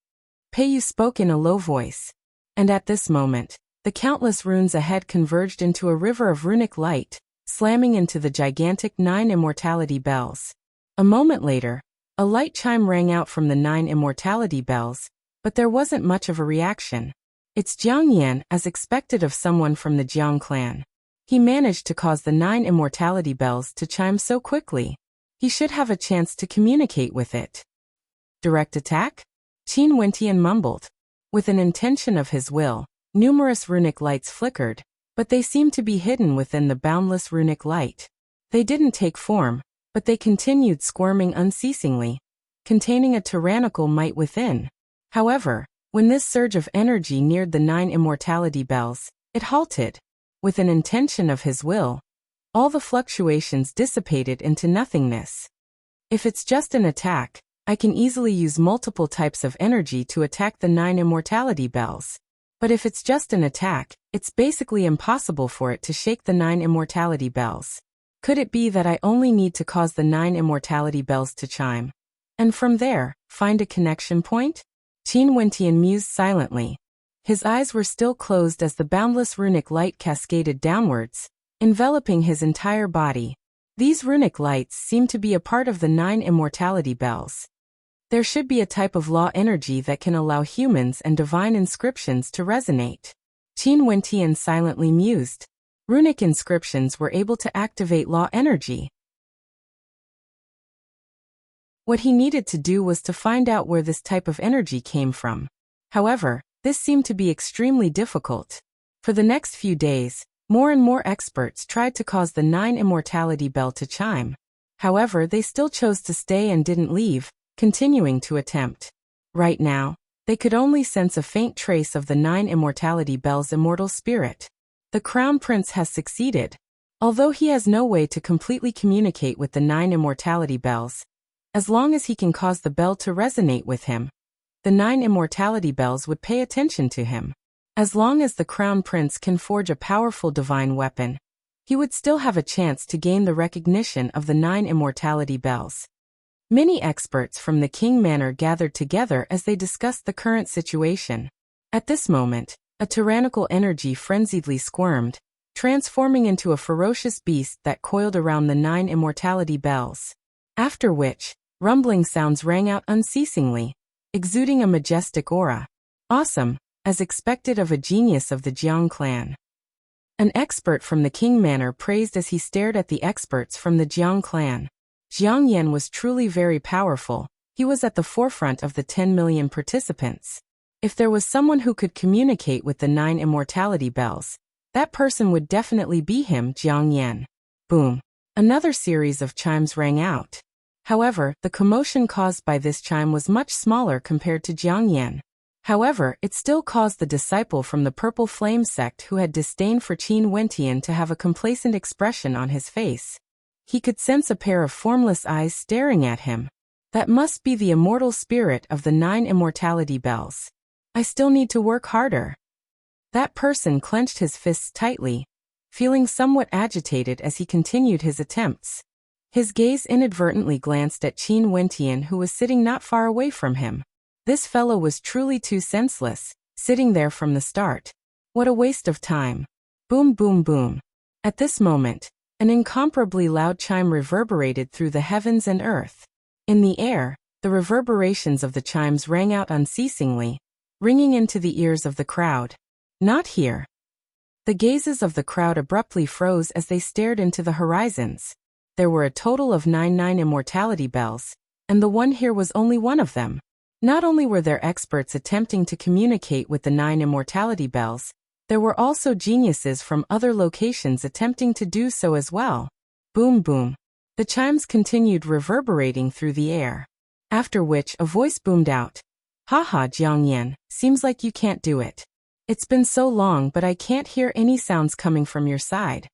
Pei Yu spoke in a low voice. And at this moment, the countless runes ahead converged into a river of runic light, slamming into the gigantic 9 immortality bells. A moment later, a light chime rang out from the 9 immortality bells, but there wasn't much of a reaction. It's Jiang Yan, as expected of someone from the Jiang clan. He managed to cause the 9 immortality bells to chime so quickly. He should have a chance to communicate with it. Direct attack? Qin Wentian mumbled. With an intention of his will, numerous runic lights flickered, but they seemed to be hidden within the boundless runic light. They didn't take form, but they continued squirming unceasingly, containing a tyrannical might within. However, when this surge of energy neared the 9 immortality bells, it halted. With an intention of his will, all the fluctuations dissipated into nothingness. If it's just an attack, I can easily use multiple types of energy to attack the 9 immortality bells. But if it's just an attack, it's basically impossible for it to shake the 9 immortality bells. Could it be that I only need to cause the 9 immortality bells to chime? And from there, find a connection point? Qin Wentian mused silently. His eyes were still closed as the boundless runic light cascaded downwards, enveloping his entire body. These runic lights seem to be a part of the 9 immortality bells. There should be a type of law energy that can allow humans and divine inscriptions to resonate. Qin Wentian silently mused. Runic inscriptions were able to activate law energy. What he needed to do was to find out where this type of energy came from. However, this seemed to be extremely difficult. For the next few days, more and more experts tried to cause the 9 immortality bell to chime. However, they still chose to stay and didn't leave, continuing to attempt. Right now, they could only sense a faint trace of the 9 immortality bell's immortal spirit. The Crown Prince has succeeded. Although he has no way to completely communicate with the 9 immortality bells, as long as he can cause the bell to resonate with him, the 9 immortality bells would pay attention to him. As long as the Crown Prince can forge a powerful divine weapon, he would still have a chance to gain the recognition of the 9 immortality bells. Many experts from the King Manor gathered together as they discussed the current situation. At this moment, a tyrannical energy frenziedly squirmed, transforming into a ferocious beast that coiled around the 9 immortality bells. After which, rumbling sounds rang out unceasingly, exuding a majestic aura. Awesome, as expected of a genius of the Jiang clan. An expert from the King Manor praised as he stared at the experts from the Jiang clan. Jiang Yan was truly very powerful. He was at the forefront of the 10 million participants. If there was someone who could communicate with the 9 immortality bells, that person would definitely be him, Jiang Yan. Boom. Another series of chimes rang out. However, the commotion caused by this chime was much smaller compared to Jiang Yan. However, it still caused the disciple from the Purple Flame sect who had disdain for Qin Wentian to have a complacent expression on his face. He could sense a pair of formless eyes staring at him. That must be the immortal spirit of the 9 immortality bells. I still need to work harder. That person clenched his fists tightly, feeling somewhat agitated as he continued his attempts. His gaze inadvertently glanced at Qin Wentian, who was sitting not far away from him. This fellow was truly too senseless, sitting there from the start. What a waste of time. Boom, boom, boom. At this moment, an incomparably loud chime reverberated through the heavens and earth. In the air, the reverberations of the chimes rang out unceasingly, ringing into the ears of the crowd. Not here. The gazes of the crowd abruptly froze as they stared into the horizons. There were a total of 99 immortality bells, and the one here was only one of them. Not only were there experts attempting to communicate with the 9 immortality bells, there were also geniuses from other locations attempting to do so as well. Boom, boom. The chimes continued reverberating through the air. After which a voice boomed out. Haha, Jiangyan, seems like you can't do it. It's been so long, but I can't hear any sounds coming from your side.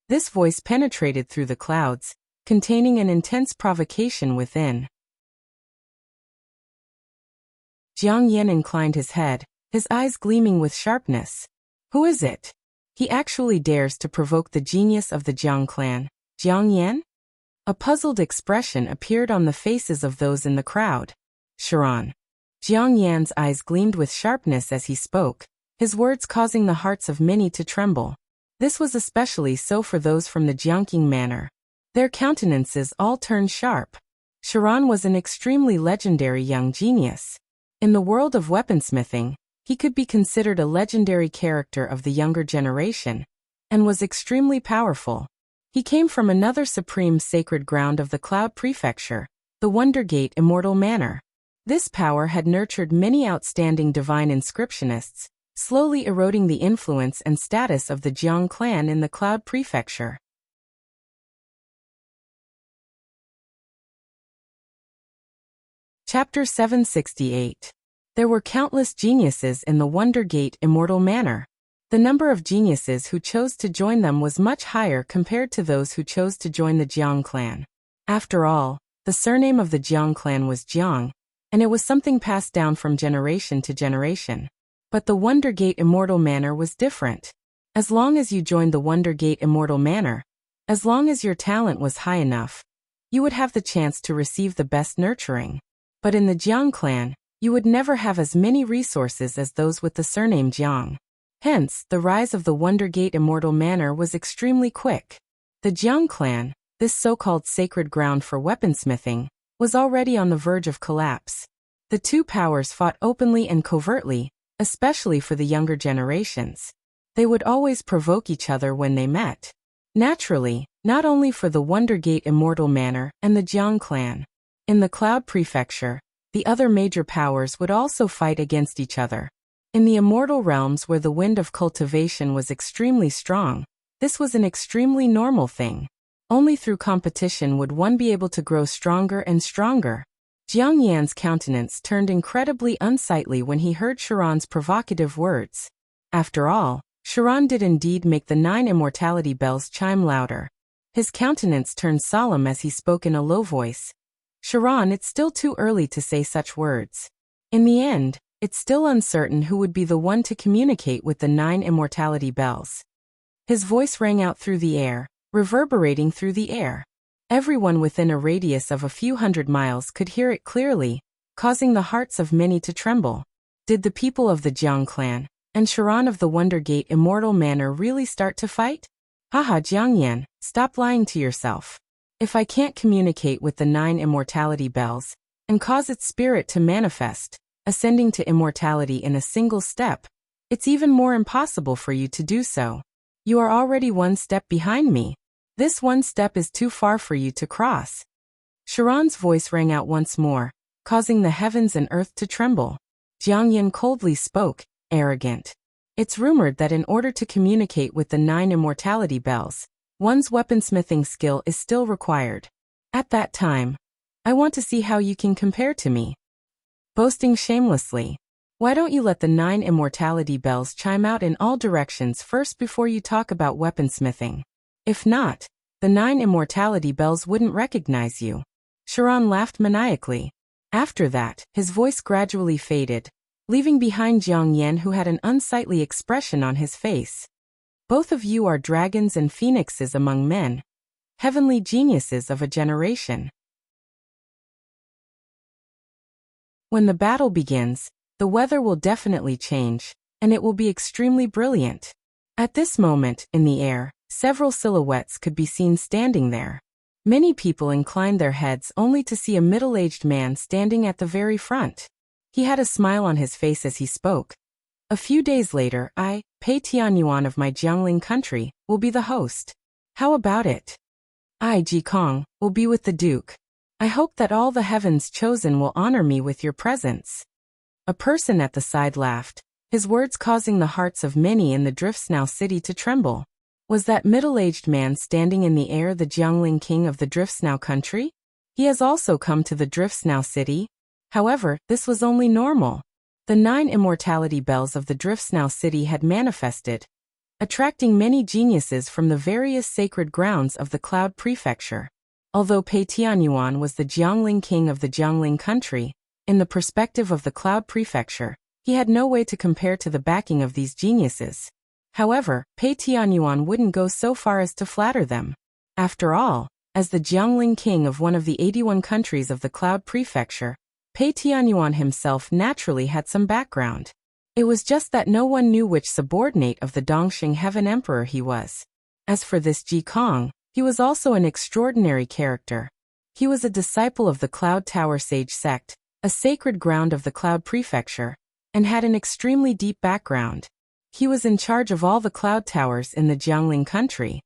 This voice penetrated through the clouds, containing an intense provocation within. Jiang Yan inclined his head, his eyes gleaming with sharpness. Who is it? He actually dares to provoke the genius of the Jiang clan. Jiang Yan? A puzzled expression appeared on the faces of those in the crowd. Sharon. Jiang Yan's eyes gleamed with sharpness as he spoke, his words causing the hearts of many to tremble. This was especially so for those from the Jiangqing manor. Their countenances all turned sharp. Sharon was an extremely legendary young genius. In the world of weaponsmithing, he could be considered a legendary character of the younger generation, and was extremely powerful. He came from another supreme sacred ground of the Cloud Prefecture, the Wonder Gate Immortal Manor. This power had nurtured many outstanding divine inscriptionists, slowly eroding the influence and status of the Jiang clan in the Cloud Prefecture. Chapter 768. There were countless geniuses in the Wonder Gate Immortal Manor. The number of geniuses who chose to join them was much higher compared to those who chose to join the Jiang clan. After all, the surname of the Jiang clan was Jiang, and it was something passed down from generation to generation. But the Wonder Gate Immortal Manor was different. As long as you joined the Wonder Gate Immortal Manor, as long as your talent was high enough, you would have the chance to receive the best nurturing. But in the Jiang clan, you would never have as many resources as those with the surname Jiang. Hence, the rise of the Wonder Gate Immortal Manor was extremely quick. The Jiang clan, this so-called sacred ground for weaponsmithing, was already on the verge of collapse. The two powers fought openly and covertly, especially for the younger generations. They would always provoke each other when they met. Naturally, not only for the Wonder Gate Immortal Manor and the Jiang clan. In the Cloud Prefecture, the other major powers would also fight against each other. In the immortal realms where the wind of cultivation was extremely strong, this was an extremely normal thing. Only through competition would one be able to grow stronger and stronger. Jiang Yan's countenance turned incredibly unsightly when he heard Sharon's provocative words. After all, Sharon did indeed make the 9 immortality bells chime louder. His countenance turned solemn as he spoke in a low voice. Sharon, it's still too early to say such words. In the end, it's still uncertain who would be the one to communicate with the 9 immortality bells. His voice rang out through the air, reverberating through the air. Everyone within a radius of a few hundred miles could hear it clearly, causing the hearts of many to tremble. Did the people of the Jiang clan and Sharon of the Wonder Gate Immortal Manor really start to fight? Haha, Jiangyan, stop lying to yourself. If I can't communicate with the 9 immortality bells and cause its spirit to manifest, ascending to immortality in a single step, it's even more impossible for you to do so. You are already one step behind me. This one step is too far for you to cross. Sharon's voice rang out once more, causing the heavens and earth to tremble. Jiang Yan coldly spoke, arrogant. It's rumored that in order to communicate with the 9 immortality bells, one's weaponsmithing skill is still required. At that time, I want to see how you can compare to me. Boasting shamelessly. Why don't you let the 9 immortality bells chime out in all directions first before you talk about weaponsmithing? If not, the 9 immortality bells wouldn't recognize you. Sharon laughed maniacally. After that, his voice gradually faded, leaving behind Jiang Yan, who had an unsightly expression on his face. Both of you are dragons and phoenixes among men. heavenly geniuses of a generation. When the battle begins, the weather will definitely change, and it will be extremely brilliant. At this moment, in the air, several silhouettes could be seen standing there. Many people inclined their heads only to see a middle-aged man standing at the very front. He had a smile on his face as he spoke. A few days later, I, Pei Tianyuan of my Jiangling country, will be the host. How about it? I, Ji Kong, will be with the Duke. I hope that all the heavens chosen will honor me with your presence. A person at the side laughed, his words causing the hearts of many in the Driftsnow city to tremble. Was that middle-aged man standing in the air the Jiangling king of the Driftsnow country? He has also come to the Driftsnow city. However, this was only normal. The 9 immortality bells of the Driftsnow city had manifested, attracting many geniuses from the various sacred grounds of the Cloud Prefecture. Although Pei Tianyuan was the Jiangling king of the Jiangling country, in the perspective of the Cloud Prefecture, he had no way to compare to the backing of these geniuses. However, Pei Tianyuan wouldn't go so far as to flatter them. After all, as the Jiangling king of one of the 81 countries of the Cloud Prefecture, Pei Tianyuan himself naturally had some background. It was just that no one knew which subordinate of the Dongxing Heaven Emperor he was. As for this Ji Kong, he was also an extraordinary character. He was a disciple of the Cloud Tower Sage sect, a sacred ground of the Cloud Prefecture, and had an extremely deep background. He was in charge of all the cloud towers in the Jiangling country.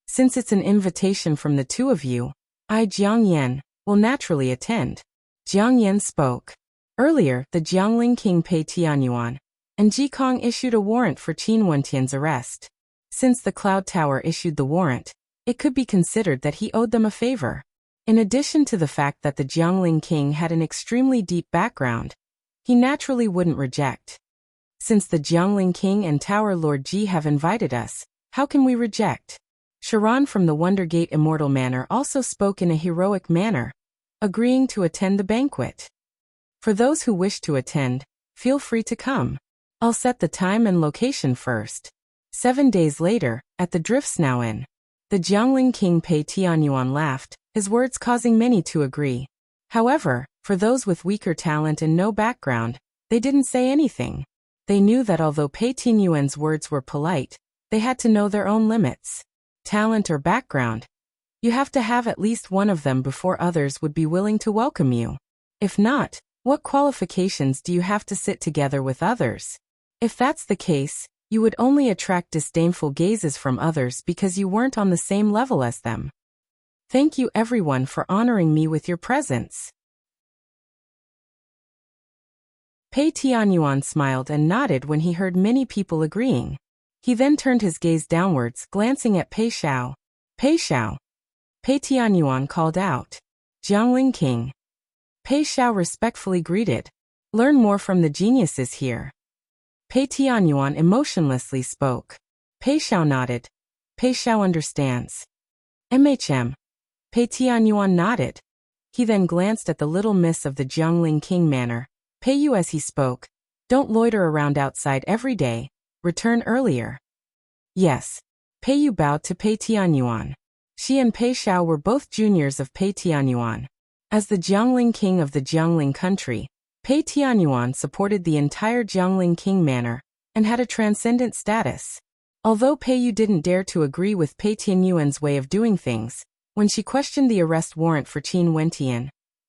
Since it's an invitation from the two of you, I, Jiang Yan, will naturally attend. Jiang Yan spoke. Earlier, the Jiangling king Pei Tianyuan and Ji Kong issued a warrant for Qin Wentian's arrest. Since the Cloud Tower issued the warrant, it could be considered that he owed them a favor. In addition to the fact that the Jiangling king had an extremely deep background, he naturally wouldn't reject. Since the Jiangling king and Tower Lord Ji have invited us, how can we reject? Sharon from the Wonder Gate Immortal Manor also spoke in a heroic manner, agreeing to attend the banquet. For those who wish to attend, feel free to come. I'll set the time and location first. 7 days later, at the Driftsnow Inn, the Jiangling king Pei Tianyuan laughed, his words causing many to agree. However, for those with weaker talent and no background, they didn't say anything. They knew that although Pei Tianyuan's words were polite, they had to know their own limits. Talent or background, you have to have at least one of them before others would be willing to welcome you. If not, what qualifications do you have to sit together with others? If that's the case, you would only attract disdainful gazes from others because you weren't on the same level as them. Thank you everyone for honoring me with your presence. Pei Tianyuan smiled and nodded when he heard many people agreeing. He then turned his gaze downwards, glancing at Pei Xiao. Pei Xiao. Pei Tianyuan called out. Jiangling king. Pei Xiao respectfully greeted. Learn more from the geniuses here. Pei Tianyuan emotionlessly spoke. Pei Xiao nodded. Pei Xiao understands. MHM. Pei Tianyuan nodded. He then glanced at the little miss of the Jiangling king manor. Pei Yu as he spoke. Don't loiter around outside every day. Return earlier. Yes. Pei Yu bowed to Pei Tianyuan. She and Pei Xiao were both juniors of Pei Tianyuan. As the Jiangling king of the Jiangling country, Pei Tianyuan supported the entire Jiangling king manor, and had a transcendent status. Although Pei Yu didn't dare to agree with Pei Tianyuan's way of doing things, when she questioned the arrest warrant for Qin Wentian,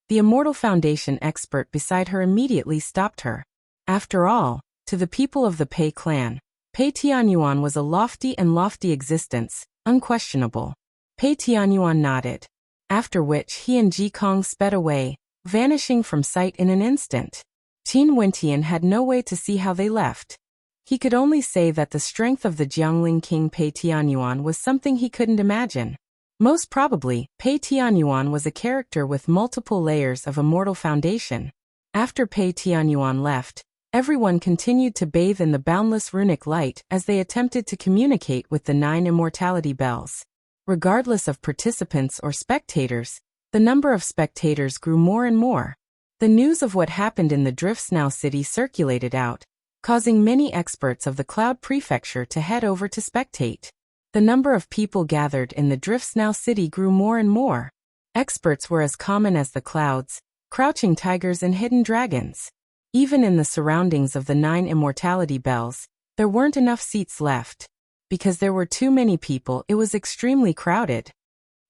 the Immortal Foundation expert beside her immediately stopped her. After all, to the people of the Pei clan, Pei Tianyuan was a lofty existence, unquestionable. Pei Tianyuan nodded. After which he and Ji Kong sped away, vanishing from sight in an instant. Qin Wentian had no way to see how they left. He could only say that the strength of the Jiangling king Pei Tianyuan was something he couldn't imagine. Most probably, Pei Tianyuan was a character with multiple layers of Immortal Foundation. After Pei Tianyuan left, everyone continued to bathe in the boundless runic light as they attempted to communicate with the 9 immortality bells. Regardless of participants or spectators, the number of spectators grew more and more. The news of what happened in the Driftsnow city circulated out, causing many experts of the Cloud Prefecture to head over to spectate. The number of people gathered in the Driftsnow city grew more and more. Experts were as common as the clouds, crouching tigers and hidden dragons. Even in the surroundings of the 9 immortality bells, there weren't enough seats left. Because there were too many people, it was extremely crowded.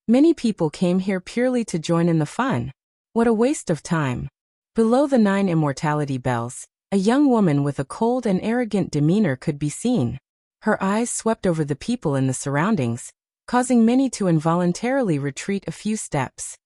Many people came here purely to join in the fun. What a waste of time. Below the 9 immortality bells, a young woman with a cold and arrogant demeanor could be seen. Her eyes swept over the people in the surroundings, causing many to involuntarily retreat a few steps.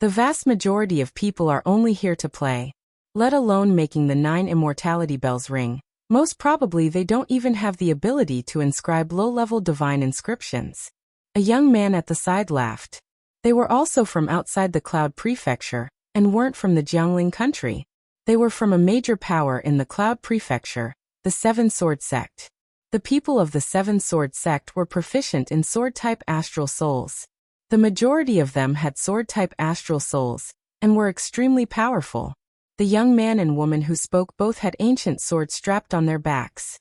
The vast majority of people are only here to play, let alone making the 9 immortality bells ring. Most probably they don't even have the ability to inscribe low-level divine inscriptions. A young man at the side laughed. They were also from outside the Cloud Prefecture, and weren't from the Jiangling country. They were from a major power in the Cloud Prefecture, the Seven Sword Sect. The people of the Seven Sword Sect were proficient in sword-type astral souls. The majority of them had sword-type astral souls, and were extremely powerful. The young man and woman who spoke both had ancient swords strapped on their backs.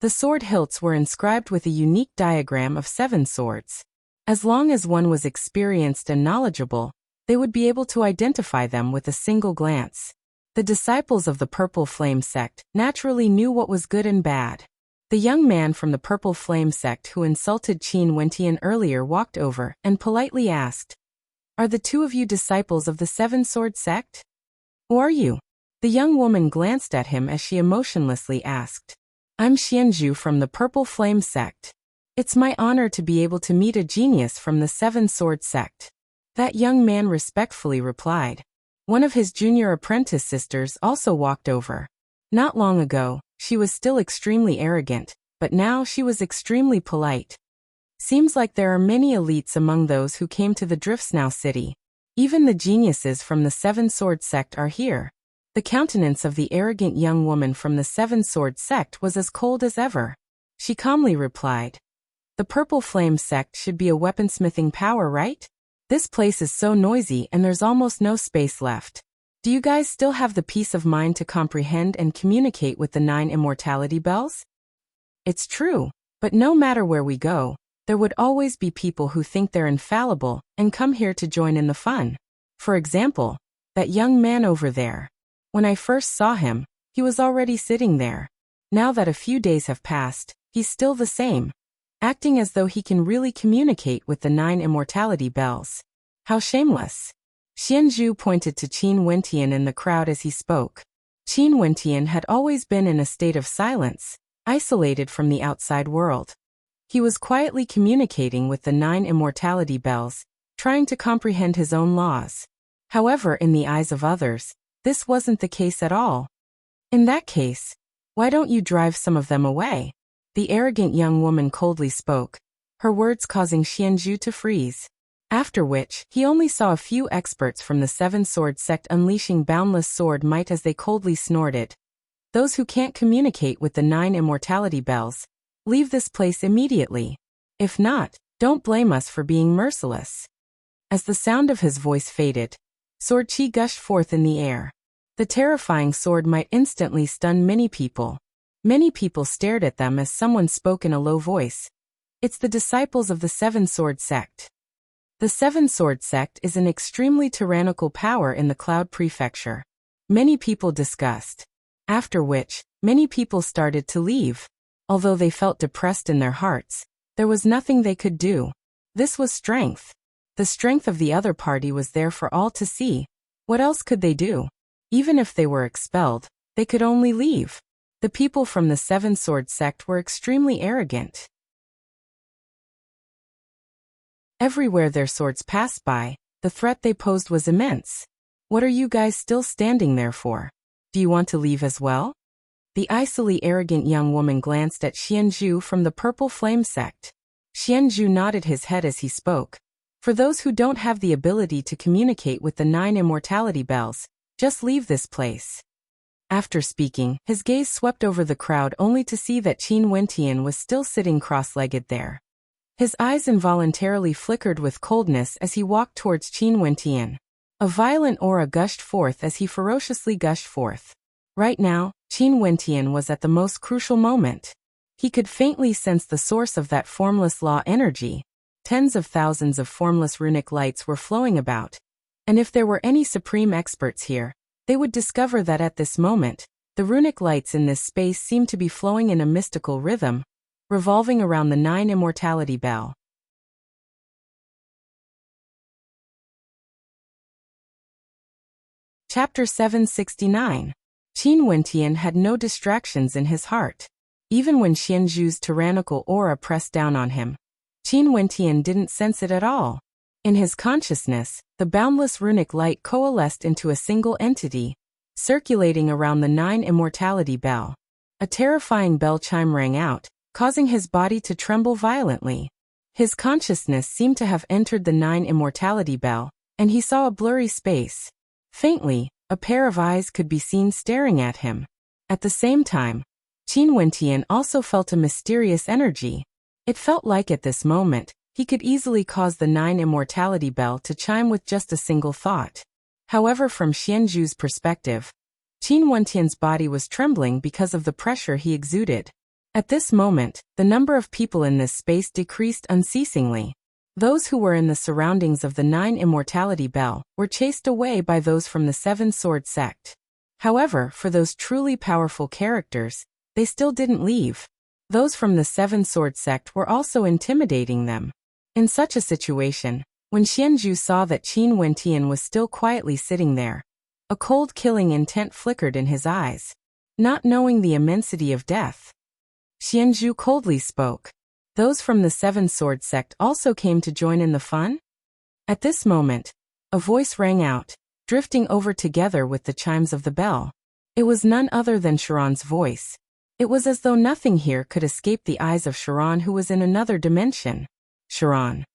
The sword hilts were inscribed with a unique diagram of 7 swords. As long as one was experienced and knowledgeable, they would be able to identify them with a single glance. The disciples of the Purple Flame Sect naturally knew what was good and bad. The young man from the Purple Flame Sect who insulted Qin Wentian earlier walked over and politely asked, "Are the two of you disciples of the Seven Sword Sect? Who are you?" The young woman glanced at him as she emotionlessly asked, "I'm Xianzhu from the Purple Flame Sect. It's my honor to be able to meet a genius from the Seven Sword Sect." That young man respectfully replied. One of his junior apprentice sisters also walked over. Not long ago, she was still extremely arrogant, but now she was extremely polite. Seems like there are many elites among those who came to the Driftsnow city. Even the geniuses from the Seven Sword Sect are here. The countenance of the arrogant young woman from the Seven Sword Sect was as cold as ever. She calmly replied, "The Purple Flame Sect should be a weaponsmithing power, right? This place is so noisy and there's almost no space left. Do you guys still have the peace of mind to comprehend and communicate with the 9 immortality bells?" It's true, but no matter where we go, there would always be people who think they're infallible and come here to join in the fun. For example, that young man over there. When I first saw him, he was already sitting there. Now that a few days have passed, he's still the same, acting as though he can really communicate with the 9 immortality bells. How shameless. Xianzhu pointed to Qin Wentian in the crowd as he spoke. Qin Wentian had always been in a state of silence, isolated from the outside world. He was quietly communicating with the 9 immortality bells, trying to comprehend his own laws. However, in the eyes of others, this wasn't the case at all. "In that case, why don't you drive some of them away?" The arrogant young woman coldly spoke, her words causing Xianzhu to freeze. After which, he only saw a few experts from the Seven Sword Sect unleashing boundless sword might as they coldly snorted. "Those who can't communicate with the 9 immortality bells, leave this place immediately. If not, don't blame us for being merciless." As the sound of his voice faded, sword qi gushed forth in the air. The terrifying sword might instantly stun many people. Many people stared at them as someone spoke in a low voice. "It's the disciples of the Seven Sword Sect." The Seven Sword Sect is an extremely tyrannical power in the Cloud Prefecture. Many people discussed. After which, many people started to leave. Although they felt depressed in their hearts, there was nothing they could do. This was strength. The strength of the other party was there for all to see. What else could they do? Even if they were expelled, they could only leave. The people from the Seven Sword Sect were extremely arrogant. Everywhere their swords passed by, the threat they posed was immense. "What are you guys still standing there for? Do you want to leave as well?" The icily arrogant young woman glanced at Xianzhu from the Purple Flame Sect. Xianzhu nodded his head as he spoke. "For those who don't have the ability to communicate with the 9 immortality bells, just leave this place." After speaking, his gaze swept over the crowd only to see that Qin Wentian was still sitting cross-legged there. His eyes involuntarily flickered with coldness as he walked towards Qin Wentian. A violent aura gushed forth as he ferociously gushed forth. Right now, Qin Wentian was at the most crucial moment. He could faintly sense the source of that formless law energy. Tens of thousands of formless runic lights were flowing about. And if there were any supreme experts here, they would discover that at this moment, the runic lights in this space seemed to be flowing in a mystical rhythm, revolving around the 9 immortality bell. Chapter 769. Qin Wentian had no distractions in his heart. Even when Xianzhu's tyrannical aura pressed down on him, Qin Wentian didn't sense it at all. In his consciousness, the boundless runic light coalesced into a single entity, circulating around the 9 immortality bell. A terrifying bell chime rang out, causing his body to tremble violently. His consciousness seemed to have entered the 9 immortality bell, and he saw a blurry space. Faintly, a pair of eyes could be seen staring at him. At the same time, Qin Wentian also felt a mysterious energy. It felt like at this moment, he could easily cause the 9 immortality bell to chime with just a single thought. However, from Xianzhu's perspective, Qin Wentian's body was trembling because of the pressure he exuded. At this moment, the number of people in this space decreased unceasingly. Those who were in the surroundings of the 9 immortality bell were chased away by those from the 7 sword sect. However, for those truly powerful characters, they still didn't leave. Those from the 7 sword sect were also intimidating them. In such a situation, when Xianzhu saw that Qin Wentian was still quietly sitting there, a cold killing intent flickered in his eyes. Not knowing the immensity of death, Xianzhu coldly spoke. Those from the 7 sword sect also came to join in the fun? At this moment, a voice rang out, drifting over together with the chimes of the bell. It was none other than Sharon's voice. It was as though nothing here could escape the eyes of Sharon, who was in another dimension. Sharon.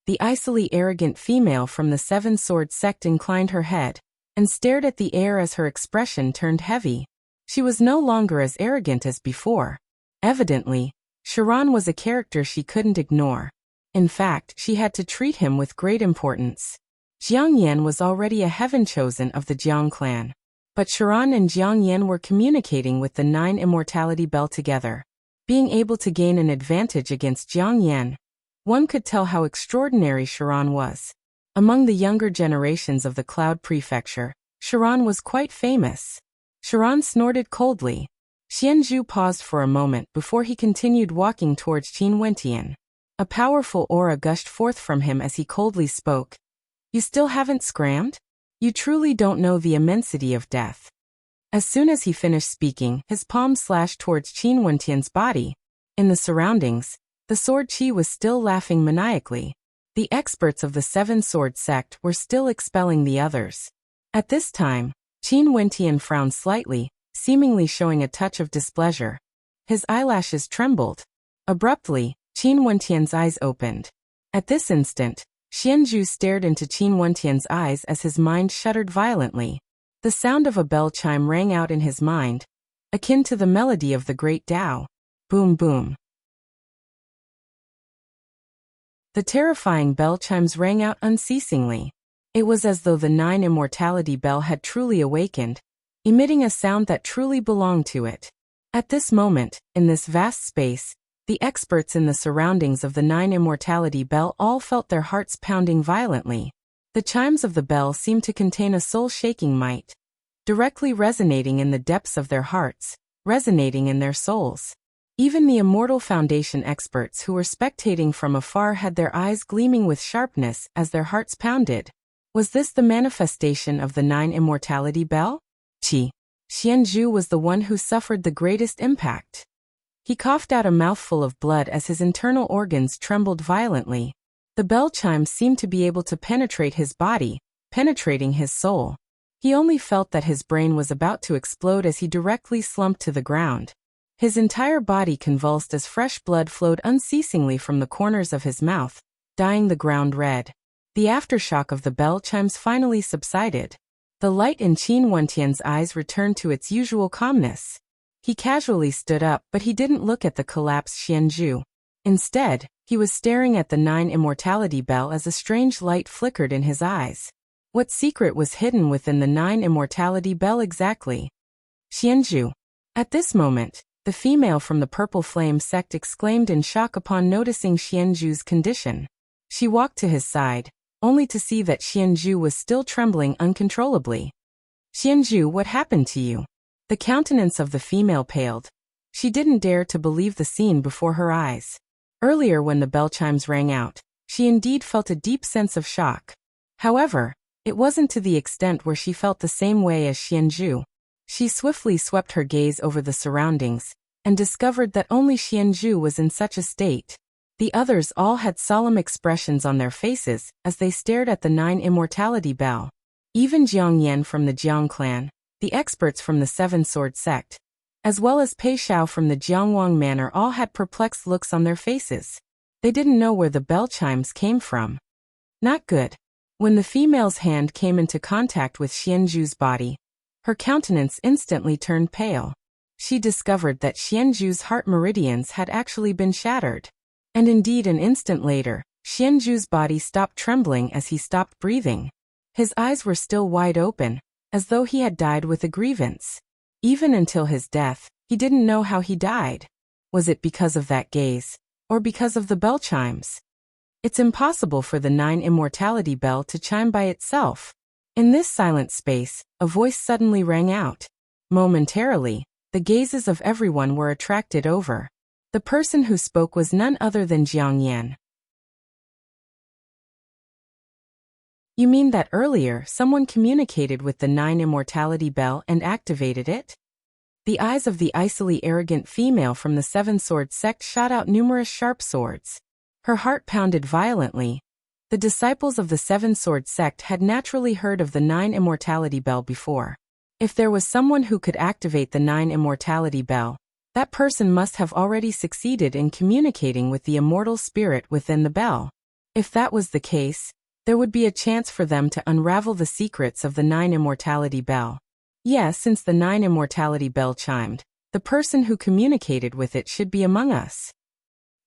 The icily arrogant female from the 7 sword sect inclined her head and stared at the air as her expression turned heavy. She was no longer as arrogant as before. Evidently, Sharon was a character she couldn't ignore. In fact, she had to treat him with great importance. Jiang Yan was already a heaven chosen of the Jiang clan. But Sharon and Jiang Yan were communicating with the 9 immortality bell together. Being able to gain an advantage against Jiang Yan, one could tell how extraordinary Sharon was. Among the younger generations of the Cloud Prefecture, Sharon was quite famous. Sharon snorted coldly. Xianzhu paused for a moment before he continued walking towards Qin Wentian. A powerful aura gushed forth from him as he coldly spoke. You still haven't scrammed? You truly don't know the immensity of death. As soon as he finished speaking, his palm slashed towards Qin Wentian's body. In the surroundings, the sword chi was still laughing maniacally. The experts of the 7 sword sect were still expelling the others. At this time, Qin Wentian frowned slightly, seemingly showing a touch of displeasure. His eyelashes trembled. Abruptly, Qin Wentian's eyes opened. At this instant, Xianzhu stared into Qin Wentian's eyes as his mind shuddered violently. The sound of a bell chime rang out in his mind, akin to the melody of the great Tao. Boom boom. The terrifying bell chimes rang out unceasingly. It was as though the 9 immortality bell had truly awakened, emitting a sound that truly belonged to it. At this moment, in this vast space, the experts in the surroundings of the 9 immortality bell all felt their hearts pounding violently. The chimes of the bell seemed to contain a soul-shaking might, directly resonating in the depths of their hearts, resonating in their souls. Even the Immortal Foundation experts who were spectating from afar had their eyes gleaming with sharpness as their hearts pounded. Was this the manifestation of the 9 immortality bell? Xianzhu was the one who suffered the greatest impact. He coughed out a mouthful of blood as his internal organs trembled violently. The bell chimes seemed to be able to penetrate his body, penetrating his soul. He only felt that his brain was about to explode as he directly slumped to the ground. His entire body convulsed as fresh blood flowed unceasingly from the corners of his mouth, dyeing the ground red. The aftershock of the bell chimes finally subsided. The light in Qin Wentian's eyes returned to its usual calmness. He casually stood up, but he didn't look at the collapsed Xianzhu. Instead, he was staring at the 9 immortality bell as a strange light flickered in his eyes. What secret was hidden within the 9 immortality bell exactly? Xianzhu. At this moment, The female from the Purple Flame sect exclaimed in shock upon noticing Xianzhu's condition. She walked to his side, only to see that Xianzhu was still trembling uncontrollably. Xianzhu, what happened to you? The countenance of the female paled. She didn't dare to believe the scene before her eyes. Earlier when the bell chimes rang out, she indeed felt a deep sense of shock. However, it wasn't to the extent where she felt the same way as Xianzhu. She swiftly swept her gaze over the surroundings, and discovered that only Xianzhu was in such a state. The others all had solemn expressions on their faces as they stared at the 9 immortality bell. Even Jiang Yan from the Jiang clan, the experts from the Seven Sword sect, as well as Pei Xiao from the Jiangwang manor all had perplexed looks on their faces. They didn't know where the bell chimes came from. Not good. When the female's hand came into contact with Xianzhu's body, her countenance instantly turned pale. She discovered that Xianzhu's heart meridians had actually been shattered. And indeed an instant later, Xianzhu's body stopped trembling as he stopped breathing. His eyes were still wide open, as though he had died with a grievance. Even until his death, he didn't know how he died. Was it because of that gaze, or because of the bell chimes? It's impossible for the 9 immortality bell to chime by itself. In this silent space, a voice suddenly rang out. Momentarily, the gazes of everyone were attracted over. The person who spoke was none other than Jiang Yan. You mean that earlier someone communicated with the 9 immortality bell and activated it? The eyes of the icily arrogant female from the Seven Sword sect shot out numerous sharp swords. Her heart pounded violently. The disciples of the Seven Sword sect had naturally heard of the 9 immortality bell before. If there was someone who could activate the 9 immortality bell, that person must have already succeeded in communicating with the immortal spirit within the bell. If that was the case, there would be a chance for them to unravel the secrets of the 9 immortality bell. Yes, since the 9 immortality bell chimed, the person who communicated with it should be among us.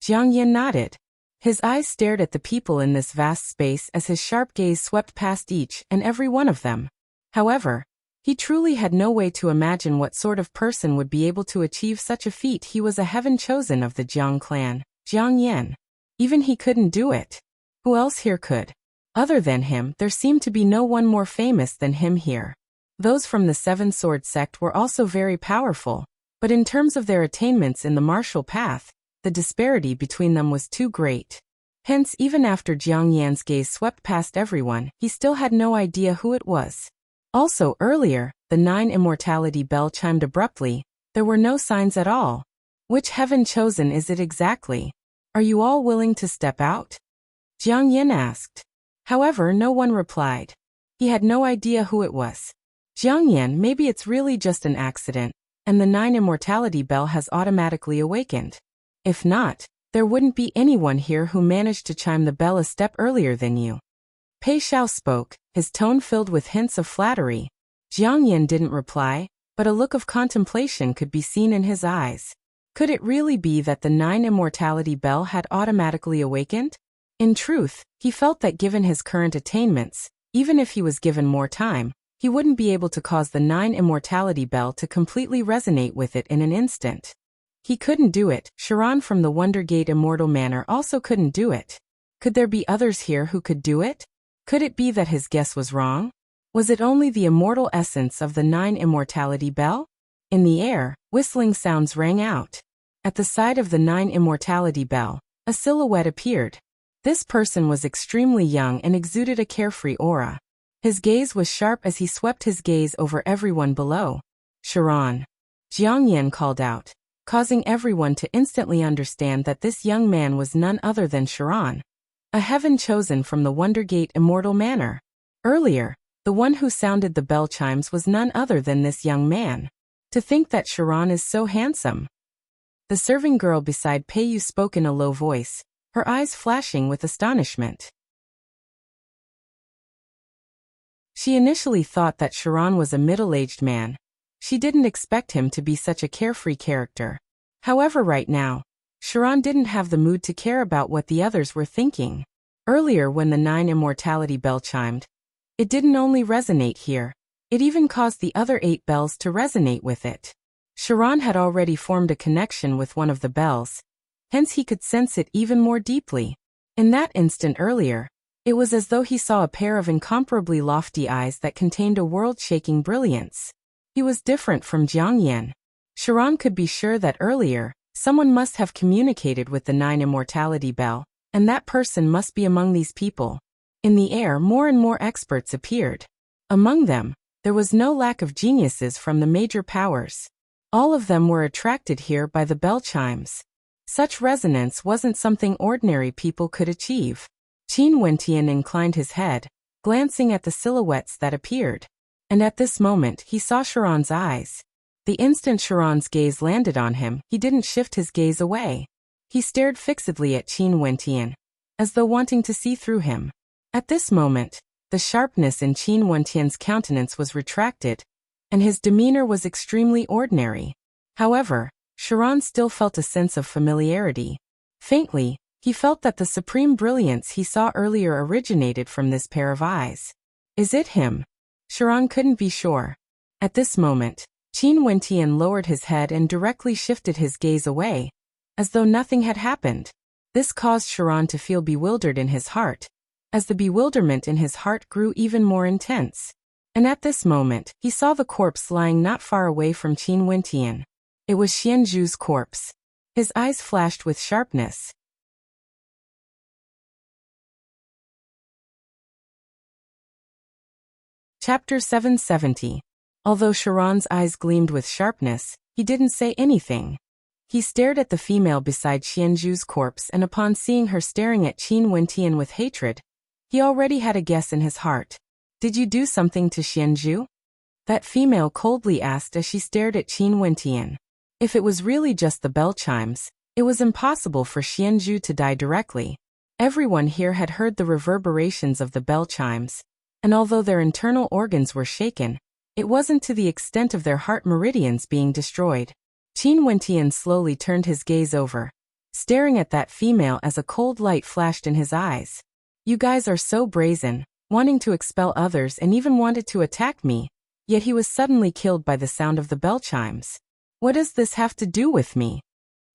Jiang Yan nodded. His eyes stared at the people in this vast space as his sharp gaze swept past each and every one of them. However, he truly had no way to imagine what sort of person would be able to achieve such a feat. He was a heaven chosen of the Jiang clan, Jiang Yan. Even he couldn't do it. Who else here could? Other than him, there seemed to be no one more famous than him here. Those from the Seven Sword sect were also very powerful, but in terms of their attainments in the martial path, the disparity between them was too great. Hence, even after Jiang Yan's gaze swept past everyone, he still had no idea who it was. Also, earlier, the 9 immortality bell chimed abruptly. There were no signs at all. Which heaven chosen is it exactly? Are you all willing to step out? Jiang Yan asked. However, no one replied. He had no idea who it was. Jiang Yan, maybe it's really just an accident, and the 9 immortality bell has automatically awakened. If not, there wouldn't be anyone here who managed to chime the bell a step earlier than you. Pei Xiao spoke, his tone filled with hints of flattery. Jiang Yan didn't reply, but a look of contemplation could be seen in his eyes. Could it really be that the 9 immortality bell had automatically awakened? In truth, he felt that given his current attainments, even if he was given more time, he wouldn't be able to cause the 9 immortality bell to completely resonate with it in an instant. He couldn't do it. Sharon from the Wondergate Immortal Manor also couldn't do it. Could there be others here who could do it? Could it be that his guess was wrong? Was it only the immortal essence of the 9 immortality bell? In the air, whistling sounds rang out. At the side of the 9 immortality bell, a silhouette appeared. This person was extremely young and exuded a carefree aura. His gaze was sharp as he swept his gaze over everyone below. Sharon. Jiang Yan called out, causing everyone to instantly understand that this young man was none other than Sharon, a heaven chosen from the Wondergate Immortal Manor. Earlier, the one who sounded the bell chimes was none other than this young man. To think that Sharon is so handsome. The serving girl beside Pei Yu spoke in a low voice, her eyes flashing with astonishment. She initially thought that Sharon was a middle-aged man. She didn't expect him to be such a carefree character. However, right now, Sharon didn't have the mood to care about what the others were thinking. Earlier when the 9 immortality bell chimed, it didn't only resonate here, it even caused the other 8 bells to resonate with it. Sharon had already formed a connection with one of the bells, hence he could sense it even more deeply. In that instant earlier, it was as though he saw a pair of incomparably lofty eyes that contained a world-shaking brilliance. He was different from Jiang Yan. Sharon could be sure that earlier, someone must have communicated with the 9 immortality bell, and that person must be among these people. In the air, more and more experts appeared. Among them, there was no lack of geniuses from the major powers. All of them were attracted here by the bell chimes. Such resonance wasn't something ordinary people could achieve. Qin Wentian inclined his head, glancing at the silhouettes that appeared. And at this moment he saw Sharon's eyes. The instant Sharon's gaze landed on him, he didn't shift his gaze away. He stared fixedly at Qin Wentian, as though wanting to see through him. At this moment, the sharpness in Qin Wentian's countenance was retracted, and his demeanor was extremely ordinary. However, Sharon still felt a sense of familiarity. Faintly, he felt that the supreme brilliance he saw earlier originated from this pair of eyes. Is it him? Sharon couldn't be sure. At this moment, Qin Wentian lowered his head and directly shifted his gaze away, as though nothing had happened. This caused Sharon to feel bewildered in his heart, as the bewilderment in his heart grew even more intense. And at this moment, he saw the corpse lying not far away from Qin Wentian. It was Xianzhu's corpse. His eyes flashed with sharpness. Chapter 770. Although Sharon's eyes gleamed with sharpness, he didn't say anything. He stared at the female beside Xianzhu's corpse, and upon seeing her staring at Qin Wentian with hatred, he already had a guess in his heart. Did you do something to Xianzhu? That female coldly asked as she stared at Qin Wentian. If it was really just the bell chimes, it was impossible for Xianzhu to die directly. Everyone here had heard the reverberations of the bell chimes, and although their internal organs were shaken, it wasn't to the extent of their heart meridians being destroyed. Qin Wentian slowly turned his gaze over, staring at that female as a cold light flashed in his eyes. You guys are so brazen, wanting to expel others and even wanted to attack me, yet he was suddenly killed by the sound of the bell chimes. What does this have to do with me?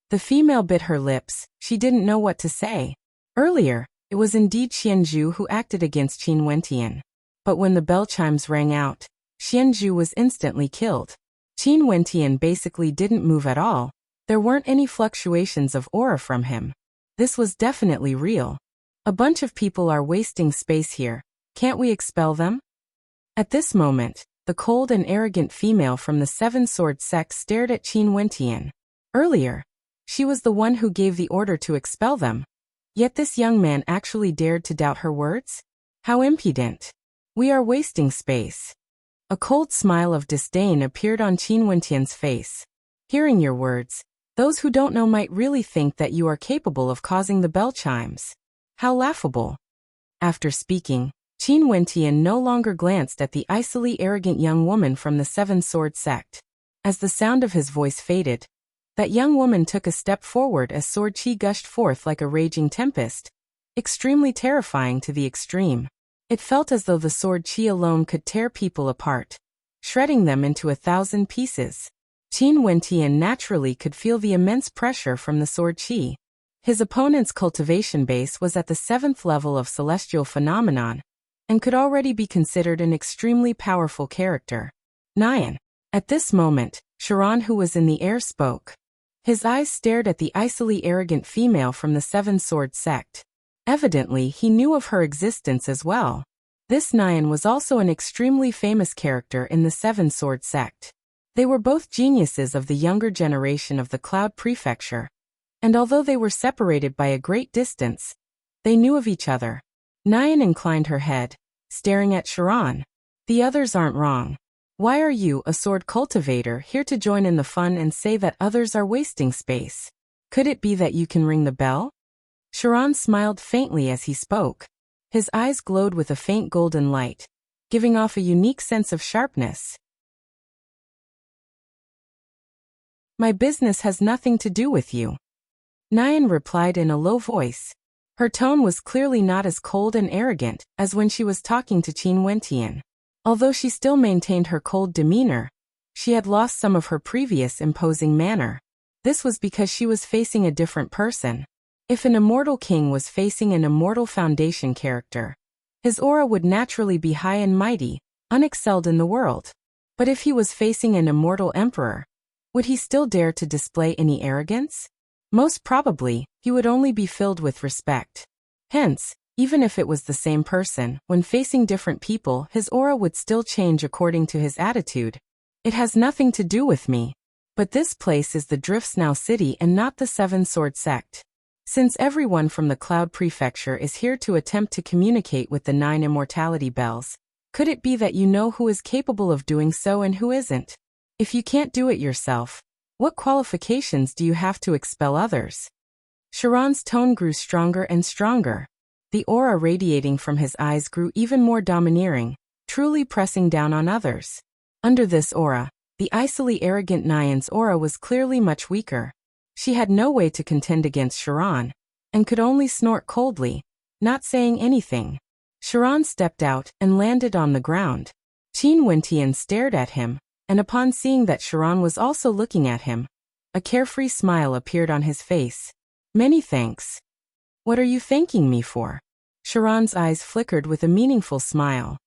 The female bit her lips, she didn't know what to say. Earlier, it was indeed Xianzhu who acted against Qin Wentian. But when the bell chimes rang out, Xianzhu was instantly killed. Qin Wentian basically didn't move at all. There weren't any fluctuations of aura from him. This was definitely real. A bunch of people are wasting space here. Can't we expel them? At this moment, the cold and arrogant female from the Seven Sword sect stared at Qin Wentian. Earlier, she was the one who gave the order to expel them. Yet this young man actually dared to doubt her words? How impudent. We are wasting space. A cold smile of disdain appeared on Qin Wentian's face. Hearing your words, those who don't know might really think that you are capable of causing the bell chimes. How laughable. After speaking, Qin Wentian no longer glanced at the icily arrogant young woman from the Seven Sword sect. As the sound of his voice faded, that young woman took a step forward as sword chi gushed forth like a raging tempest, extremely terrifying to the extreme. It felt as though the sword chi alone could tear people apart, shredding them into 1,000 pieces. Qin Wentian naturally could feel the immense pressure from the sword chi. His opponent's cultivation base was at the 7th level of celestial phenomenon, and could already be considered an extremely powerful character. Nyan. At this moment, Sharon, who was in the air, spoke. His eyes stared at the icily arrogant female from the Seven Sword sect. Evidently, he knew of her existence as well. This Nyan was also an extremely famous character in the Seven Sword sect. They were both geniuses of the younger generation of the Cloud Prefecture, and although they were separated by a great distance, they knew of each other. Nyan inclined her head, staring at Sharon. The others aren't wrong. Why are you, a sword cultivator, here to join in the fun and say that others are wasting space? Could it be that you can ring the bell? Sharon smiled faintly as he spoke. His eyes glowed with a faint golden light, giving off a unique sense of sharpness. My business has nothing to do with you. Nyan replied in a low voice. Her tone was clearly not as cold and arrogant as when she was talking to Qin Wentian. Although she still maintained her cold demeanor, She had lost some of her previous imposing manner. This was because she was facing a different person. If an immortal king was facing an immortal foundation character, his aura would naturally be high and mighty, unexcelled in the world. But if he was facing an immortal emperor, would he still dare to display any arrogance? Most probably, he would only be filled with respect. Hence, even if it was the same person, when facing different people, his aura would still change according to his attitude. It has nothing to do with me. But this place is the Driftsnow city and not the Seven Sword sect. Since everyone from the Cloud Prefecture is here to attempt to communicate with the 9 immortality bells, could it be that you know who is capable of doing so and who isn't? If you can't do it yourself, what qualifications do you have to expel others? Sharon's tone grew stronger and stronger. The aura radiating from his eyes grew even more domineering, truly pressing down on others. Under this aura, the icily arrogant Nyan's aura was clearly much weaker. She had no way to contend against Sharon, and could only snort coldly, not saying anything. Sharon stepped out and landed on the ground. Qin Wentian stared at him, and upon seeing that Sharon was also looking at him, a carefree smile appeared on his face. Many thanks. What are you thanking me for? Sharon's eyes flickered with a meaningful smile.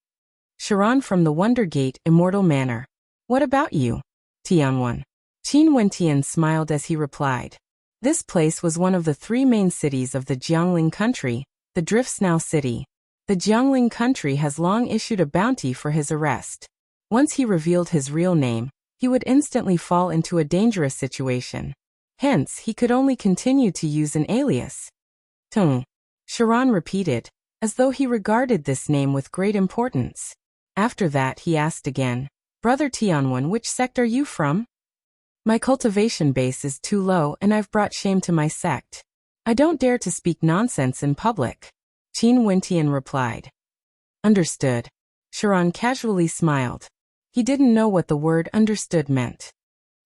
Sharon from the Wonder Gate, Immortal Manor. What about you? Tianwan. Qin Wentian smiled as he replied. This place was one of the 3 main cities of the Jiangling country, the Driftsnow city. The Jiangling country has long issued a bounty for his arrest. Once he revealed his real name, he would instantly fall into a dangerous situation. Hence, he could only continue to use an alias. Tung. Sharon repeated, as though he regarded this name with great importance. After that he asked again, Brother Tianwan, which sect are you from? My cultivation base is too low and I've brought shame to my sect. I don't dare to speak nonsense in public. Qin Wentian replied. Understood. Sharon casually smiled. He didn't know what the word understood meant.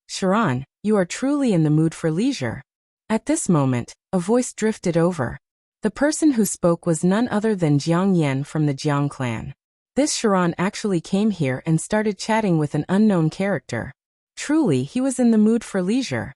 Sharon, you are truly in the mood for leisure. At this moment, a voice drifted over. The person who spoke was none other than Jiang Yan from the Jiang clan. This Sharon actually came here and started chatting with an unknown character. Truly, he was in the mood for leisure.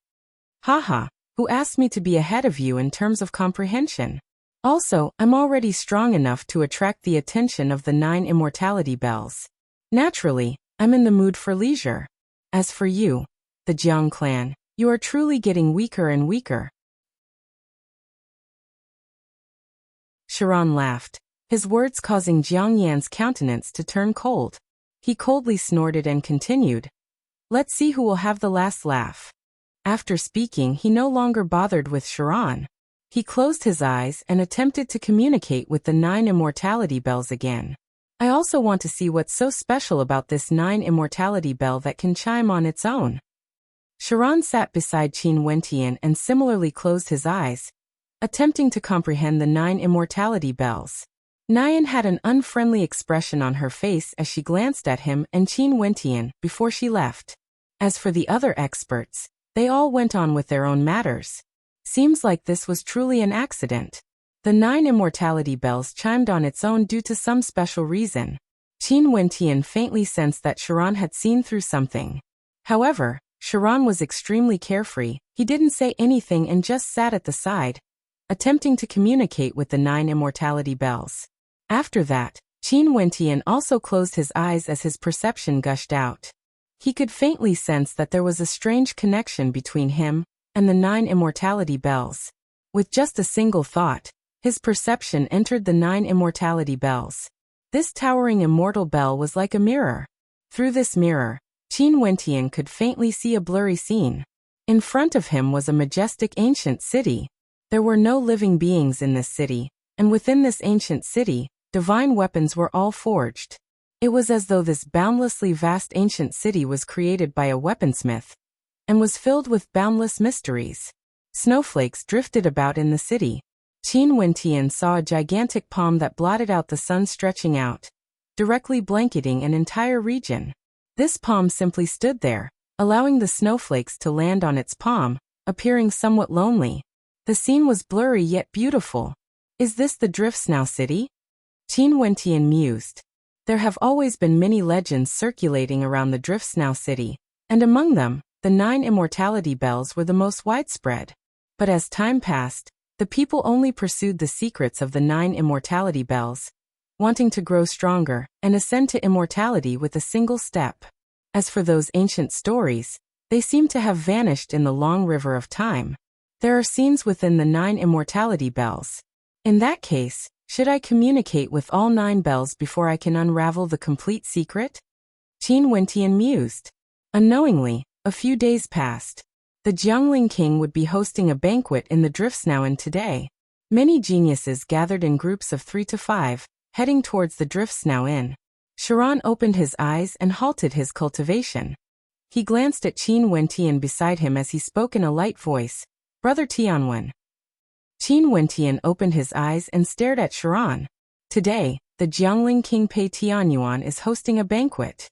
Haha, who asked me to be ahead of you in terms of comprehension? Also, I'm already strong enough to attract the attention of the 9 immortality bells. Naturally, I'm in the mood for leisure. As for you, the Jiang clan, you are truly getting weaker and weaker. Sharon laughed, his words causing Jiang Yan's countenance to turn cold. He coldly snorted and continued. Let's see who will have the last laugh. After speaking, he no longer bothered with Sharon. He closed his eyes and attempted to communicate with the 9 immortality bells again. I also want to see what's so special about this 9 immortality bell that can chime on its own. Sharon sat beside Qin Wentian and similarly closed his eyes, attempting to comprehend the 9 immortality bells. Nyan had an unfriendly expression on her face as she glanced at him and Qin Wentian before she left. As for the other experts, they all went on with their own matters. Seems like this was truly an accident. The 9 immortality bells chimed on its own due to some special reason. Qin Wentian faintly sensed that Sharon had seen through something. However, Sharon was extremely carefree. He didn't say anything and just sat at the side, attempting to communicate with the 9 immortality bells. After that, Qin Wentian also closed his eyes as his perception gushed out. He could faintly sense that there was a strange connection between him and the 9 immortality bells. With just a single thought, his perception entered the 9 immortality bells. This towering immortal bell was like a mirror. Through this mirror, Qin Wentian could faintly see a blurry scene. In front of him was a majestic ancient city. There were no living beings in this city, and within this ancient city, divine weapons were all forged. It was as though this boundlessly vast ancient city was created by a weaponsmith, and was filled with boundless mysteries. Snowflakes drifted about in the city. Qin Wentian saw a gigantic palm that blotted out the sun stretching out, directly blanketing an entire region. This palm simply stood there, allowing the snowflakes to land on its palm, appearing somewhat lonely. The scene was blurry yet beautiful. Is this the Driftsnow city? Qin Wentian mused. There have always been many legends circulating around the Driftsnow city, and among them, the 9 immortality bells were the most widespread. But as time passed, the people only pursued the secrets of the 9 immortality bells, wanting to grow stronger and ascend to immortality with a single step. As for those ancient stories, they seem to have vanished in the long river of time. There are scenes within the 9 immortality bells. In that case, should I communicate with all 9 bells before I can unravel the complete secret? Qin Wentian mused. Unknowingly, a few days passed. The Jiangling king would be hosting a banquet in the Driftsnauen today. Many geniuses gathered in groups of 3 to 5, heading towards the Driftsnauen. Sharon opened his eyes and halted his cultivation. He glanced at Qin Wentian beside him as he spoke in a light voice, "Brother Tianwen." Qin Wentian opened his eyes and stared at Sharon. Today, the Jiangling king Pei Tianyuan is hosting a banquet.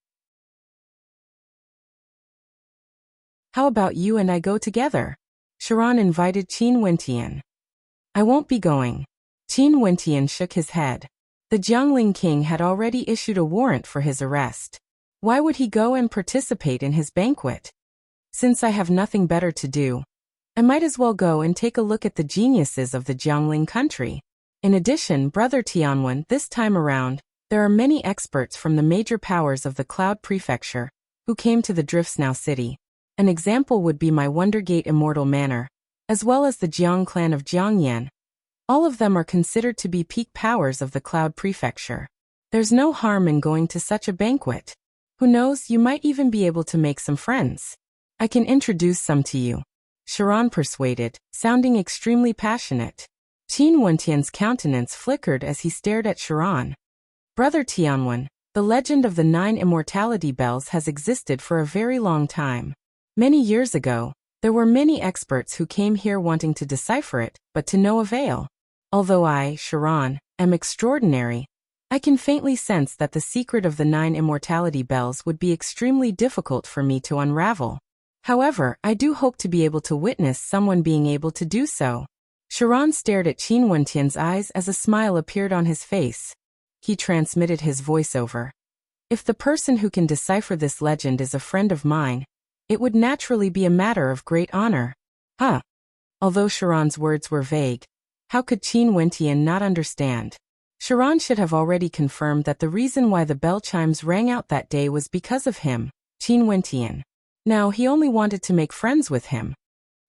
How about you and I go together? Sharon invited Qin Wentian. I won't be going. Qin Wentian shook his head. The Jiangling king had already issued a warrant for his arrest. Why would he go and participate in his banquet? Since I have nothing better to do, I might as well go and take a look at the geniuses of the Jiangling country. In addition, Brother Tianwen, this time around, there are many experts from the major powers of the Cloud Prefecture who came to the Driftsnau city. An example would be my Wondergate Immortal Manor, as well as the Jiang clan of Jiangyan. All of them are considered to be peak powers of the Cloud Prefecture. There's no harm in going to such a banquet. Who knows, you might even be able to make some friends. I can introduce some to you. Sharon persuaded, sounding extremely passionate. Qin Wentian's countenance flickered as he stared at Sharon. Brother Tianwen, the legend of the 9 immortality bells has existed for a very long time. Many years ago, there were many experts who came here wanting to decipher it, but to no avail. Although I, Sharon, am extraordinary, I can faintly sense that the secret of the 9 immortality bells would be extremely difficult for me to unravel. However, I do hope to be able to witness someone being able to do so. Sharon stared at Qin Wentian's eyes as a smile appeared on his face. He transmitted his voiceover. If the person who can decipher this legend is a friend of mine, it would naturally be a matter of great honor. Huh. Although Sharon's words were vague, how could Qin Wentian not understand? Sharon should have already confirmed that the reason why the bell chimes rang out that day was because of him, Qin Wentian. Now he only wanted to make friends with him.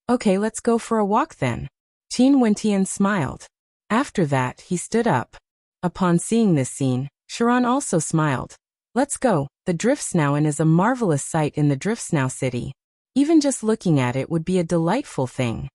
Okay, let's go for a walk then. Qin Wentian smiled. After that, he stood up. Upon seeing this scene, Sharon also smiled. Let's go. The Driftsnauen is a marvelous sight in the Driftsnau city. Even just looking at it would be a delightful thing.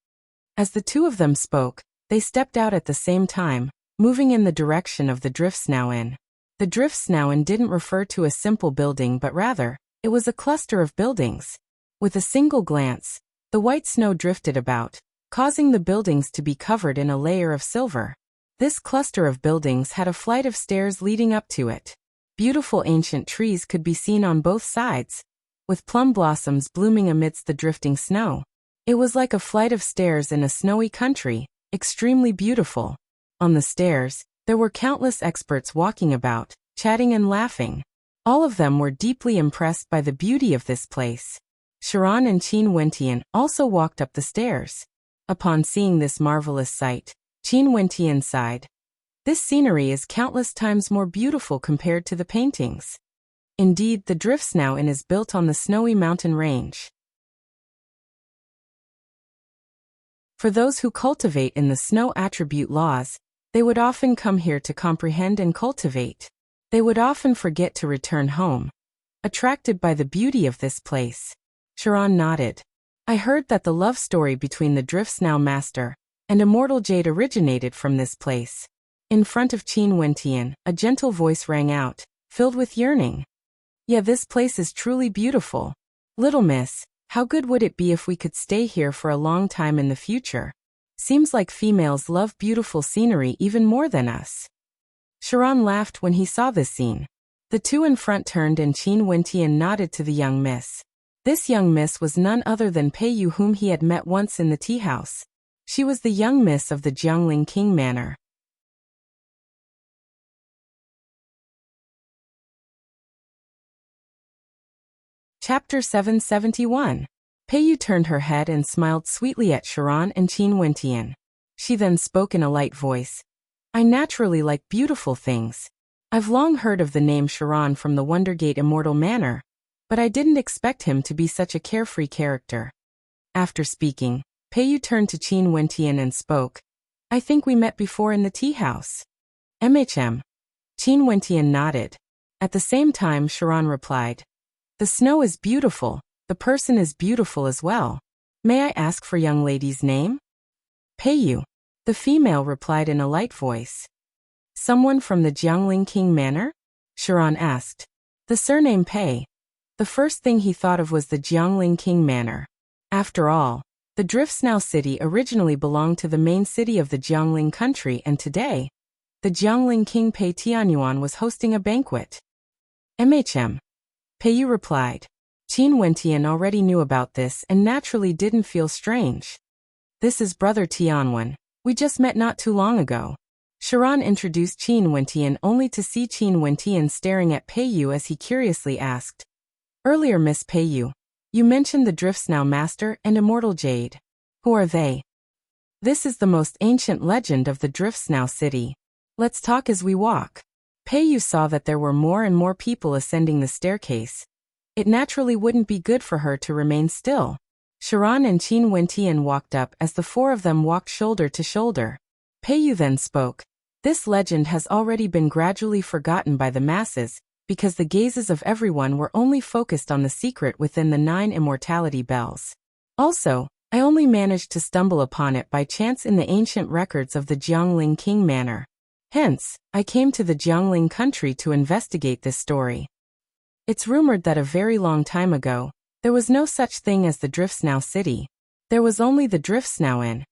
As the two of them spoke, they stepped out at the same time, moving in the direction of the Driftsnauen. The Driftsnauen didn't refer to a simple building but rather, it was a cluster of buildings. With a single glance, the white snow drifted about, causing the buildings to be covered in a layer of silver. This cluster of buildings had a flight of stairs leading up to it. Beautiful ancient trees could be seen on both sides, with plum blossoms blooming amidst the drifting snow. It was like a flight of stairs in a snowy country, extremely beautiful. On the stairs, there were countless experts walking about, chatting and laughing. All of them were deeply impressed by the beauty of this place. Sharon and Qin Wentian also walked up the stairs. Upon seeing this marvelous sight, Qin Wentian sighed. This scenery is countless times more beautiful compared to the paintings. Indeed, the Driftsnauen is built on the snowy mountain range. For those who cultivate in the snow attribute laws, they would often come here to comprehend and cultivate. They would often forget to return home, attracted by the beauty of this place. Sharon nodded. I heard that the love story between the Driftsnau master and Immortal Jade originated from this place. In front of Qin Wentian, a gentle voice rang out, filled with yearning. Yeah, this place is truly beautiful. Little miss, how good would it be if we could stay here for a long time in the future? Seems like females love beautiful scenery even more than us. Sharon laughed when he saw this scene. The two in front turned and Qin Wentian nodded to the young miss. This young miss was none other than Pei Yu, whom he had met once in the tea house. She was the young miss of the Jiangling King Manor. Chapter 771. Peiyu turned her head and smiled sweetly at Sharon and Qin Wentian. She then spoke in a light voice. I naturally like beautiful things. I've long heard of the name Sharon from the Wondergate Immortal Manor, but I didn't expect him to be such a carefree character. After speaking, Peiyu turned to Qin Wentian and spoke. I think we met before in the tea house. Qin Wentian nodded. At the same time, Sharon replied. The snow is beautiful, the person is beautiful as well. May I ask for young lady's name? Peiyu. The female replied in a light voice. Someone from the Jiangling King Manor? Sharon asked. The surname Pei. The first thing he thought of was the Jiangling King Manor. After all, the Driftsnow city originally belonged to the main city of the Jiangling country, and today, the Jiangling King Pei Tianyuan was hosting a banquet. Peiyu replied. Qin Wentian already knew about this and naturally didn't feel strange. This is Brother Tianwen. We just met not too long ago. Sharon introduced Qin Wentian only to see Qin Wentian staring at Peiyu as he curiously asked. Earlier, Miss Peiyu, you mentioned the Driftsnow Master and Immortal Jade. Who are they? This is the most ancient legend of the Driftsnow city. Let's talk as we walk. Peiyu saw that there were more and more people ascending the staircase. It naturally wouldn't be good for her to remain still. Sharon and Qin Wentian walked up as the four of them walked shoulder to shoulder. Peiyu then spoke. This legend has already been gradually forgotten by the masses, because the gazes of everyone were only focused on the secret within the 9 immortality bells. Also, I only managed to stumble upon it by chance in the ancient records of the Jiangling King Manor. Hence, I came to the Jiangling country to investigate this story. It's rumored that a very long time ago, there was no such thing as the Driftsnow city. There was only the Driftsnow Inn.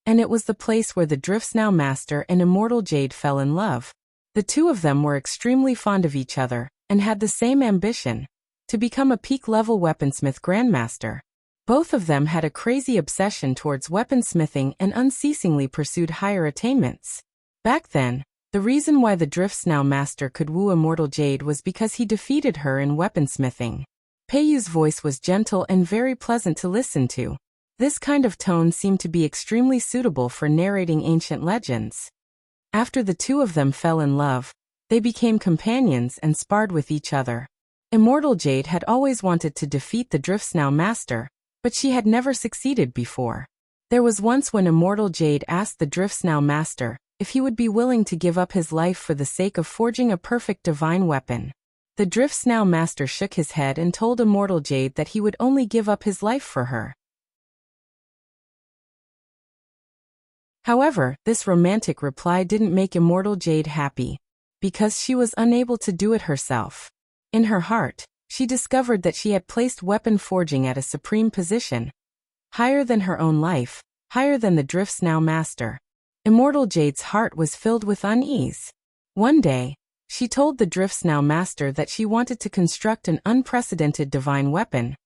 And it was the place where the Driftsnow Master and Immortal Jade fell in love. The two of them were extremely fond of each other, and had the same ambition, to become a peak-level weaponsmith grandmaster. Both of them had a crazy obsession towards weaponsmithing and unceasingly pursued higher attainments. Back then, the reason why the Driftsnow Master could woo Immortal Jade was because he defeated her in weaponsmithing. Peiyu's voice was gentle and very pleasant to listen to. This kind of tone seemed to be extremely suitable for narrating ancient legends. After the two of them fell in love, they became companions and sparred with each other. Immortal Jade had always wanted to defeat the Driftsnow Master, but she had never succeeded before. There was once when Immortal Jade asked the Driftsnow Master if he would be willing to give up his life for the sake of forging a perfect divine weapon. The Driftsnow Master shook his head and told Immortal Jade that he would only give up his life for her. However, this romantic reply didn't make Immortal Jade happy, because she was unable to do it herself. In her heart, she discovered that she had placed weapon forging at a supreme position, higher than her own life, higher than the Driftsnow Master. Immortal Jade's heart was filled with unease. One day, she told the Driftsnow Master that she wanted to construct an unprecedented divine weapon,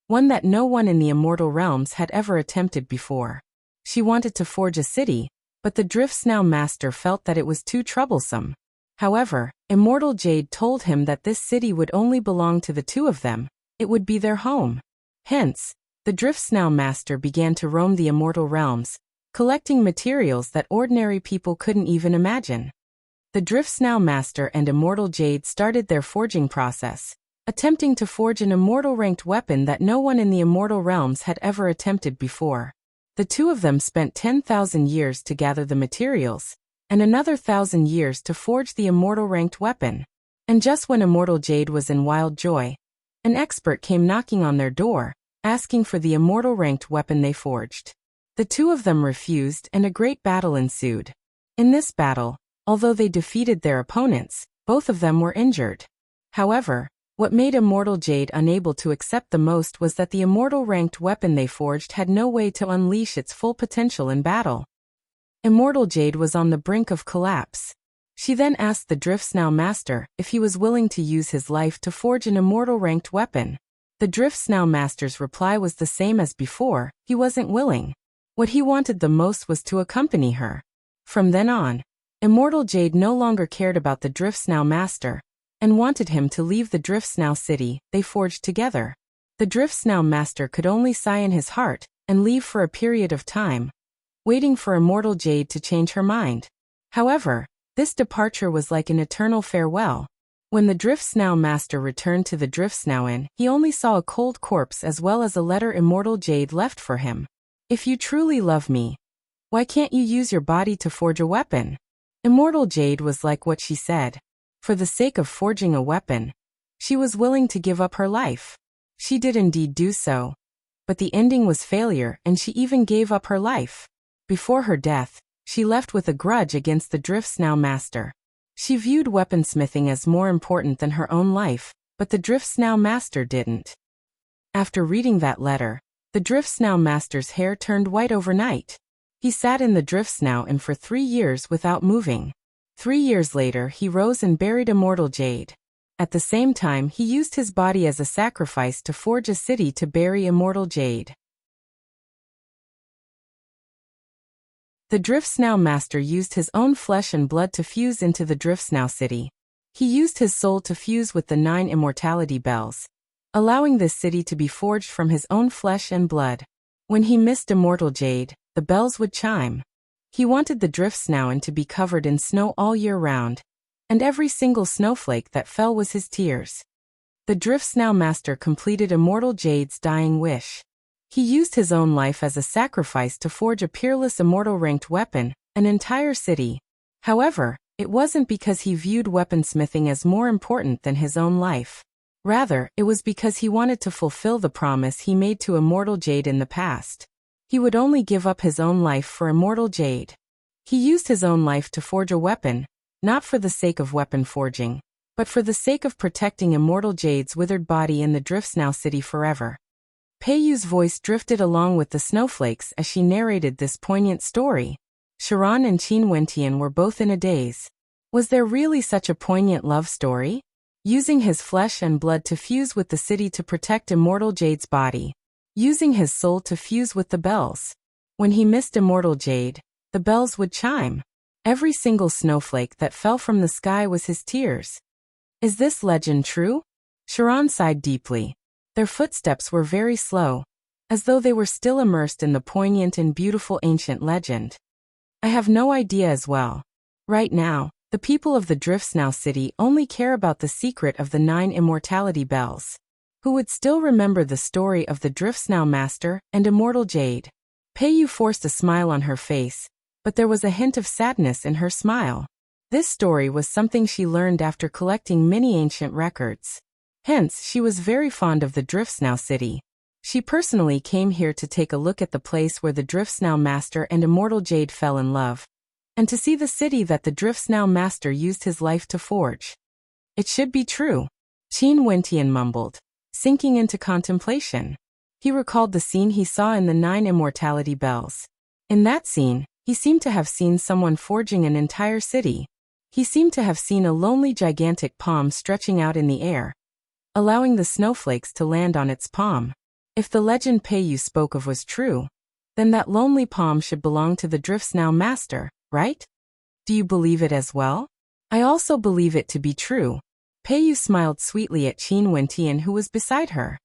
one that no one in the immortal realms had ever attempted before. She wanted to forge a city, but the Driftsnow Master felt that it was too troublesome. However, Immortal Jade told him that this city would only belong to the two of them. It would be their home. Hence, the Driftsnow Master began to roam the immortal realms, collecting materials that ordinary people couldn't even imagine. The Driftsnow Master and Immortal Jade started their forging process, attempting to forge an immortal-ranked weapon that no one in the immortal realms had ever attempted before. The two of them spent 10,000 years to gather the materials, and another 1,000 years to forge the immortal-ranked weapon. And just when Immortal Jade was in wild joy, an expert came knocking on their door, asking for the immortal-ranked weapon they forged. The two of them refused, and a great battle ensued. In this battle, although they defeated their opponents, both of them were injured. However, what made Immortal Jade unable to accept the most was that the immortal-ranked weapon they forged had no way to unleash its full potential in battle. Immortal Jade was on the brink of collapse. She then asked the Driftsnow Master if he was willing to use his life to forge an immortal-ranked weapon. The Driftsnow Master's reply was the same as before: he wasn't willing. What he wanted the most was to accompany her. From then on, Immortal Jade no longer cared about the Driftsnow Master, and wanted him to leave the Driftsnow city they forged together. The Driftsnow master could only sigh in his heart and leave for a period of time, waiting for Immortal Jade to change her mind. However, this departure was like an eternal farewell. When the Driftsnow master returned to the Driftsnow Inn, he only saw a cold corpse as well as a letter Immortal Jade left for him. If you truly love me, why can't you use your body to forge a weapon? Immortal Jade was like what she said. For the sake of forging a weapon, she was willing to give up her life. She did indeed do so. But the ending was failure, and she even gave up her life. Before her death, she left with a grudge against the Driftsnow master. She viewed weaponsmithing as more important than her own life, but the Driftsnow master didn't. After reading that letter, the Driftsnow master's hair turned white overnight. He sat in the Driftsnow Inn for 3 years without moving. 3 years later, he rose and buried Immortal Jade. At the same time, he used his body as a sacrifice to forge a city to bury Immortal Jade. The Driftsnow master used his own flesh and blood to fuse into the Driftsnow city. He used his soul to fuse with the 9 immortality bells, allowing this city to be forged from his own flesh and blood. When he missed Immortal Jade, the bells would chime. He wanted the Driftsnow Inn to be covered in snow all year round, and every single snowflake that fell was his tears. The Driftsnow master completed Immortal Jade's dying wish. He used his own life as a sacrifice to forge a peerless immortal ranked weapon, an entire city. However, it wasn't because he viewed weaponsmithing as more important than his own life. Rather, it was because he wanted to fulfill the promise he made to Immortal Jade in the past. He would only give up his own life for Immortal Jade. He used his own life to forge a weapon, not for the sake of weapon forging, but for the sake of protecting Immortal Jade's withered body in the Driftsnow city forever. Peiyu's voice drifted along with the snowflakes as she narrated this poignant story. Sharon and Qin Wentian were both in a daze. Was there really such a poignant love story? Using his flesh and blood to fuse with the city to protect Immortal Jade's body. Using his soul to fuse with the bells. When he missed Immortal Jade, the bells would chime. Every single snowflake that fell from the sky was his tears. Is this legend true? Sharon sighed deeply. Their footsteps were very slow, as though they were still immersed in the poignant and beautiful ancient legend. I have no idea as well. Right now, the people of the Driftsnow city only care about the secret of the 9 immortality bells. Who would still remember the story of the Driftsnow master and Immortal Jade? Peiyu forced a smile on her face, but there was a hint of sadness in her smile. This story was something she learned after collecting many ancient records. Hence, she was very fond of the Driftsnow city. She personally came here to take a look at the place where the Driftsnow master and Immortal Jade fell in love, and to see the city that the Driftsnow master used his life to forge. It should be true, Qin Wentian mumbled, sinking into contemplation. He recalled the scene he saw in the 9 immortality bells. In that scene, he seemed to have seen someone forging an entire city. He seemed to have seen a lonely gigantic palm stretching out in the air, allowing the snowflakes to land on its palm. If the legend Peiyu spoke of was true, then that lonely palm should belong to the Driftsnow master, right? Do you believe it as well? I also believe it to be true. Peiyu smiled sweetly at Qin Wentian, who was beside her.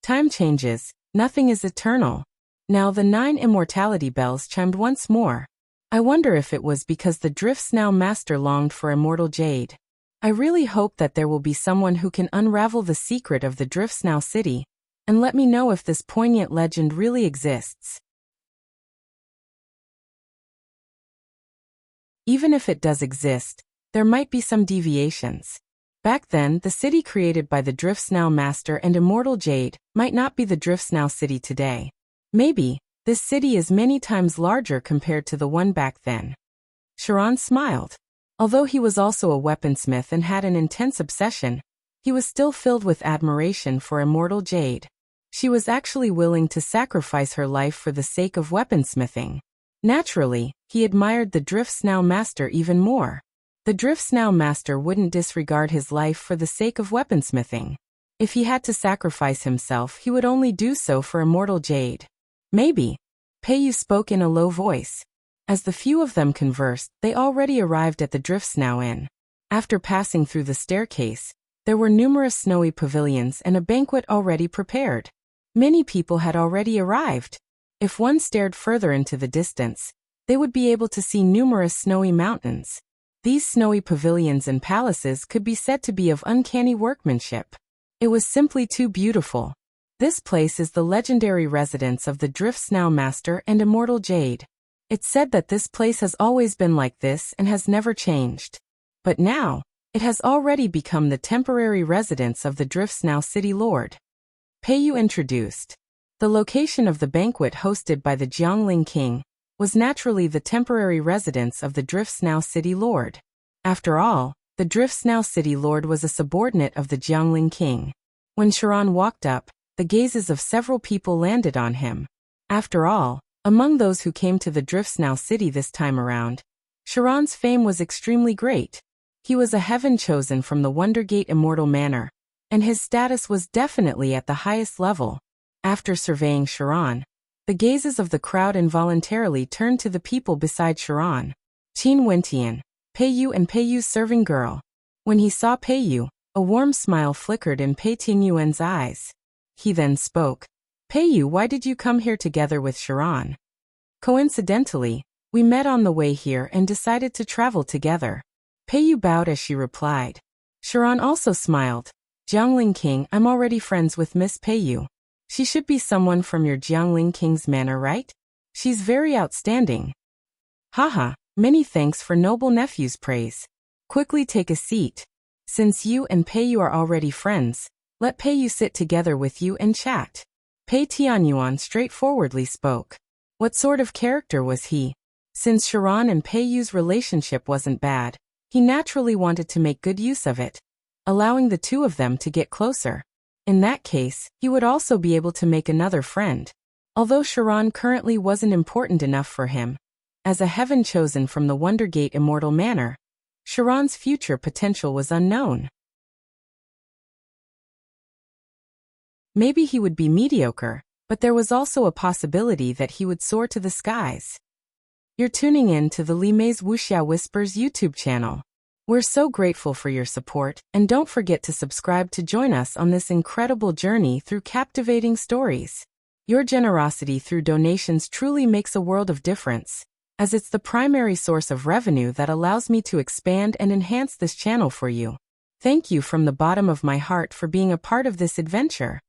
Time changes, nothing is eternal. Now the 9 immortality bells chimed once more. I wonder if it was because the Driftsnow master longed for Immortal Jade. I really hope that there will be someone who can unravel the secret of the Driftsnow city, and let me know if this poignant legend really exists. Even if it does exist, there might be some deviations. Back then, the city created by the Driftsnow master and Immortal Jade might not be the Driftsnow city today. Maybe, this city is many times larger compared to the one back then. Sharon smiled. Although he was also a weaponsmith and had an intense obsession, he was still filled with admiration for Immortal Jade. She was actually willing to sacrifice her life for the sake of weaponsmithing. Naturally, he admired the Driftsnow master even more. The Driftsnow master wouldn't disregard his life for the sake of weaponsmithing. If he had to sacrifice himself, he would only do so for Immortal Jade. Maybe. Peiyu spoke in a low voice. As the few of them conversed, they already arrived at the Driftsnow Inn. After passing through the staircase, There were numerous snowy pavilions and a banquet already prepared. Many people had already arrived. If one stared further into the distance, they would be able to see numerous snowy mountains. These snowy pavilions and palaces could be said to be of uncanny workmanship. It was simply too beautiful. This place is the legendary residence of the Drift Snow Master and Immortal Jade. It's said that this place has always been like this and has never changed. But now, it has already become the temporary residence of the Drift Snow City Lord. Peiyu introduced. The location of the banquet hosted by the Jiangling King was naturally the temporary residence of the Drift Snow City Lord. After all, the Drift Snow City Lord was a subordinate of the Jiangling King. When Sharon walked up, the gazes of several people landed on him. After all, among those who came to the Drift Snow City this time around, Sharon's fame was extremely great. He was a heaven chosen from the Wondergate Immortal Manor, and his status was definitely at the highest level. After surveying Sharon, the gazes of the crowd involuntarily turned to the people beside Sharon. Qin Wentian, Peiyu and Peiyu's serving girl. When he saw Peiyu, a warm smile flickered in Pei Tingyuan's eyes. He then spoke. Peiyu, why did you come here together with Sharon? Coincidentally, we met on the way here and decided to travel together. Peiyu bowed as she replied. Sharon also smiled. Jiangling King, I'm already friends with Miss Peiyu. She should be someone from your Jiangling King's manor, right? She's very outstanding. Haha, many thanks for noble nephew's praise. Quickly take a seat. Since you and Peiyu are already friends, let Peiyu sit together with you and chat. Pei Tianyuan straightforwardly spoke. What sort of character was he? Since Sharon and Peiyu's relationship wasn't bad, he naturally wanted to make good use of it, allowing the two of them to get closer. In that case, he would also be able to make another friend. Although Sharon currently wasn't important enough for him, as a heaven chosen from the Wondergate Immortal Manor, Sharon's future potential was unknown. Maybe he would be mediocre, but there was also a possibility that he would soar to the skies. You're tuning in to the Li Mei's Wuxia Whispers YouTube channel. We're so grateful for your support, and don't forget to subscribe to join us on this incredible journey through captivating stories. Your generosity through donations truly makes a world of difference, as it's the primary source of revenue that allows me to expand and enhance this channel for you. Thank you from the bottom of my heart for being a part of this adventure.